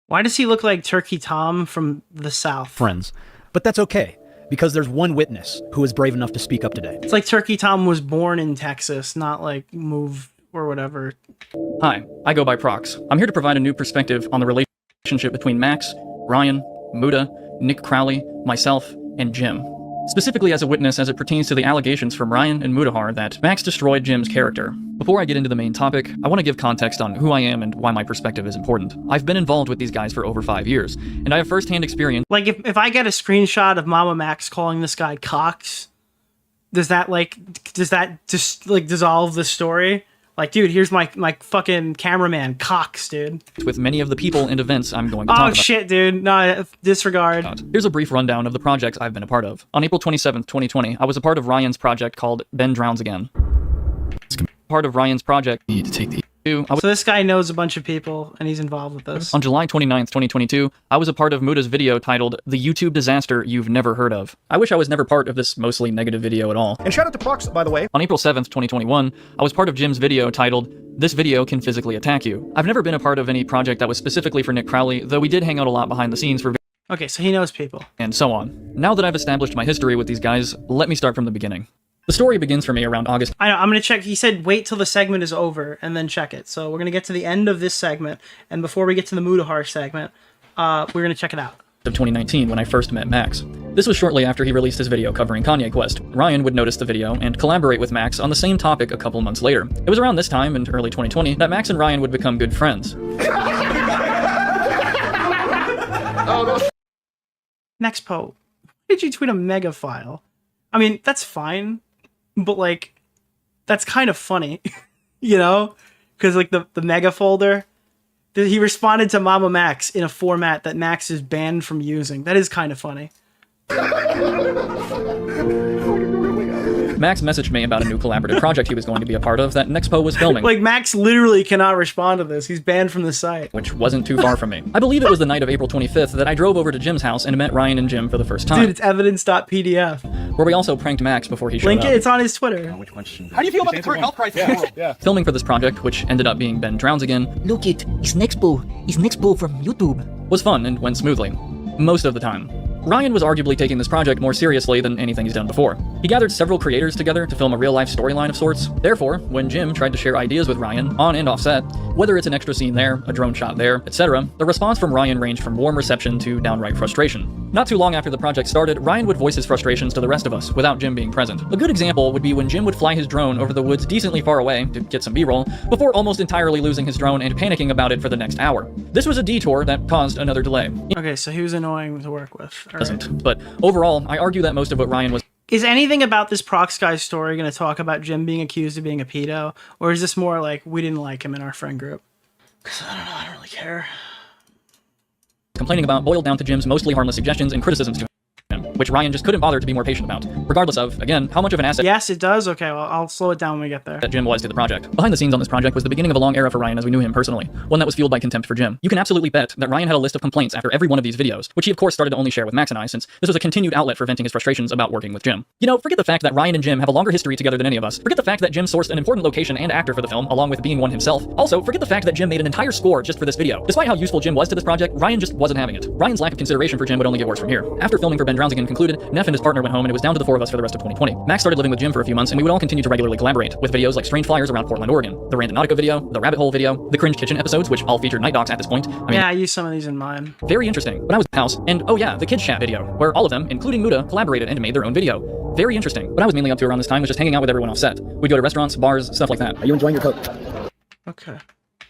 Why does he look like Turkey Tom from the South? Friends. But that's okay, because there's one witness who is brave enough to speak up today. It's like Turkey Tom was born in Texas, not like moved or whatever. Hi, I go by Prox. I'm here to provide a new perspective on the relationship between Max, Ryan, Muda, Nick Crowley, myself, and Jim. Specifically as a witness as it pertains to the allegations from Ryan and Mutahar that Max destroyed Jim's character. Before I get into the main topic, I want to give context on who I am and why my perspective is important. I've been involved with these guys for over 5 years, and I have firsthand experience. Like, if I get a screenshot of MamaMax calling this guy Cox, does that just, like, dissolve the story? Like, dude, here's my fucking cameraman, Cox, dude. With many of the people and events I'm going to talk about. Oh, shit, dude. No, disregard. Here's a brief rundown of the projects I've been a part of. On April 27th, 2020, I was a part of Ryan's project called Ben Drowns Again. Part of Ryan's project. Need to take the. So this guy knows a bunch of people, and he's involved with this. On July 29th, 2022, I was a part of Muda's video titled The YouTube Disaster You've Never Heard Of. I wish I was never part of this mostly negative video at all. And shout out to Prox, by the way. On April 7th, 2021, I was part of Jim's video titled This Video Can Physically Attack You. I've never been a part of any project that was specifically for Nick Crowley, though we did hang out a lot behind the scenes for Okay, so he knows people. And so on. Now that I've established my history with these guys, let me start from the beginning. The story begins for me around August. I know, I'm going to check. He said wait till the segment is over and then check it. So we're going to get to the end of this segment. And before we get to the Mutahar segment, we're going to check it out. Of 2019 when I first met Max. This was shortly after he released his video covering Kanye Quest. Ryan would notice the video and collaborate with Max on the same topic a couple months later. It was around this time, in early 2020, that Max and Ryan would become good friends. Nexpo, why did you tweet a mega file? I mean, that's fine. But, like, that's kind of funny, you know? Because, like, the mega folder, he responded to MamaMax in a format that Max is banned from using. That is kind of funny. Max messaged me about a new collaborative project he was going to be a part of that Nexpo was filming. Like, Max literally cannot respond to this. He's banned from the site. Which wasn't too far from me. I believe it was the night of April 25th that I drove over to Jim's house and met Ryan and Jim for the first time. Dude, it's evidence.pdf. Where we also pranked Max before he showed Link up. it, it's on his Twitter. Which one should... How do you feel about the current health crisis? Yeah. Filming for this project, which ended up being Ben Drowns Again. Look it, it's Nexpo. It's Nexpo from YouTube. Was fun and went smoothly. Most of the time. Ryan was arguably taking this project more seriously than anything he's done before. He gathered several creators together to film a real-life storyline of sorts. Therefore, when Jim tried to share ideas with Ryan, on and off set, whether it's an extra scene there, a drone shot there, etc., the response from Ryan ranged from warm reception to downright frustration. Not too long after the project started, Ryan would voice his frustrations to the rest of us, without Jim being present. A good example would be when Jim would fly his drone over the woods decently far away to get some B-roll, before almost entirely losing his drone and panicking about it for the next hour. This was a detour that caused another delay. Okay, so he was annoying to work with. Doesn't, but overall, I argue that most of what Ryan was... Is anything about this Prox guy's story going to talk about Jim being accused of being a pedo? Or is this more like, we didn't like him in our friend group? Because I don't know, I don't really care. Complaining about boiled down to Jim's mostly harmless suggestions and criticisms to him, which Ryan just couldn't bother to be more patient about, regardless of, again, how much of an asset... Yes, it does? Okay, well, I'll slow it down when we get there. ...that Jim was to the project. Behind the scenes on this project was the beginning of a long era for Ryan as we knew him personally, one that was fueled by contempt for Jim. You can absolutely bet that Ryan had a list of complaints after every one of these videos, which he of course started to only share with Max and I, since this was a continued outlet for venting his frustrations about working with Jim. You know, forget the fact that Ryan and Jim have a longer history together than any of us. Forget the fact that Jim sourced an important location and actor for the film, along with being one himself. Also, forget the fact that Jim made an entire score just for this video. Despite how useful Jim was to this project, Ryan just wasn't having it. Ryan's lack of consideration for Jim would only get worse from here. After filming for Ben Drowns Again concluded, Neff and his partner went home and it was down to the four of us for the rest of 2020. Max started living with Jim for a few months and we would all continue to regularly collaborate, with videos like strange flyers around Portland, Oregon, the Randonautica video, the rabbit hole video, the cringe kitchen episodes, which all featured NightDocs at this point. Yeah, I used some of these in mine. Very interesting. When I was at the house, and oh yeah, the kids chat video, where all of them, including Muda, collaborated and made their own video. Very interesting. What I was mainly up to around this time was just hanging out with everyone off set. We'd go to restaurants, bars, stuff like that. Are you enjoying your Coke? Okay.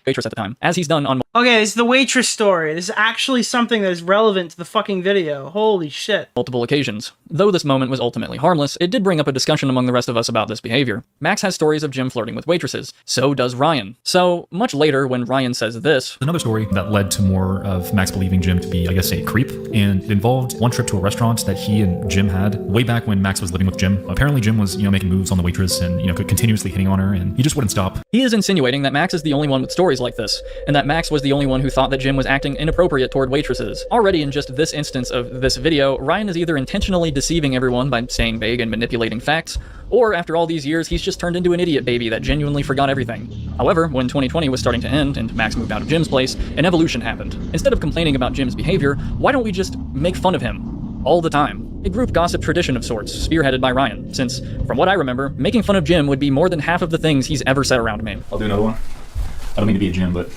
Waitress at the time, as he's done on Okay, it's the waitress story. This is actually something that is relevant to the fucking video. Holy shit. multiple occasions. Though this moment was ultimately harmless, it did bring up a discussion among the rest of us about this behavior. Max has stories of Jim flirting with waitresses. So does Ryan. So, much later, when Ryan says this... Another story that led to more of Max believing Jim to be, I guess, a creep, and it involved one trip to a restaurant that he and Jim had way back when Max was living with Jim. Apparently Jim was, making moves on the waitress and, continuously hitting on her, and he just wouldn't stop. He is insinuating that Max is the only one with stories like this, and that Max was the only one who thought that Jim was acting inappropriate toward waitresses. Already in just this instance of this video, Ryan is either intentionally deceiving everyone by saying vague and manipulating facts, or after all these years, he's just turned into an idiot baby that genuinely forgot everything. However, when 2020 was starting to end and Max moved out of Jim's place, an evolution happened. Instead of complaining about Jim's behavior, why don't we just make fun of him? All the time. A group gossip tradition of sorts, spearheaded by Ryan, since, from what I remember, making fun of Jim would be more than half of the things he's ever said around me. I'll do another one. I don't mean to be a Jim, but...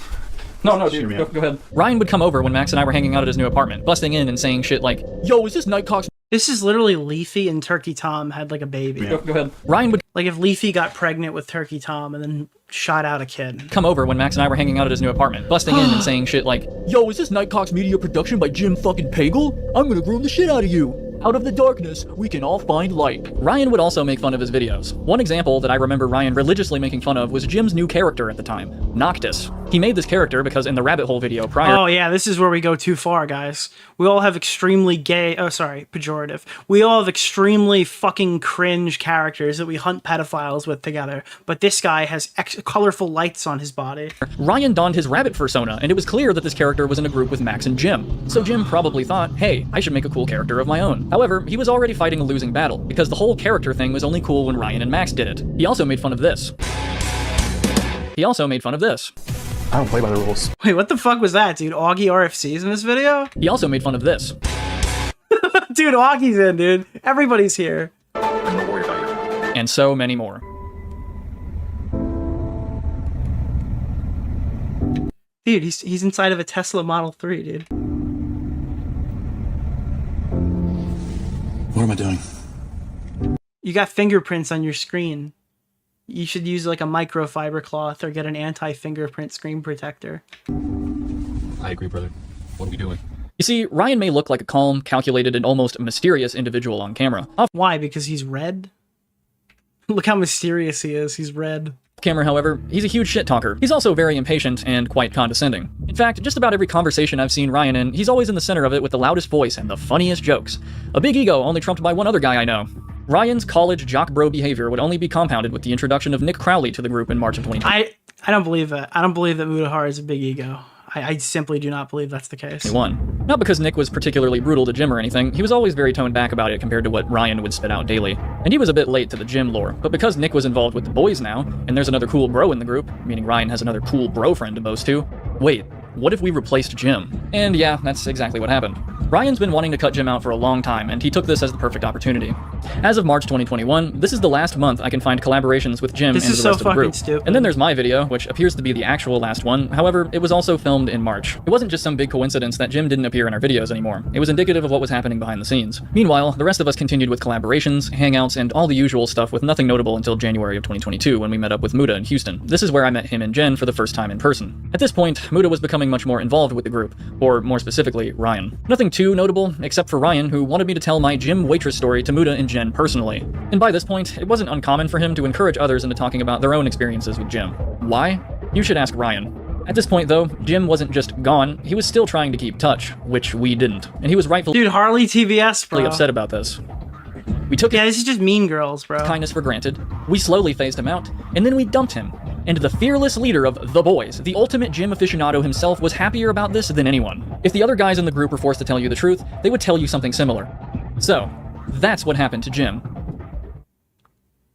No, dude, go ahead. Ryan would come over when Max and I were hanging out at his new apartment, busting in and saying shit like, "Yo, is this NightDocs?" This is literally Leafy and Turkey Tom had like a baby. Go ahead. Ryan would like if Leafy got pregnant with Turkey Tom and then shot out a kid. Come over when Max and I were hanging out at his new apartment, busting in and saying shit like, "Yo, is this NightDocs media production by Jim fucking Pagel? I'm gonna groom the shit out of you. Out of the darkness, we can all find light." Ryan would also make fun of his videos. One example that I remember Ryan religiously making fun of was Jim's new character at the time, Noctis. He made this character because in the rabbit hole video prior... Oh yeah, this is where we go too far, guys. We all have extremely gay... Oh, sorry, pejorative. We all have extremely fucking cringe characters that we hunt pedophiles with together, but this guy has colorful lights on his body. Ryan donned his rabbit persona, and it was clear that this character was in a group with Max and Jim. So Jim probably thought, hey, I should make a cool character of my own. However, he was already fighting a losing battle, because the whole character thing was only cool when Ryan and Max did it. He also made fun of this. I don't play by the rules. Wait, what the fuck was that, dude? Augie RFC's in this video? He also made fun of this. Dude, Augie's in, dude. Everybody's here. I'm not worried about you. And so many more. Dude, he's inside of a Tesla Model 3, dude. What am I doing? You got fingerprints on your screen. You should use like a microfiber cloth or get an anti-fingerprint screen protector. I agree, brother. What are we doing? You see, Ryan may look like a calm, calculated, and almost mysterious individual on camera. Why? Because he's red? Look how mysterious he is. He's red. Camera, however, he's a huge shit talker. He's also very impatient and quite condescending. In fact, just about every conversation I've seen Ryan in, he's always in the center of it with the loudest voice and the funniest jokes. A big ego only trumped by one other guy I know. Ryan's college jock bro behavior would only be compounded with the introduction of Nick Crowley to the group in March of 2020. I don't believe that. I don't believe that Mudahar is a big ego. I simply do not believe that's the case. Not because Nick was particularly brutal to Jim or anything, he was always very toned back about it compared to what Ryan would spit out daily. And he was a bit late to the Jim lore, but because Nick was involved with the boys now, and there's another cool bro in the group, meaning Ryan has another cool bro friend to boast to, wait, what if we replaced Jim? And yeah, that's exactly what happened. Ryan's been wanting to cut Jim out for a long time, and he took this as the perfect opportunity. As of March 2021, this is the last month I can find collaborations with Jim and the rest of the group. Stupid. And then there's my video, which appears to be the actual last one. However, it was also filmed in March. It wasn't just some big coincidence that Jim didn't appear in our videos anymore. It was indicative of what was happening behind the scenes. Meanwhile, the rest of us continued with collaborations, hangouts, and all the usual stuff with nothing notable until January of 2022 when we met up with Muda in Houston. This is where I met him and Jen for the first time in person. At this point, Muda was becoming much more involved with the group, or more specifically, Ryan. Nothing too notable, except for Ryan, who wanted me to tell my Jim waitress story to Muda and Jen personally. And by this point, it wasn't uncommon for him to encourage others into talking about their own experiences with Jim. Why? You should ask Ryan. At this point, though, Jim wasn't just gone, he was still trying to keep touch, which we didn't. And he was rightfully Dude, Harley TBS, bro. upset about this. We took this is just Mean Girls, bro. Kindness for granted. We slowly phased him out, and then we dumped him. And the fearless leader of the boys, the ultimate Jim aficionado himself, was happier about this than anyone. If the other guys in the group were forced to tell you the truth, they would tell you something similar. So, that's what happened to Jim.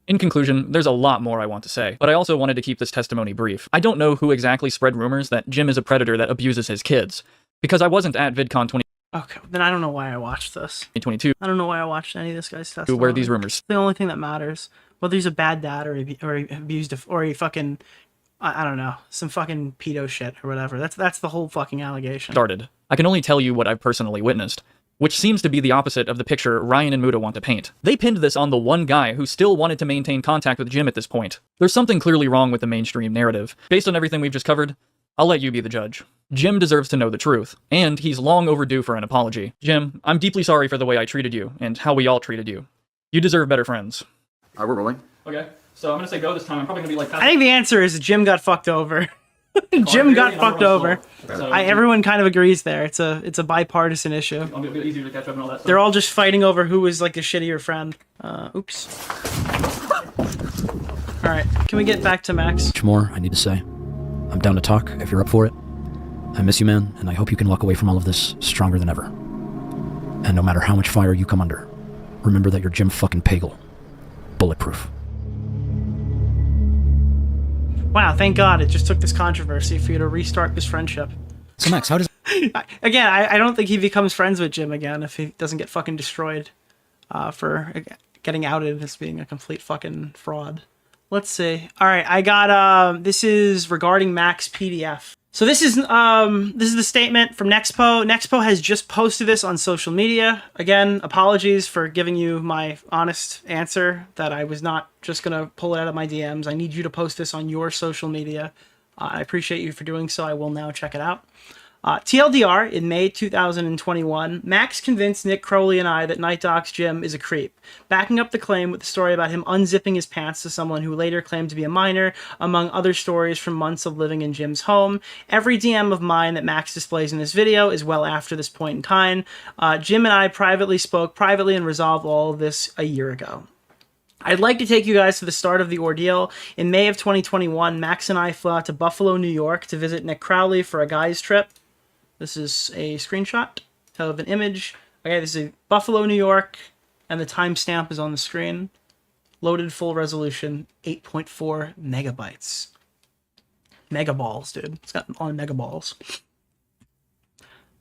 In conclusion, there's a lot more I want to say, but I also wanted to keep this testimony brief. I don't know who exactly spread rumors that Jim is a predator that abuses his kids, because I wasn't at VidCon 20. Okay, then I don't know why I watched this. 2022. I don't know why I watched any of this guy's testimony. Where these rumors. The only thing that matters, whether he's a bad dad or he abused or he fucking, I don't know, some fucking pedo shit or whatever. That's the whole fucking allegation. Started. I can only tell you what I've personally witnessed, which seems to be the opposite of the picture Ryan and Muda want to paint. They pinned this on the one guy who still wanted to maintain contact with Jim at this point. There's something clearly wrong with the mainstream narrative. Based on everything we've just covered, I'll let you be the judge. Jim deserves to know the truth, and he's long overdue for an apology. Jim, I'm deeply sorry for the way I treated you, and how we all treated you. You deserve better friends. Alright, we're rolling. Okay, so I'm gonna say go this time. I'm probably gonna be like... I think the answer is Jim got fucked over. Jim got fucked over. Everyone kind of agrees there. It's a bipartisan issue. It'll be easier to catch up and all that stuff. They're all just fighting over who was like a shittier friend. Oops. All right, can we get back to Max? Much more I need to say. I'm down to talk if you're up for it. I miss you, man, and I hope you can walk away from all of this stronger than ever. And no matter how much fire you come under, remember that you're Jim fucking Pagel. Bulletproof. Wow, thank God it just took this controversy for you to restart this friendship. So Max, how does... Again, I don't think he becomes friends with Jim again if he doesn't get fucking destroyed for getting outed as being a complete fucking fraud. Let's see. All right, I got this is regarding Max PDF. So this is the statement from Nexpo. Nexpo has just posted this on social media. Again, apologies for giving you my honest answer that I was not just gonna pull it out of my DMs. I need you to post this on your social media. I appreciate you for doing so. I will now check it out. TLDR, in May 2021, Max convinced Nick Crowley and I that NightDocs Jim is a creep, backing up the claim with the story about him unzipping his pants to someone who later claimed to be a minor, among other stories from months of living in Jim's home. Every DM of mine that Max displays in this video is well after this point in time. Jim and I spoke privately and resolved all of this a year ago. I'd like to take you guys to the start of the ordeal. In May of 2021, Max and I flew out to Buffalo, New York to visit Nick Crowley for a guy's trip. This is a screenshot of an image. Okay, this is Buffalo, New York, and the timestamp is on the screen. Loaded full resolution, 8.4 megabytes. Megaballs, dude. It's got on megaballs.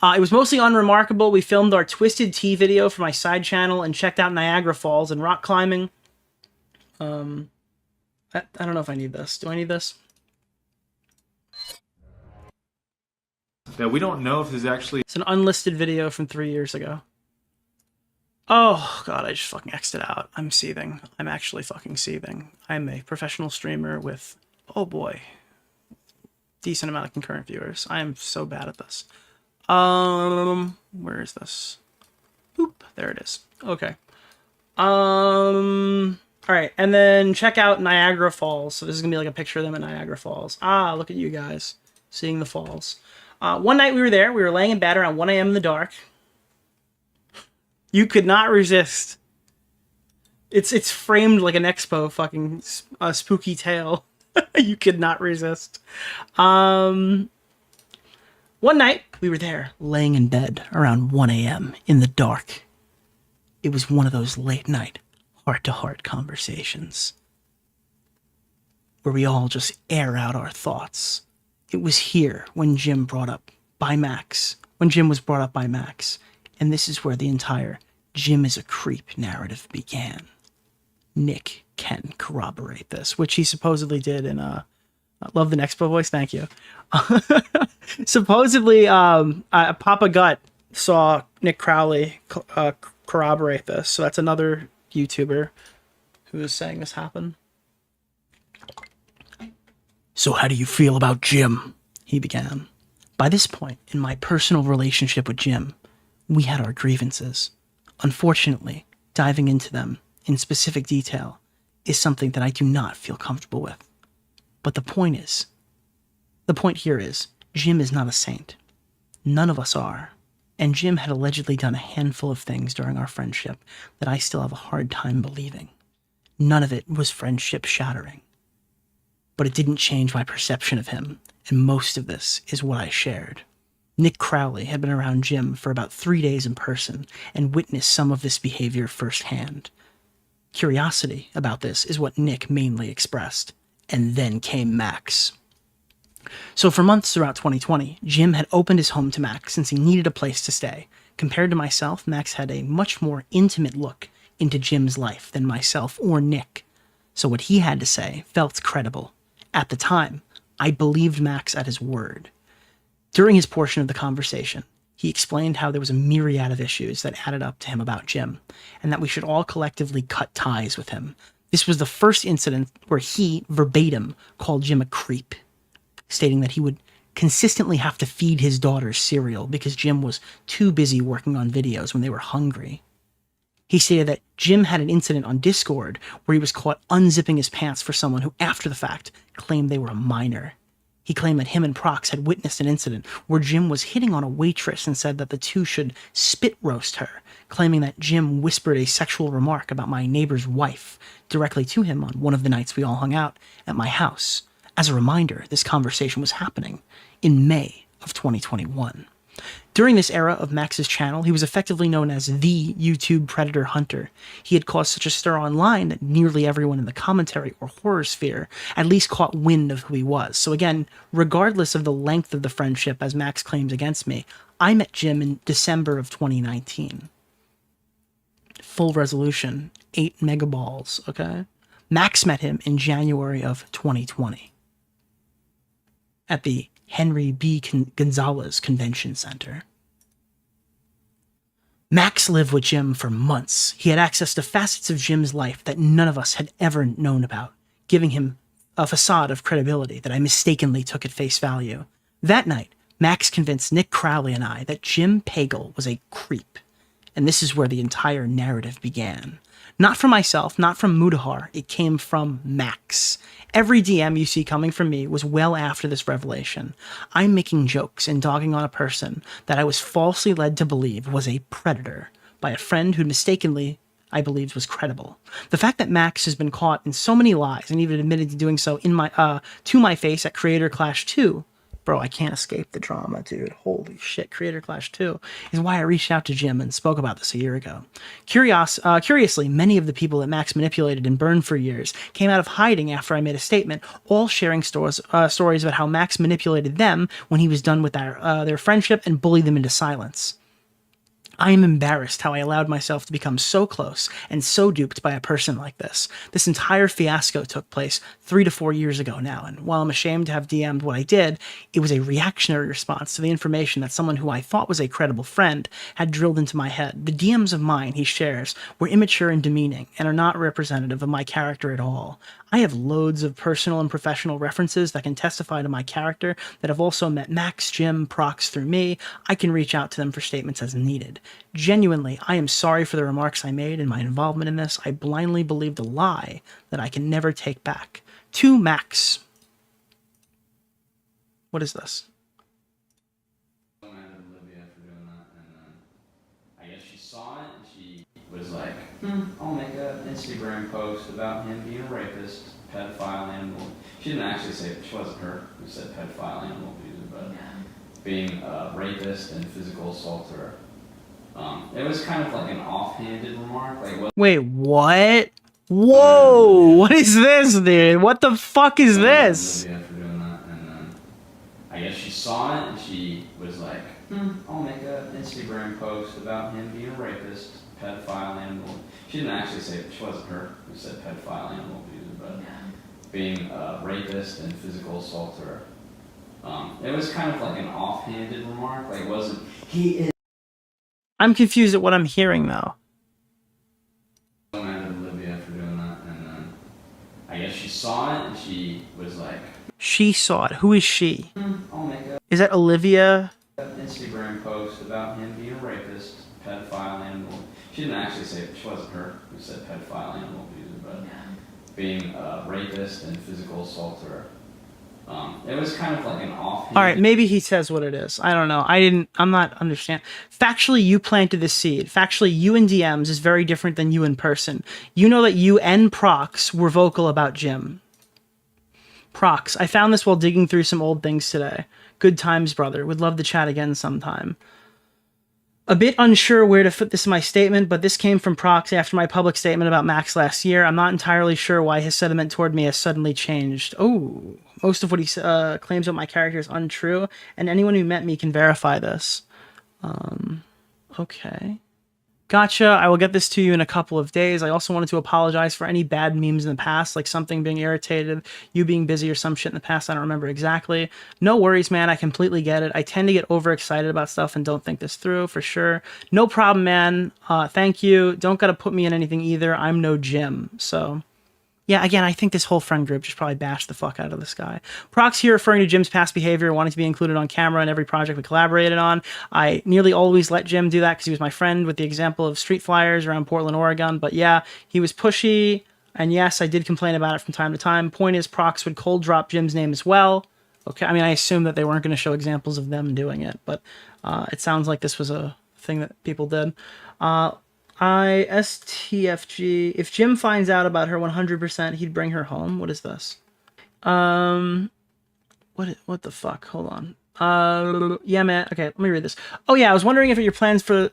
It was mostly unremarkable. We filmed our Twisted Tea video for my side channel and checked out Niagara Falls and rock climbing. I don't know if I need this. Do I need this? Yeah, we don't know if this is actually... It's an unlisted video from 3 years ago. Oh, God, I just fucking X'd it out. I'm seething. I'm actually fucking seething. I'm a professional streamer with, oh boy, decent amount of concurrent viewers. I am so bad at this. Where is this? Boop, there it is. Okay. Alright, and then check out Niagara Falls. So this is gonna be like a picture of them at Niagara Falls. Ah, look at you guys, seeing the falls. One night we were there, we were laying in bed around 1 a.m. in the dark. You could not resist. It's framed like an Nexpo fucking spooky tale. You could not resist. One night we were there, laying in bed around 1 a.m. in the dark. It was one of those late night, heart-to-heart conversations where we all just air out our thoughts. It was here when Jim was brought up by Max, and this is where the entire Jim is a creep narrative began. Nick can corroborate this, which he supposedly did in love the Nexpo voice, thank you. Supposedly, Papa Gut saw Nick Crowley corroborate this, so that's another YouTuber who is saying this happened. So how do you feel about Jim? He began. By this point in my personal relationship with Jim, we had our grievances. Unfortunately, diving into them in specific detail is something that I do not feel comfortable with. But the point here is, Jim is not a saint. None of us are. And Jim had allegedly done a handful of things during our friendship that I still have a hard time believing. None of it was friendship shattering. But it didn't change my perception of him, and most of this is what I shared. Nick Crowley had been around Jim for about 3 days in person and witnessed some of this behavior firsthand. Curiosity about this is what Nick mainly expressed, and then came Max. So for months throughout 2020, Jim had opened his home to Max since he needed a place to stay. Compared to myself, Max had a much more intimate look into Jim's life than myself or Nick, so what he had to say felt credible. At the time, I believed Max at his word. During his portion of the conversation, he explained how there was a myriad of issues that added up to him about Jim, and that we should all collectively cut ties with him. This was the first incident where he, verbatim, called Jim a creep, stating that he would consistently have to feed his daughters cereal because Jim was too busy working on videos when they were hungry. He stated that Jim had an incident on Discord where he was caught unzipping his pants for someone who, after the fact, claimed they were a minor. He claimed that him and Prox had witnessed an incident where Jim was hitting on a waitress and said that the two should spit roast her, claiming that Jim whispered a sexual remark about my neighbor's wife directly to him on one of the nights we all hung out at my house. As a reminder, this conversation was happening in May of 2021. During this era of Max's channel, he was effectively known as the YouTube Predator Hunter. He had caused such a stir online that nearly everyone in the commentary or horror sphere at least caught wind of who he was. So again, regardless of the length of the friendship as Max claims against me, I met Jim in December of 2019. Full resolution, 8 megaballs, okay? Max met him in January of 2020 at the Henry B. Gonzalez Convention Center. Max lived with Jim for months. He had access to facets of Jim's life that none of us had ever known about, giving him a facade of credibility that I mistakenly took at face value. That night, Max convinced Nick Crowley and I that Jim Pagel was a creep, and this is where the entire narrative began. Not from myself, not from Mudahar, it came from Max. Every DM you see coming from me was well after this revelation. I'm making jokes and dogging on a person that I was falsely led to believe was a predator by a friend who mistakenly I believed was credible. The fact that Max has been caught in so many lies and even admitted to doing so in my to my face at Creator Clash 2, bro, I can't escape the drama, dude. Holy shit, Creator Clash 2 is why I reached out to Jim and spoke about this a year ago. Curiously, many of the people that Max manipulated and burned for years came out of hiding after I made a statement, all sharing stories about how Max manipulated them when he was done with their friendship and bullied them into silence. I am embarrassed how I allowed myself to become so close and so duped by a person like this. This entire fiasco took place 3 to 4 years ago now, and while I'm ashamed to have DM'd what I did, it was a reactionary response to the information that someone who I thought was a credible friend had drilled into my head. The DMs of mine he shares were immature and demeaning and are not representative of my character at all. I have loads of personal and professional references that can testify to my character that have also met Max, Jim, Prox through me. I can reach out to them for statements as needed. Genuinely, I am sorry for the remarks I made and my involvement in this. I blindly believed a lie that I can never take back. To Max. What is this? I guess she saw it and she was like, I'll make an Instagram post about him being a rapist, pedophile, animal. She didn't actually say, she wasn't her who said pedophile, animal abuser, but being a rapist and physical assaulter. It was kind of like an offhanded remark. Like, wait, what? Whoa, what is this, dude? What the fuck is this? For doing that. And then I guess she saw it and she was like, I'll make an Instagram post about him being a rapist, pedophile, animal. She didn't actually say, she wasn't her who said pedophile, animal abuser, but being a rapist and physical assaulter. It was kind of like an offhanded remark. Like, it wasn't, he is. I'm confused at what I'm hearing, though. So mad at Olivia for doing that, and then I guess she saw it and she was like, she saw it. Who is she? I'll make a Is that Olivia? Instagram post about him being a rapist, pedophile, animal. She didn't actually say, she wasn't her who said pedophile, animal abuser, but being a rapist and physical assaulter. It was kind of like an offhand. All right, maybe he says what it is. I don't know. I'm not understand. Factually, you planted the seed. Factually, you in DMs is very different than you in person. You know that you and Prox were vocal about Jim. Prox, I found this while digging through some old things today. Good times, brother. Would love to chat again sometime. A bit unsure where to fit this in my statement, but this came from Prox after my public statement about Max last year. I'm not entirely sure why his sentiment toward me has suddenly changed. Oh, most of what he claims about my character is untrue, and anyone who met me can verify this. Okay. Gotcha. I will get this to you in a couple of days. I also wanted to apologize for any bad memes in the past, like something being irritated, you being busy or some shit in the past. I don't remember exactly. No worries, man. I completely get it. I tend to get overexcited about stuff and don't think this through, for sure. No problem, man. Thank you. Don't gotta put me in anything either. I'm no Jim, so... Yeah, again, I think this whole friend group just probably bashed the fuck out of this guy. Prox here referring to Jim's past behavior, wanting to be included on camera in every project we collaborated on. I nearly always let Jim do that because he was my friend, with the example of street flyers around Portland, Oregon. But yeah, he was pushy, and yes, I did complain about it from time to time. Point is, Prox would cold drop Jim's name as well. Okay, I mean, I assume that they weren't going to show examples of them doing it, but it sounds like this was a thing that people did. ISTFG. If Jim finds out about her 100%, he'd bring her home. What is this? What the fuck? Hold on. Yeah, man. Okay, let me read this. Oh yeah, I was wondering if your plans for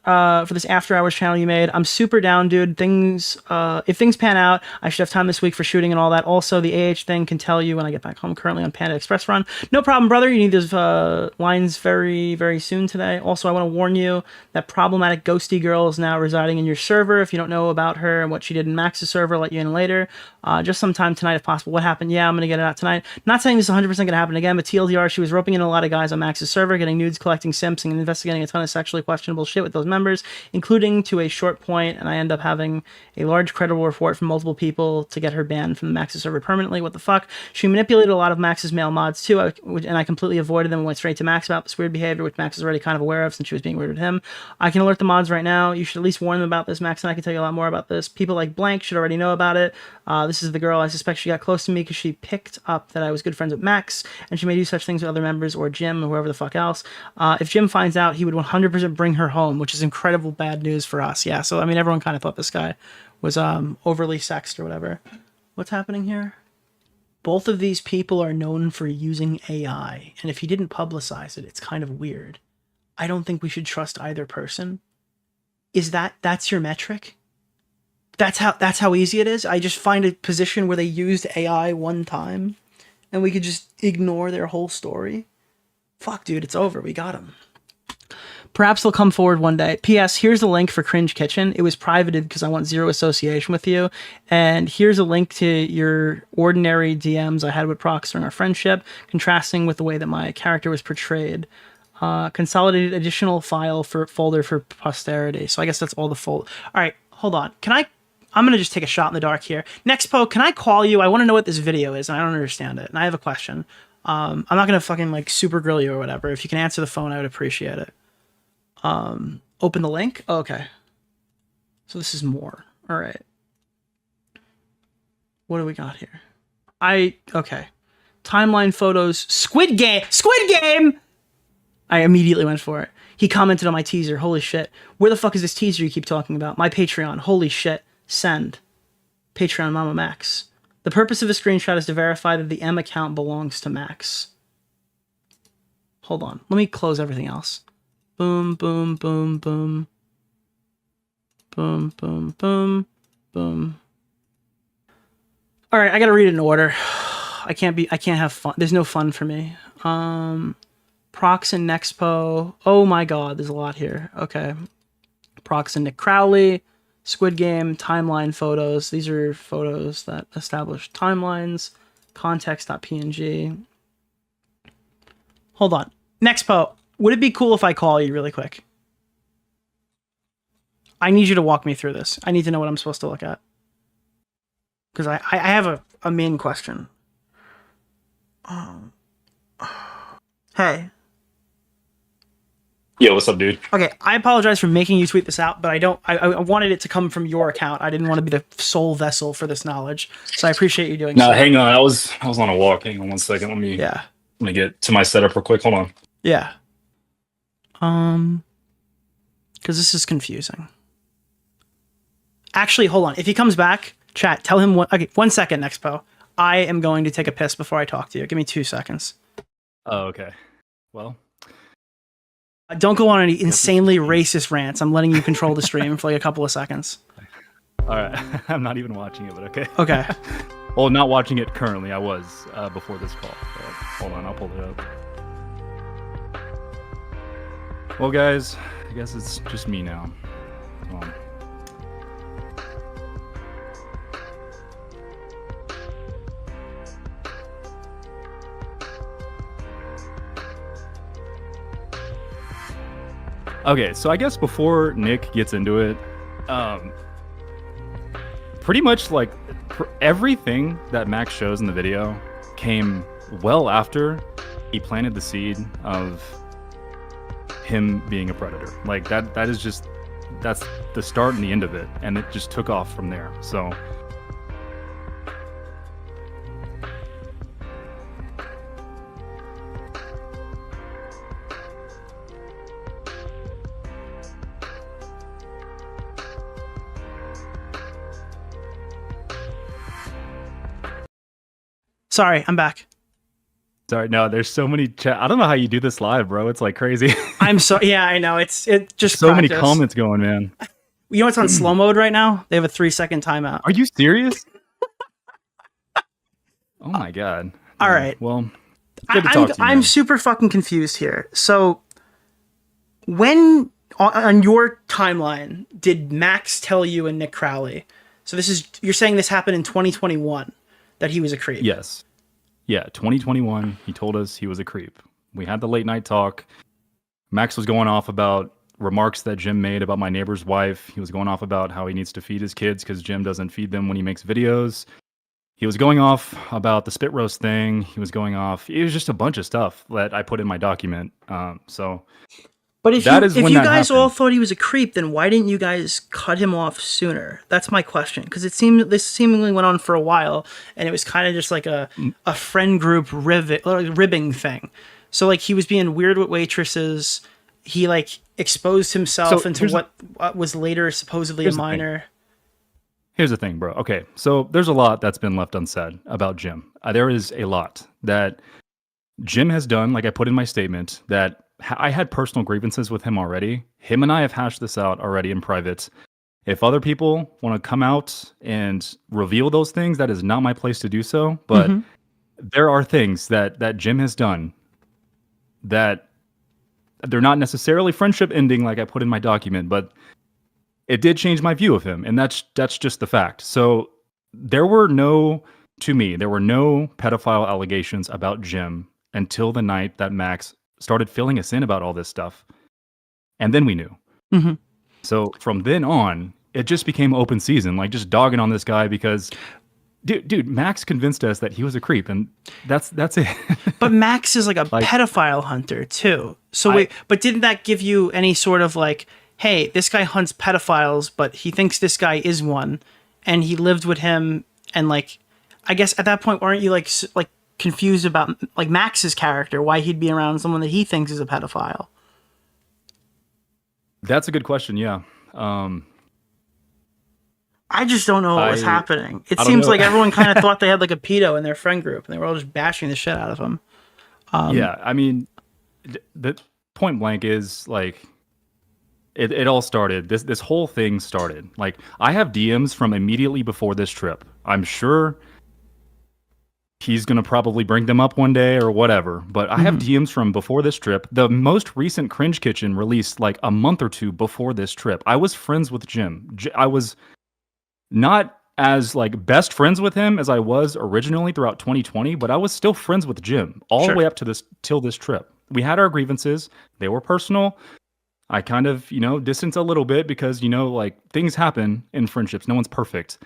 this after hours channel you made. I'm super down, dude. If things pan out, I should have time this week for shooting and all that. Also, the AH thing can tell you when I get back home. Currently on Panda Express run. No problem, brother. You need those lines very, very soon today. Also, I want to warn you that problematic ghosty girl is now residing in your server. If you don't know about her and what she did in Max's server, I'll let you in later. Just sometime tonight if possible. What happened? Yeah, I'm gonna get it out tonight. Not saying this is 100% gonna happen again, but TLDR, she was roping in a lot of guys on Max's server, getting nudes, collecting simps, and investigating a ton of sexually questionable shit with those members, including to a short point, and I end up having a large credible report from multiple people to get her banned from the Max's server permanently. What the fuck? She manipulated a lot of Max's male mods too, and I completely avoided them and went straight to Max about this weird behavior, which Max is already kind of aware of since she was being weird with him. I can alert the mods right now. You should at least warn them about this. Max and I can tell you a lot more about this. People like Blank should already know about it. This is the girl. I suspect she got close to me because she picked up that I was good friends with Max, and she may do such things with other members or Jim or whoever the fuck else. If Jim finds out, he would 100% bring her home, which is incredible bad news for us. Yeah, so I mean, everyone kind of thought this guy was overly sexed or whatever. What's happening here? Both of these people are known for using AI, and if he didn't publicize it, it's kind of weird. I don't think we should trust either person. That's your metric? That's how easy it is? I just find a position where they used AI one time, and we could just ignore their whole story? Fuck, dude, it's over. We got him. Perhaps they'll come forward one day. P.S. Here's a link for Cringe Kitchen. It was privated because I want zero association with you. And here's a link to your ordinary DMs I had with Prox during our friendship, contrasting with the way that my character was portrayed. Consolidated additional file for folder for posterity. So I guess that's all the All right, hold on. I'm going to just take a shot in the dark here. Nexpo, can I call you? I want to know what this video is, and I don't understand it. And I have a question. I'm not going to fucking like super grill you or whatever. If you can answer the phone, I would appreciate it. Open the link. Oh, okay. So this is more. All right. What do we got here? Okay. Timeline photos. Squid Game! I immediately went for it. He commented on my teaser. Holy shit. Where the fuck is this teaser you keep talking about? My Patreon. Holy shit. Send. Patreon MamaMax. The purpose of the screenshot is to verify that the M account belongs to Max. Hold on. Let me close everything else. Boom, boom, boom, boom. Boom, boom, boom, boom. All right, I gotta read it in order. I can't have fun. There's no fun for me. Prox and Nexpo. Oh my god, there's a lot here. Okay. Prox and Nick Crowley. Squid Game, timeline photos. These are photos that establish timelines. Context.png. Hold on. Nexpo, would it be cool if I call you really quick? I need you to walk me through this. I need to know what I'm supposed to look at. Because I have a main question. Hey. Yo, what's up, dude? Okay, I apologize for making you tweet this out, but I wanted it to come from your account. I didn't want to be the sole vessel for this knowledge, so I appreciate you doing so. Hang on. I was on a walk. Hang on 1 second. Let me get to my setup real quick. Hold on. Yeah. Because this is confusing. Actually, hold on. If he comes back, chat, tell him okay, 1 second, Nexpo. I am going to take a piss before I talk to you. Give me 2 seconds. Oh, okay. Well. Don't go on any insanely racist rants. I'm letting you control the stream for like a couple of seconds. All right. I'm not even watching it, but okay. Okay. Well, not watching it currently. I was before this call. Hold on. I'll pull it up. Well, guys, guess it's just me now. So. Okay, so I guess before Nick gets into it, pretty much like everything that Max shows in the video came well after he planted the seed of him being a predator. Like that is just, that's the start and the end of it, and it just took off from there. So Sorry, I'm back. sorry, no, there's so many chat. I don't know how you do this live, bro. It's like crazy. I'm so yeah, I know. It just so many practice. comments going, man. You know what's on slow mode right now? They have a 3-second timeout. Are you serious? Oh my god. All right. Well, good to talk to you, I'm man. super fucking confused here. So, when on your timeline did Max tell you and Nick Crowley? So you're saying this happened in 2021 that he was a creep. Yes. Yeah, 2021, he told us he was a creep. We had the late night talk. Max was going off about remarks that Jim made about my neighbor's wife. He was going off about how he needs to feed his kids because Jim doesn't feed them when he makes videos. He was going off about the spit roast thing. He was going off. It was just a bunch of stuff that I put in my document. But if that you, is if when you that guys happened. all thought he was a creep, then why didn't you guys cut him off sooner? That's my question. Because this seemingly went on for a while, and it was kind of just like a friend group ribbing thing. So like he was being weird with waitresses. He like exposed himself into what was later supposedly a minor. Here's the thing, bro. Okay, so there's a lot that's been left unsaid about Jim. There is a lot that Jim has done, like I put in my statement, that I had personal grievances with him already. Him and I have hashed this out already in private. If other people want to come out and reveal those things, that is not my place to do so. But there are things that Jim has done that they're not necessarily friendship ending, like I put in my document, but it did change my view of him, and that's just the fact. So there were no pedophile allegations about Jim until the night that Max started filling us in about all this stuff. And then we knew. Mm-hmm. So from then on, it just became open season, like just dogging on this guy because dude, Max convinced us that he was a creep, and that's it. But Max is like a pedophile hunter too. So but didn't that give you any sort of like, hey, this guy hunts pedophiles, but he thinks this guy is one, and he lived with him, and like, I guess at that point, weren't you like confused about like Max's character, why he'd be around someone that he thinks is a pedophile? That's a good question. Yeah. I just don't know what was happening. It seems like everyone kind of thought they had like a pedo in their friend group, and they were all just bashing the shit out of him. Yeah, I mean, the point blank is like, it all started. This whole thing started. Like, I have DMs from immediately before this trip. I'm sure he's gonna probably bring them up one day or whatever. But I have DMs from before this trip. The most recent Cringe Kitchen released like a month or two before this trip. I was friends with Jim. I was not as like best friends with him as I was originally throughout 2020, but I was still friends with Jim all the way up to till this trip. We had our grievances. They were personal. I kind of, distanced a little bit because, like things happen in friendships. No one's perfect.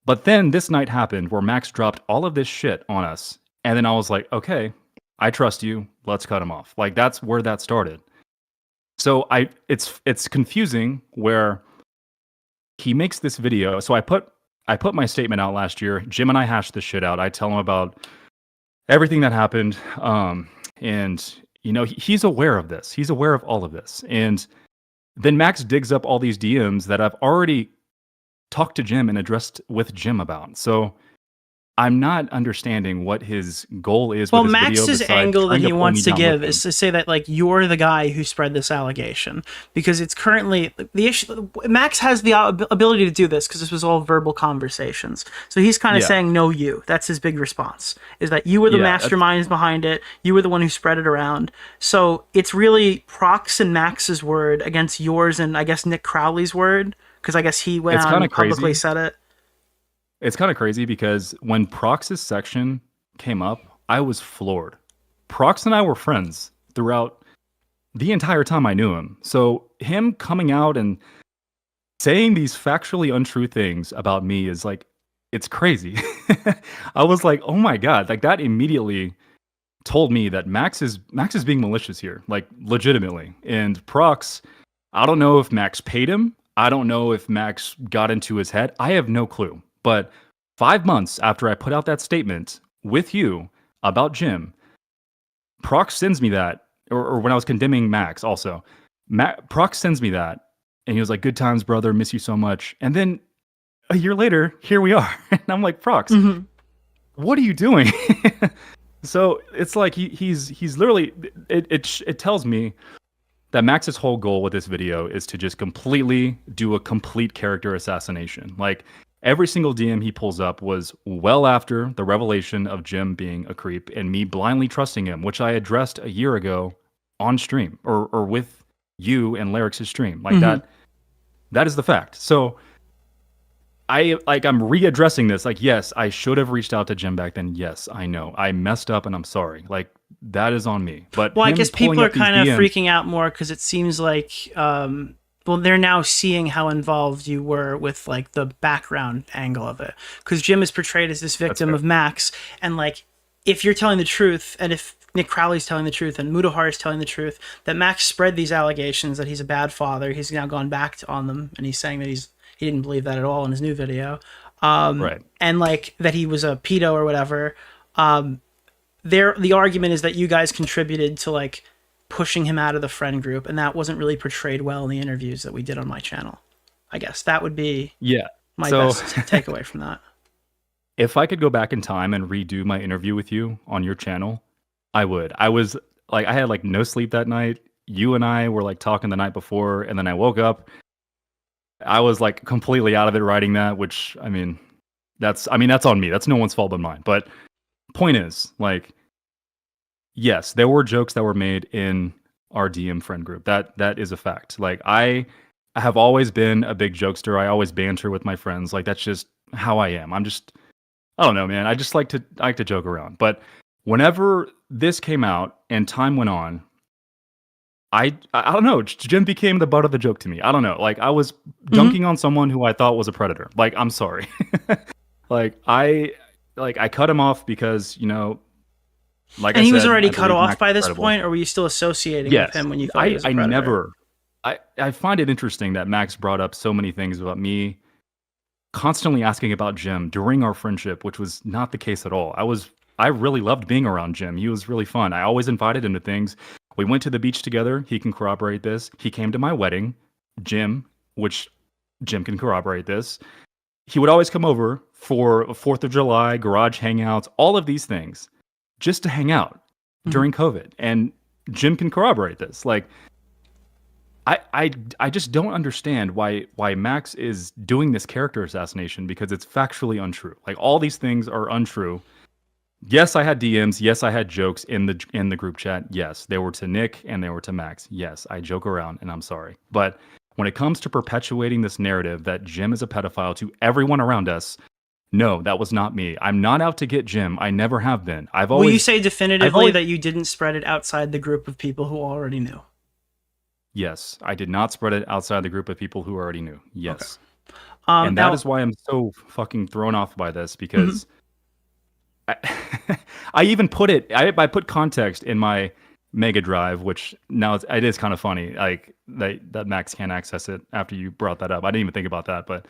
But then this night happened where Max dropped all of this shit on us. And then I was like, okay, I trust you. Let's cut him off. Like that's where that started. So it's confusing where he makes this video. So I put my statement out last year. Jim and I hashed this shit out. I tell him about everything that happened. And he's aware of this. He's aware of all of this. And then Max digs up all these DMs that I've already talked to Jim and addressed with Jim about. So I'm not understanding what his goal is. Well, with this video Max's besides angle that trying he pull wants me to down give with is him. to say that like you're the guy who spread this allegation, because it's currently the issue. Max has the ability to do this because this was all verbal conversations. So he's kind of Yeah. saying no, you. That's his big response, is that you were the Yeah, that's- masterminds behind it. You were the one who spread it around. So it's really Prox and Max's word against yours and I guess Nick Crowley's word, because I guess he went It's on kinda and publicly crazy. said it. It's kind of crazy because when Prox's section came up, I was floored. Prox and I were friends throughout the entire time I knew him. So him coming out and saying these factually untrue things about me is like, it's crazy. I was like, oh my God, like that immediately told me that Max is being malicious here, like legitimately. And Prox, I don't know if Max paid him. I don't know if Max got into his head. I have no clue. But 5 months after I put out that statement with you about Jim, Prox sends me that, or when I was condemning Max also, Prox sends me that, and he was like, "Good times, brother, miss you so much." And then a year later, here we are. And I'm like, Prox, what are you doing? So it's like he's literally, it tells me that Max's whole goal with this video is to just completely do a complete character assassination. Like, every single DM he pulls up was well after the revelation of Jim being a creep and me blindly trusting him, which I addressed a year ago on stream or with you and Lyric's stream. Like that is the fact. So I'm readdressing this. Like, yes, I should have reached out to Jim back then. Yes, I know. I messed up and I'm sorry. Like, that is on me. But Well, I him guess pulling people are up these kind of DMs freaking out more because it seems like, well, they're now seeing how involved you were with like the background angle of it. Because Jim is portrayed as this victim of Max, and like, if you're telling the truth, and if Nick Crowley's telling the truth, and Mudahar is telling the truth, that Max spread these allegations that he's a bad father, he's now gone back on them, and he's saying that he didn't believe that at all in his new video, Right. and like that he was a pedo or whatever. The argument is that you guys contributed to like pushing him out of the friend group, and that wasn't really portrayed well in the interviews that we did on my channel. I guess that would be my best takeaway from that. If I could go back in time and redo my interview with you on your channel, I would. I was like, I had like no sleep that night. You and I were like talking the night before, and then I woke up. I was like completely out of it writing that, which that's on me. That's no one's fault but mine. But point is, like, yes, there were jokes that were made in our DM friend group. That is a fact. Like, I have always been a big jokester. I always banter with my friends. Like, that's just how I am. I don't know, man. I just like to joke around. But whenever this came out and time went on, I don't know. Jim became the butt of the joke to me. I don't know. Like, I was dunking on someone who I thought was a predator. Like, I'm sorry. I cut him off because, like and I he was said, already I cut believe off Max by is this credible. point, or were you still associating Yes. with him when you thought he was a predator? I find it interesting that Max brought up so many things about me constantly asking about Jim during our friendship, which was not the case at all. I really loved being around Jim. He was really fun. I always invited him to things. We went to the beach together. He can corroborate this. He came to my wedding, which Jim can corroborate this. He would always come over for 4th of July, garage hangouts, all of these things, just to hang out during COVID. And Jim can corroborate this. Like, I just don't understand why Max is doing this character assassination, because it's factually untrue. Like, all these things are untrue. Yes, I had DMs. Yes, I had jokes in the group chat. Yes, they were to Nick and they were to Max. Yes, I joke around and I'm sorry. But when it comes to perpetuating this narrative that Jim is a pedophile to everyone around us, no, that was not me. I'm not out to get Jim. I never have been. Will you say definitively that you didn't spread it outside the group of people who already knew? Yes, I did not spread it outside the group of people who already knew. Yes. Okay. And that is why I'm so fucking thrown off by this, because I even put it, I put context in my Mega Drive, which now it is kind of funny, like that Max can't access it after you brought that up. I didn't even think about that, but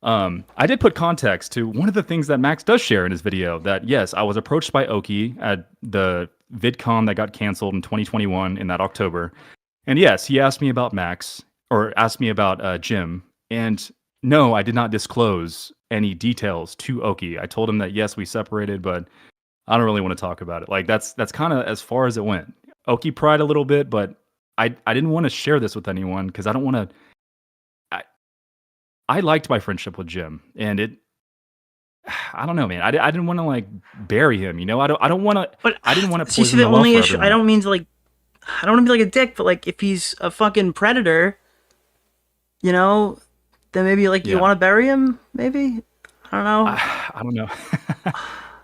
I did put context to one of the things that Max does share in his video, that yes, I was approached by Oki at the VidCon that got canceled in 2021 in that October. And yes, he asked me about Max, or asked me about Jim, and no, I did not disclose any details to Oki. I told him that yes, we separated, but I don't really want to talk about it. Like that's kind of as far as it went. Oki pried a little bit, but I didn't want to share this with anyone because I don't want to. I liked my friendship with Jim, and I don't know, man. I didn't want to like bury him, you know. I don't want to. But I didn't want to poison the the well only for issue. everyone. I don't mean to like. I don't want to be like a dick, but like if he's a fucking predator, you know, then maybe like you want to bury him. Maybe I don't know. I don't know.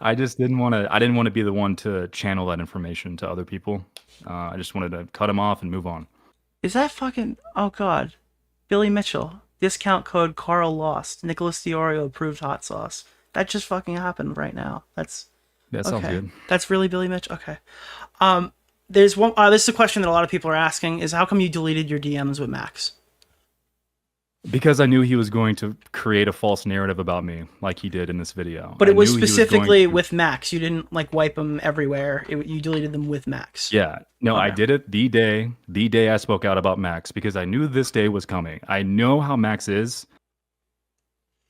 I just didn't want to. I didn't want to be the one to channel that information to other people. I just wanted to cut him off and move on. Is that fucking? Oh God, Billy Mitchell. Discount code Carl Lost. Nicholas DeOrio approved hot sauce. That just fucking happened right now. That sounds good. That's really Billy Mitchell. Okay. There's one. This is a question that a lot of people are asking: is how come you deleted your DMs with Max? Because I knew he was going to create a false narrative about me, like he did in this video. But it was knew he specifically going to- with Max. You didn't like wipe them everywhere. You deleted them with Max. Yeah, no, I did it the day I spoke out about Max because I knew this day was coming. I know how Max is.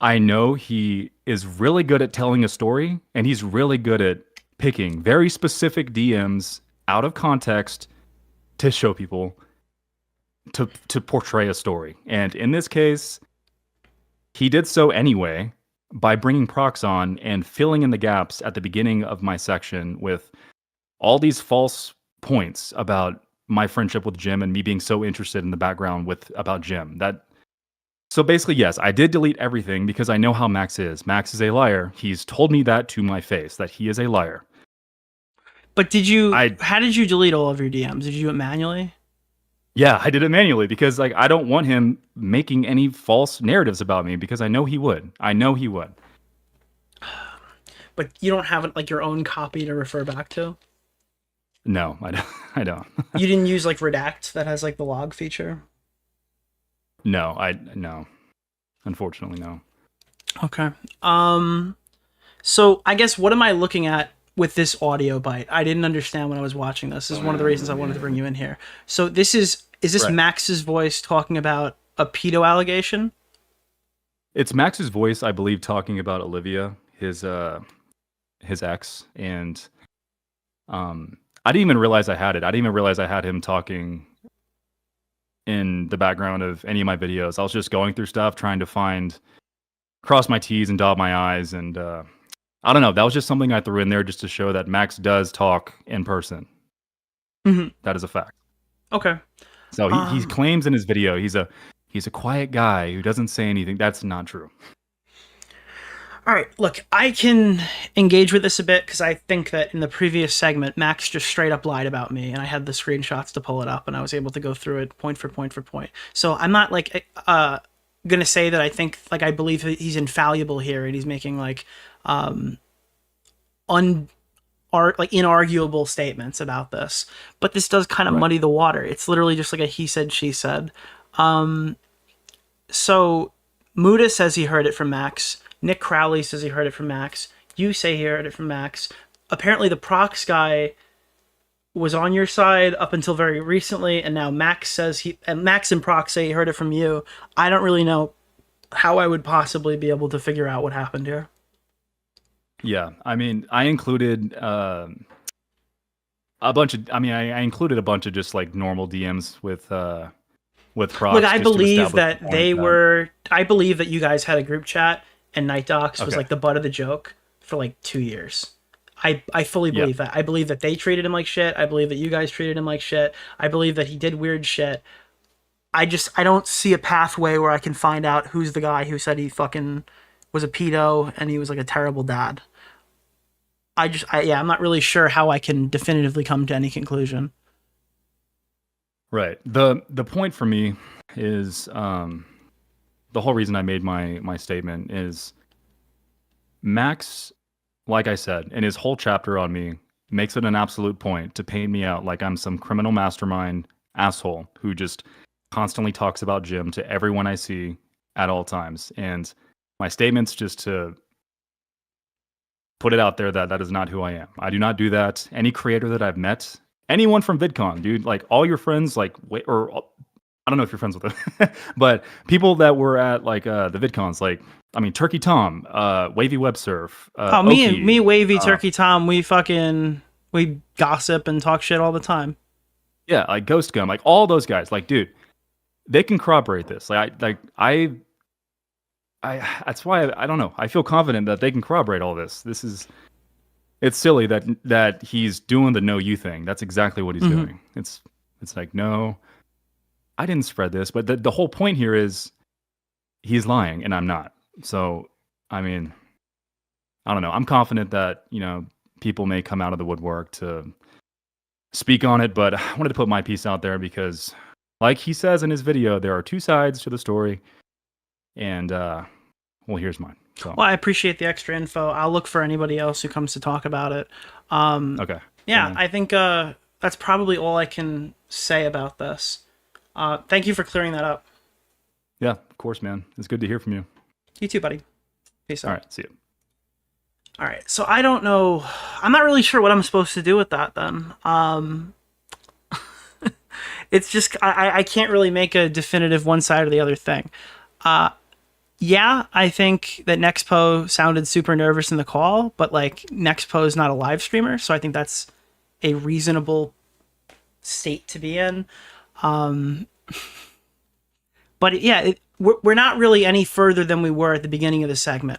I know he is really good at telling a story, and he's really good at picking very specific DMs out of context to show people to portray a story. And in this case, he did so anyway by bringing procs on and filling in the gaps at the beginning of my section with all these false points about my friendship with Jim and me being so interested in the background about Jim. So basically, yes, I did delete everything because I know how Max is. Max is a liar. He's told me that to my face, that he is a liar. But how did you delete all of your DMs? Did you do it manually? Yeah, I did it manually because like I don't want him making any false narratives about me because I know he would. But you don't have like your own copy to refer back to? No, I don't. You didn't use like Redact that has like the log feature? No. Unfortunately, no. Okay. So I guess what am I looking at with this audio bite? I didn't understand when I was watching this. This is one of the reasons I wanted to bring you in here. So this is this Right. Max's voice talking about a pedo allegation? It's Max's voice, I believe, talking about Olivia, his ex, and I didn't even realize I had it. I didn't even realize I had him talking in the background of any of my videos. I was just going through stuff, trying to cross my T's and dot my I's, and I don't know. That was just something I threw in there just to show that Max does talk in person. Mm-hmm. That is a fact. Okay. So he claims in his video he's a quiet guy who doesn't say anything. That's not true. All right, look, I can engage with this a bit because I think that in the previous segment, Max just straight up lied about me, and I had the screenshots to pull it up, and I was able to go through it point for point for point. So I'm not like gonna say that I think like I believe that he's infallible here, and he's making like inarguable statements about this. But this does kind of muddy the water. It's literally just like a he said, she said. So Muda says he heard it from Max. Nick Crowley says he heard it from Max. You say he heard it from Max. Apparently the procs guy was on your side up until very recently, and now Max says Max and procs say he heard it from you. I don't really know how I would possibly be able to figure out what happened here. Yeah, I mean, I included a bunch of. I mean, I included a bunch of just like normal DMs with procs. Look, I believe that they were. I believe that you guys had a group chat, and NightDocs was Okay. like the butt of the joke for like 2 years. I fully believe that. I believe that they treated him like shit. I believe that you guys treated him like shit. I believe that he did weird shit. I don't see a pathway where I can find out who's the guy who said he fucking was a pedo and he was like a terrible dad. I'm not really sure how I can definitively come to any conclusion. Right. The point for me is the whole reason I made my statement is Max, like I said, in his whole chapter on me, makes it an absolute point to paint me out like I'm some criminal mastermind asshole who just constantly talks about Jim to everyone I see at all times. And my statement's just to put it out there that is not who I am. I do not do that. Any creator that I've met, anyone from VidCon, dude, like all your friends, like, or I don't know if you're friends with him, but people that were at like the VidCons, like I mean, Turkey Tom, Wavy Web Surf. Me, Wavy, Turkey Tom, we gossip and talk shit all the time. Yeah, like Ghost Gun, like all those guys. Like, dude, they can corroborate this. I that's why I don't know. I feel confident that they can corroborate all this. It's silly that he's doing the no you thing. That's exactly what he's doing. It's like, no, I didn't spread this, but the whole point here is he's lying and I'm not. So, I mean, I don't know. I'm confident that, people may come out of the woodwork to speak on it, but I wanted to put my piece out there because, like he says in his video, there are two sides to the story, and here's mine. So. Well, I appreciate the extra info. I'll look for anybody else who comes to talk about it. Okay. Yeah, I think that's probably all I can say about this. Thank you for clearing that up. Yeah, of course, man. It's good to hear from you. You too, buddy. Peace out. All right, see you. All right, so I don't know. I'm not really sure what I'm supposed to do with that then. It's just, I can't really make a definitive one side or the other thing. Yeah, I think that Nexpo sounded super nervous in the call, but like Nexpo is not a live streamer, so I think that's a reasonable state to be in. But yeah, we're not really any further than we were at the beginning of the segment.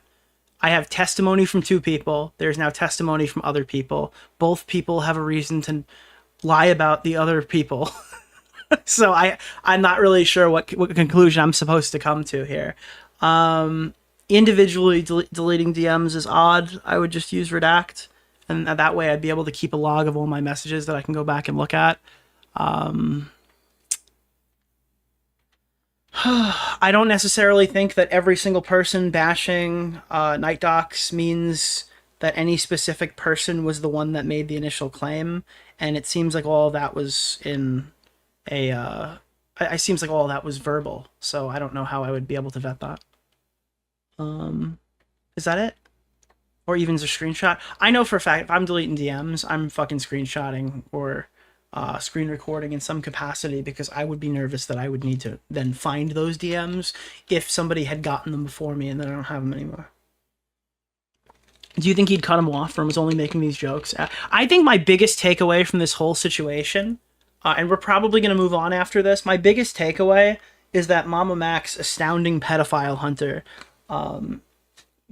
I have testimony from two people. There's now testimony from other people. Both people have a reason to lie about the other people. So I'm not really sure what conclusion I'm supposed to come to here. Individually deleting DMs is odd. I would just use redact, and that way I'd be able to keep a log of all my messages that I can go back and look at. I don't necessarily think that every single person bashing NightDocs means that any specific person was the one that made the initial claim, and it seems like all that was in a it seems like all that was verbal, so I don't know how I would be able to vet that. Is that it? Or even as a screenshot? I know for a fact if I'm deleting DMs, I'm fucking screenshotting or screen recording in some capacity, because I would be nervous that I would need to then find those DMs if somebody had gotten them before me and then I don't have them anymore. Do you think he'd cut him off or was only making these jokes? I think my biggest takeaway from this whole situation, and we're probably going to move on after this, my biggest takeaway is that MamaMax, astounding pedophile hunter,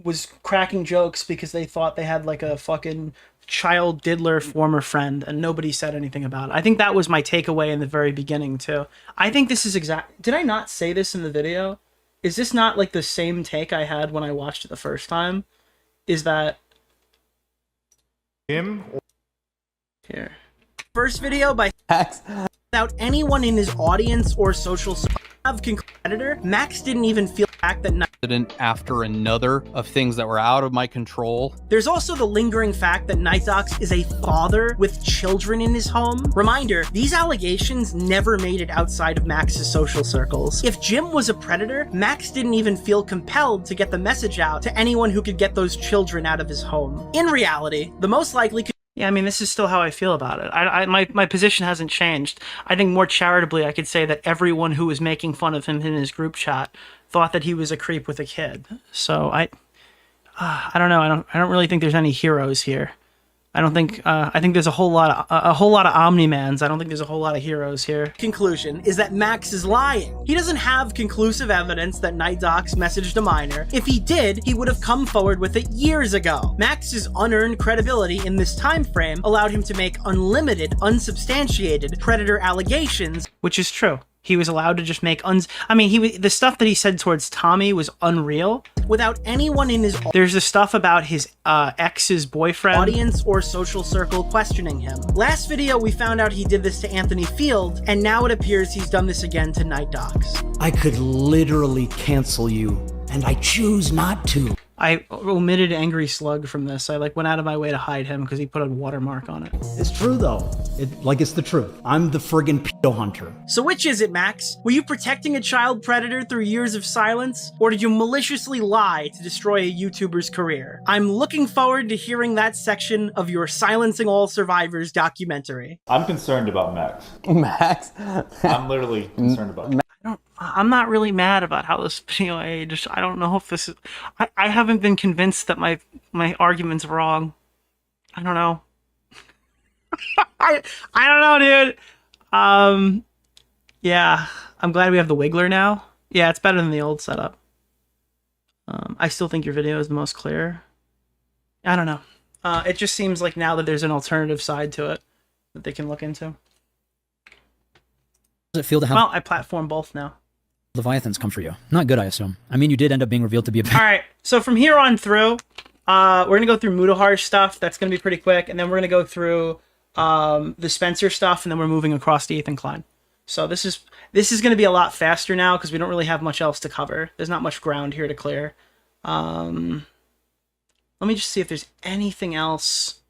was cracking jokes because they thought they had like a fucking child diddler former friend and nobody said anything about it. I think that was my takeaway in the very beginning too. I think this is did I not say this in the video? Is this not like the same take I had when I watched it the first time? Is that him? Here. First video by Max without anyone in his audience or social competitor. Max didn't even feel the fact that after another of things that were out of my control. There's also the lingering fact that NightDocs is a father with children in his home. Reminder, these allegations never made it outside of Max's social circles. If Jim was a predator, Max didn't even feel compelled to get the message out to anyone who could get those children out of his home. In reality, the most likely yeah, I mean, this is still how I feel about it. My position hasn't changed. I think more charitably, I could say that everyone who was making fun of him in his group chat thought that he was a creep with a kid. So I don't know. I don't really think there's any heroes here. I don't think. I think there's a whole lot of Omni-Mans. I don't think there's a whole lot of heroes here. Conclusion is that Max is lying. He doesn't have conclusive evidence that NightDocs messaged a minor. If he did, he would have come forward with it years ago. Max's unearned credibility in this time frame allowed him to make unlimited, unsubstantiated predator allegations, which is true. He was allowed to just make the stuff that he said towards Tommy was unreal. Without anyone in his... There's the stuff about his ex's boyfriend. Audience or social circle questioning him. Last video, we found out he did this to Anthony Field, and now it appears he's done this again to NightDocs. I could literally cancel you, and I choose not to. I omitted Angry Slug from this. I went out of my way to hide him because he put a watermark on it. It's true though. It's the truth. I'm the friggin' pedo hunter. So which is it, Max? Were you protecting a child predator through years of silence? Or did you maliciously lie to destroy a YouTuber's career? I'm looking forward to hearing that section of your Silencing All Survivors documentary. I'm concerned about Max. Max? I'm literally concerned about Max. I'm not really mad about how this video aged. I don't know if this is... I haven't been convinced that my argument's wrong. I don't know. I don't know, dude. Yeah, I'm glad we have the Wiggler now. Yeah, it's better than the old setup. I still think your video is the most clear. I don't know. It just seems like now that there's an alternative side to it that they can look into. Does it feel to have... Well, I platform both now. Leviathans come for you? Not good, I assume. I mean, you did end up being revealed to be a... All right, so from here on through, we're going to go through Mudahar's stuff. That's going to be pretty quick. And then we're going to go through the Spencer stuff, and then we're moving across to Ethan Klein. So this is going to be a lot faster now because we don't really have much else to cover. There's not much ground here to clear. Let me just see if there's anything else.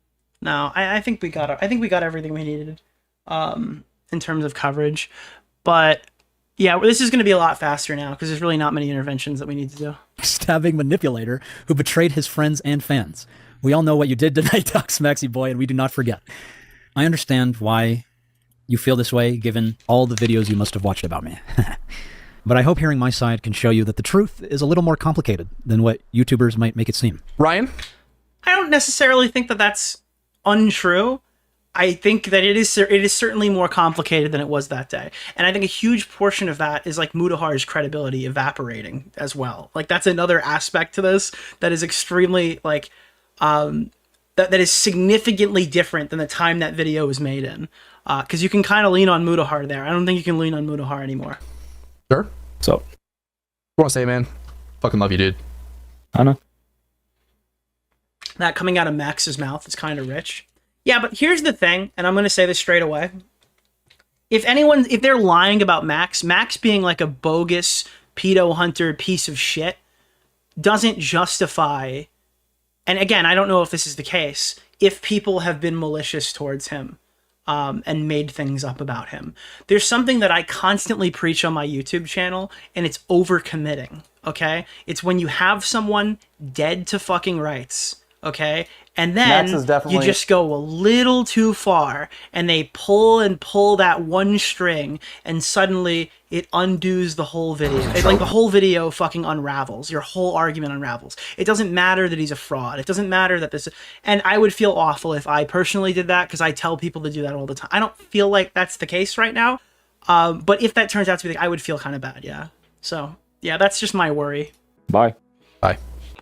No, I think we got everything we needed in terms of coverage. But yeah, this is going to be a lot faster now because there's really not many interventions that we need to do. Stabbing manipulator who betrayed his friends and fans. We all know what you did to NightDocs, Maxi Boy, and we do not forget. I understand why you feel this way, given all the videos you must have watched about me. But I hope hearing my side can show you that the truth is a little more complicated than what YouTubers might make it seem. Ryan? I don't necessarily think that that's untrue. I think that it is certainly more complicated than it was that day. And I think a huge portion of that is like Mudahar's credibility evaporating as well. Like that's another aspect to this that is extremely like, that is significantly different than the time that video was made in. Because you can kind of lean on Mudahar there. I don't think you can lean on Mudahar anymore. Sure. So, what do you want to say, man? Fucking love you, dude. I know. That coming out of Max's mouth is kind of rich. Yeah, but here's the thing, and I'm going to say this straight away. If they're lying about Max being like a bogus pedo hunter piece of shit, doesn't justify, and again, I don't know if this is the case, if people have been malicious towards him. And made things up about him. There's something that I constantly preach on my YouTube channel, and it's overcommitting, okay? It's when you have someone dead to fucking rights, okay? And then you just go a little too far, and they pull that one string, and suddenly it undoes the whole video. It's like the whole video fucking unravels. Your whole argument unravels. It doesn't matter that he's a fraud. It doesn't matter that this... And I would feel awful if I personally did that, because I tell people to do that all the time. I don't feel like that's the case right now. But if that turns out to be I would feel kind of bad, yeah. So, yeah, that's just my worry. Bye. Bye.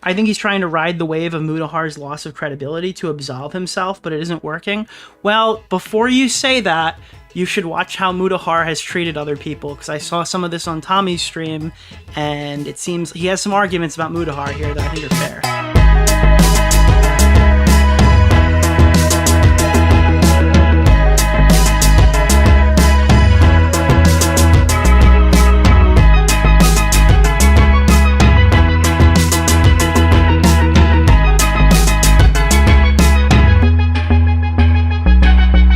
I think he's trying to ride the wave of Mudahar's loss of credibility to absolve himself, but it isn't working. Well, before you say that, you should watch how Mudahar has treated other people, because I saw some of this on Tommy's stream, and it seems he has some arguments about Mudahar here that I think are fair.